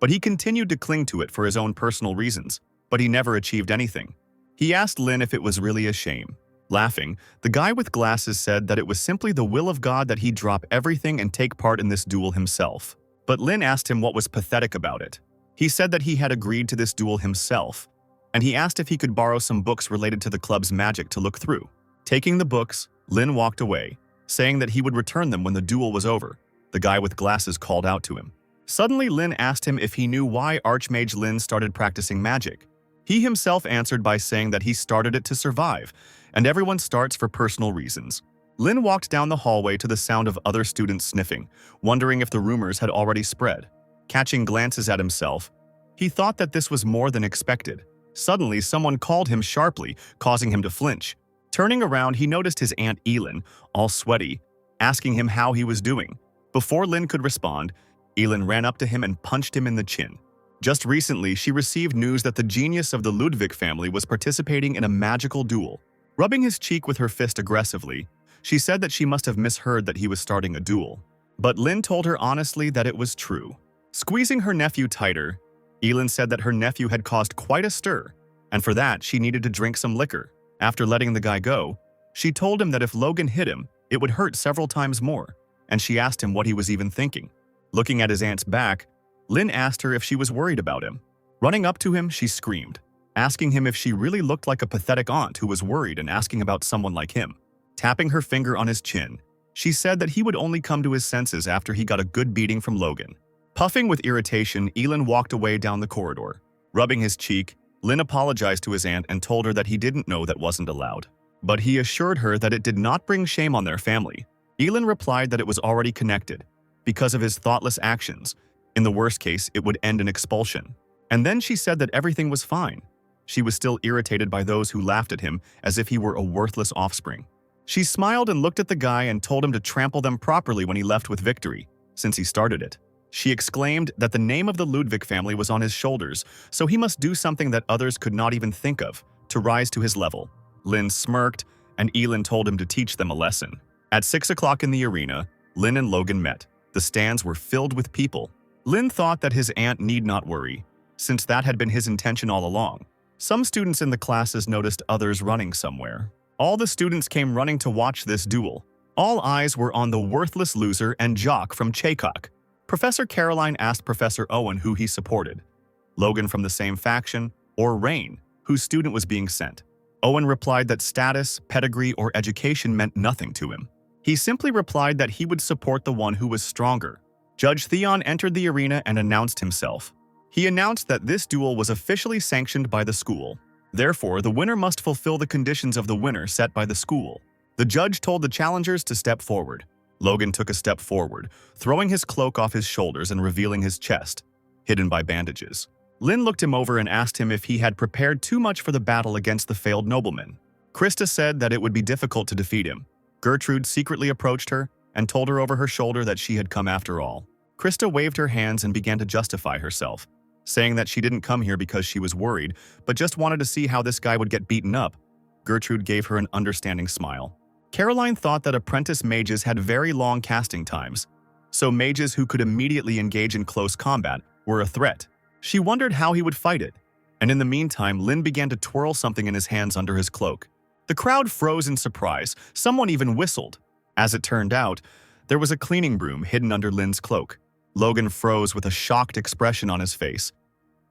But he continued to cling to it for his own personal reasons, but he never achieved anything. He asked Lin if it was really a shame. Laughing, the guy with glasses said that it was simply the will of God that he drop everything and take part in this duel himself. But Lin asked him what was pathetic about it. He said that he had agreed to this duel himself, and he asked if he could borrow some books related to the club's magic to look through. Taking the books, Lin walked away, saying that he would return them when the duel was over. The guy with glasses called out to him. Suddenly, Lin asked him if he knew why Archmage Lin started practicing magic. He himself answered by saying that he started it to survive, and everyone starts for personal reasons. Lin walked down the hallway to the sound of other students sniffing, wondering if the rumors had already spread. Catching glances at himself, he thought that this was more than expected. Suddenly, someone called him sharply, causing him to flinch. Turning around, he noticed his Aunt Elin, all sweaty, asking him how he was doing. Before Lin could respond, Elin ran up to him and punched him in the chin. Just recently, she received news that the genius of the Ludwig family was participating in a magical duel. Rubbing his cheek with her fist aggressively, She said that she must have misheard that he was starting a duel. But Lin told her honestly that it was true. Squeezing her nephew tighter, Elin said that her nephew had caused quite a stir, and for that she needed to drink some liquor. After letting the guy go, she told him that if Logan hit him, it would hurt several times more, and she asked him what he was even thinking. Looking at his aunt's back, Lin asked her if she was worried about him. Running up to him, she screamed, asking him if she really looked like a pathetic aunt who was worried and asking about someone like him. Tapping her finger on his chin, she said that he would only come to his senses after he got a good beating from Logan. Puffing with irritation, Elin walked away down the corridor. Rubbing his cheek, Lin apologized to his aunt and told her that he didn't know that wasn't allowed. But he assured her that it did not bring shame on their family. Elin replied that it was already connected, because of his thoughtless actions. In the worst case, it would end in expulsion. And then she said that everything was fine. She was still irritated by those who laughed at him as if he were a worthless offspring. She smiled and looked at the guy and told him to trample them properly when he left with victory, since he started it. She exclaimed that the name of the Ludwig family was on his shoulders, so he must do something that others could not even think of to rise to his level. Lin smirked, and Elin told him to teach them a lesson. At 6 o'clock in the arena, Lin and Logan met. The stands were filled with people. Lin thought that his aunt need not worry, since that had been his intention all along. Some students in the classes noticed others running somewhere. All the students came running to watch this duel. All eyes were on the worthless loser and jock from Chaycock. Professor Caroline asked Professor Owen who he supported. Logan from the same faction, or Rain, whose student was being sent. Owen replied that status, pedigree, or education meant nothing to him. He simply replied that he would support the one who was stronger. Judge Theon entered the arena and announced himself. He announced that this duel was officially sanctioned by the school. Therefore, the winner must fulfill the conditions of the winner set by the school. The judge told the challengers to step forward. Logan took a step forward, throwing his cloak off his shoulders and revealing his chest, hidden by bandages. Lin looked him over and asked him if he had prepared too much for the battle against the failed nobleman. Krista said that it would be difficult to defeat him. Gertrude secretly approached her and told her over her shoulder that she had come after all. Krista waved her hands and began to justify herself, saying that she didn't come here because she was worried, but just wanted to see how this guy would get beaten up. Gertrude gave her an understanding smile. Caroline thought that apprentice mages had very long casting times, so mages who could immediately engage in close combat were a threat. She wondered how he would fight it, and in the meantime, Lin began to twirl something in his hands under his cloak. The crowd froze in surprise. Someone even whistled. As it turned out, there was a cleaning broom hidden under Lin's cloak. Logan froze with a shocked expression on his face.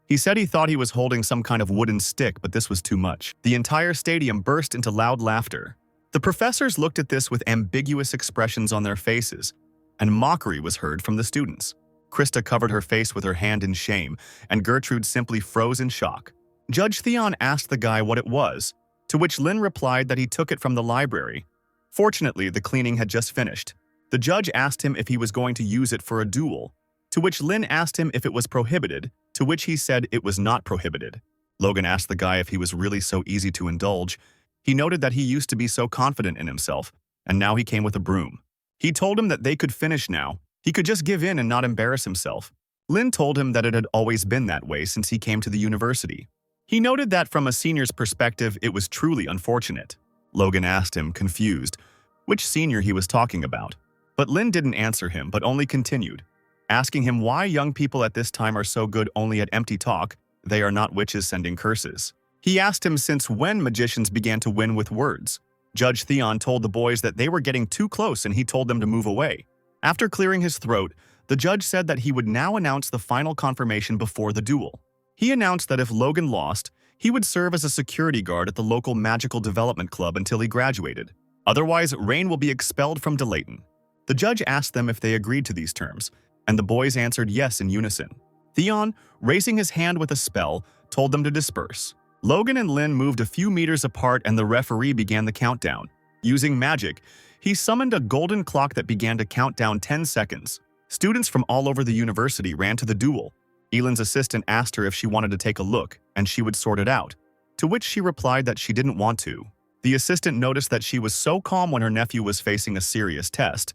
He said he thought he was holding some kind of wooden stick, but this was too much. The entire stadium burst into loud laughter. The professors looked at this with ambiguous expressions on their faces, and mockery was heard from the students. Krista covered her face with her hand in shame, and Gertrude simply froze in shock. Judge Theon asked the guy what it was, to which Lin replied that he took it from the library. Fortunately, the cleaning had just finished. The judge asked him if he was going to use it for a duel, to which Lin asked him if it was prohibited, to which he said it was not prohibited. Logan asked the guy if he was really so easy to indulge. He noted that he used to be so confident in himself, and now he came with a broom. He told him that they could finish now. He could just give in and not embarrass himself. Lin told him that it had always been that way since he came to the university. He noted that from a senior's perspective, it was truly unfortunate. Logan asked him, confused, which senior he was talking about. But Lin didn't answer him, but only continued, asking him why young people at this time are so good only at empty talk. They are not witches sending curses. He asked him since when magicians began to win with words. Judge Theon told the boys that they were getting too close and he told them to move away. After clearing his throat, the judge said that he would now announce the final confirmation before the duel. He announced that if Logan lost, he would serve as a security guard at the local magical development club until he graduated. Otherwise, Rain will be expelled from Delayton. The judge asked them if they agreed to these terms, and the boys answered yes in unison. Theon, raising his hand with a spell, told them to disperse. Logan and Lin moved a few meters apart and the referee began the countdown. Using magic, he summoned a golden clock that began to count down 10 seconds. Students from all over the university ran to the duel. Elin's assistant asked her if she wanted to take a look, and she would sort it out, to which she replied that she didn't want to. The assistant noticed that she was so calm when her nephew was facing a serious test.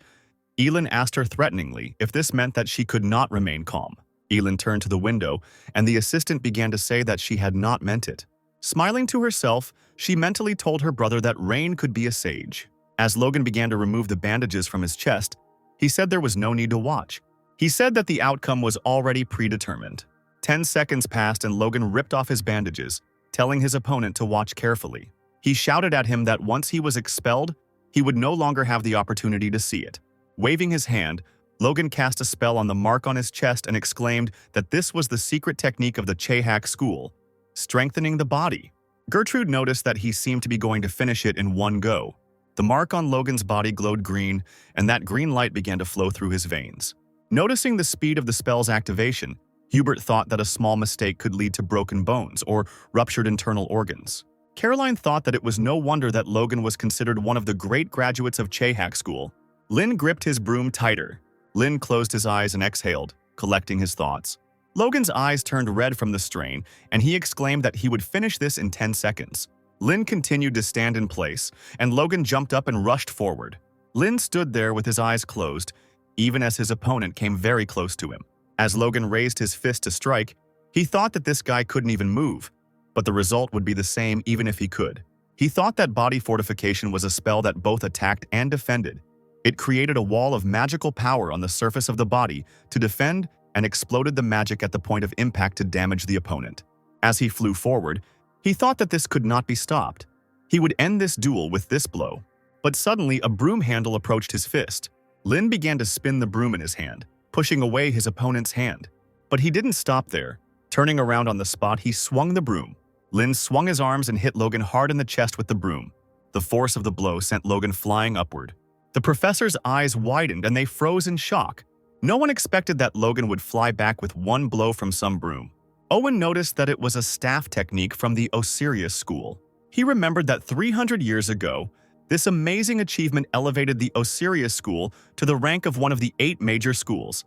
Elin asked her threateningly if this meant that she could not remain calm. Elin turned to the window, and the assistant began to say that she had not meant it. Smiling to herself, she mentally told her brother that Rain could be a sage. As Logan began to remove the bandages from his chest, he said there was no need to watch. He said that the outcome was already predetermined. 10 seconds passed and Logan ripped off his bandages, telling his opponent to watch carefully. He shouted at him that once he was expelled, he would no longer have the opportunity to see it. Waving his hand, Logan cast a spell on the mark on his chest and exclaimed that this was the secret technique of the Chehak school, strengthening the body. Gertrude noticed that he seemed to be going to finish it in one go. The mark on Logan's body glowed green, and that green light began to flow through his veins. Noticing the speed of the spell's activation, Hubert thought that a small mistake could lead to broken bones or ruptured internal organs. Caroline thought that it was no wonder that Logan was considered one of the great graduates of Chehak school. Lin gripped his broom tighter. Lin closed his eyes and exhaled, collecting his thoughts. Logan's eyes turned red from the strain, and he exclaimed that he would finish this in 10 seconds. Lin continued to stand in place, and Logan jumped up and rushed forward. Lin stood there with his eyes closed, even as his opponent came very close to him. As Logan raised his fist to strike, he thought that this guy couldn't even move, but the result would be the same even if he could. He thought that body fortification was a spell that both attacked and defended. It created a wall of magical power on the surface of the body to defend and exploded the magic at the point of impact to damage the opponent. As he flew forward, he thought that this could not be stopped. He would end this duel with this blow. But suddenly, a broom handle approached his fist. Lin began to spin the broom in his hand, pushing away his opponent's hand. But he didn't stop there. Turning around on the spot, he swung the broom. Lin swung his arms and hit Logan hard in the chest with the broom. The force of the blow sent Logan flying upward. The professor's eyes widened and they froze in shock. No one expected that Logan would fly back with one blow from some broom. Owen noticed that it was a staff technique from the Asura school. He remembered that 300 years ago, this amazing achievement elevated the Asura school to the rank of one of the 8 major schools.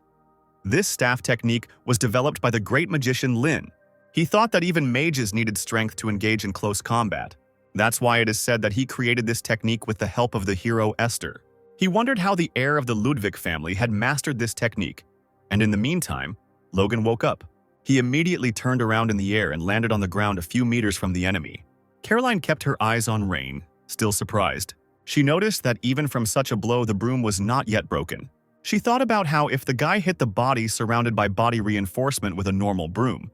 This staff technique was developed by the great magician Lin. He thought that even mages needed strength to engage in close combat. That's why it is said that he created this technique with the help of the hero Esther. He wondered how the heir of the Ludwig family had mastered this technique. And in the meantime, Logan woke up. He immediately turned around in the air and landed on the ground a few meters from the enemy. Caroline kept her eyes on Rain, still surprised. She noticed that even from such a blow, the broom was not yet broken. She thought about how if the guy hit the body surrounded by body reinforcement with a normal broom,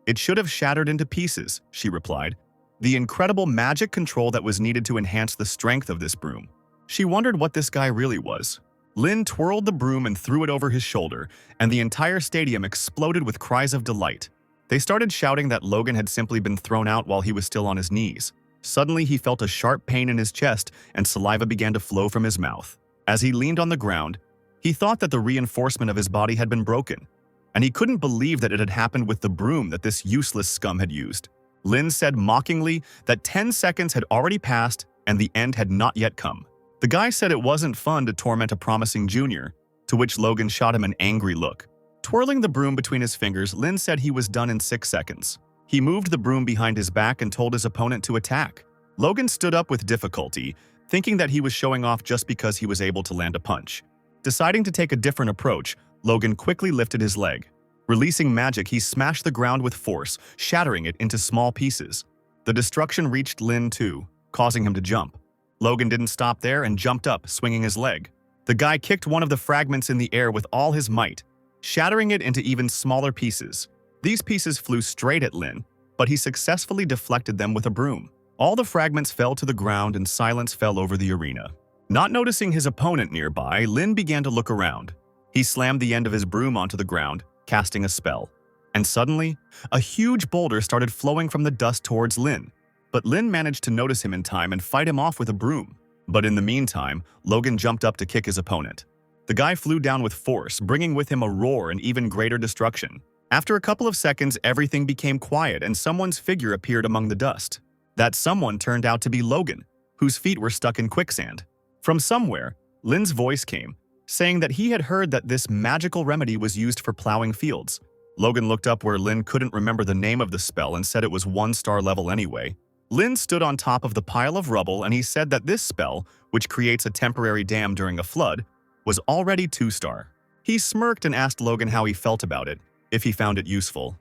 it should have shattered into pieces, she replied. The incredible magic control that was needed to enhance the strength of this broom. She wondered what this guy really was. Lin twirled the broom and threw it over his shoulder, and the entire stadium exploded with cries of delight. They started shouting that Logan had simply been thrown out while he was still on his knees. Suddenly, he felt a sharp pain in his chest, and saliva began to flow from his mouth. As he leaned on the ground, he thought that the reinforcement of his body had been broken, and he couldn't believe that it had happened with the broom that this useless scum had used. Lin said mockingly that 10 seconds had already passed and the end had not yet come. The guy said it wasn't fun to torment a promising junior, to which Logan shot him an angry look. Twirling the broom between his fingers, Lin said he was done in 6 seconds. He moved the broom behind his back and told his opponent to attack. Logan stood up with difficulty, thinking that he was showing off just because he was able to land a punch. Deciding to take a different approach, Logan quickly lifted his leg. Releasing magic, he smashed the ground with force, shattering it into small pieces. The destruction reached Lin too, causing him to jump. Logan didn't stop there and jumped up, swinging his leg. The guy kicked one of the fragments in the air with all his might, shattering it into even smaller pieces. These pieces flew straight at Lin, but he successfully deflected them with a broom. All the fragments fell to the ground and silence fell over the arena. Not noticing his opponent nearby, Lin began to look around. He slammed the end of his broom onto the ground, casting a spell. And suddenly, a huge boulder started flowing from the dust towards Lin. But Lin managed to notice him in time and fight him off with a broom. But in the meantime, Logan jumped up to kick his opponent. The guy flew down with force, bringing with him a roar and even greater destruction. After a couple of seconds, everything became quiet and someone's figure appeared among the dust. That someone turned out to be Logan, whose feet were stuck in quicksand. From somewhere, Lin's voice came, saying that he had heard that this magical remedy was used for plowing fields. Logan looked up where Lin couldn't remember the name of the spell and said it was 1-star level anyway. Lin stood on top of the pile of rubble and he said that this spell, which creates a temporary dam during a flood, was already 2-star. He smirked and asked Logan how he felt about it, if he found it useful.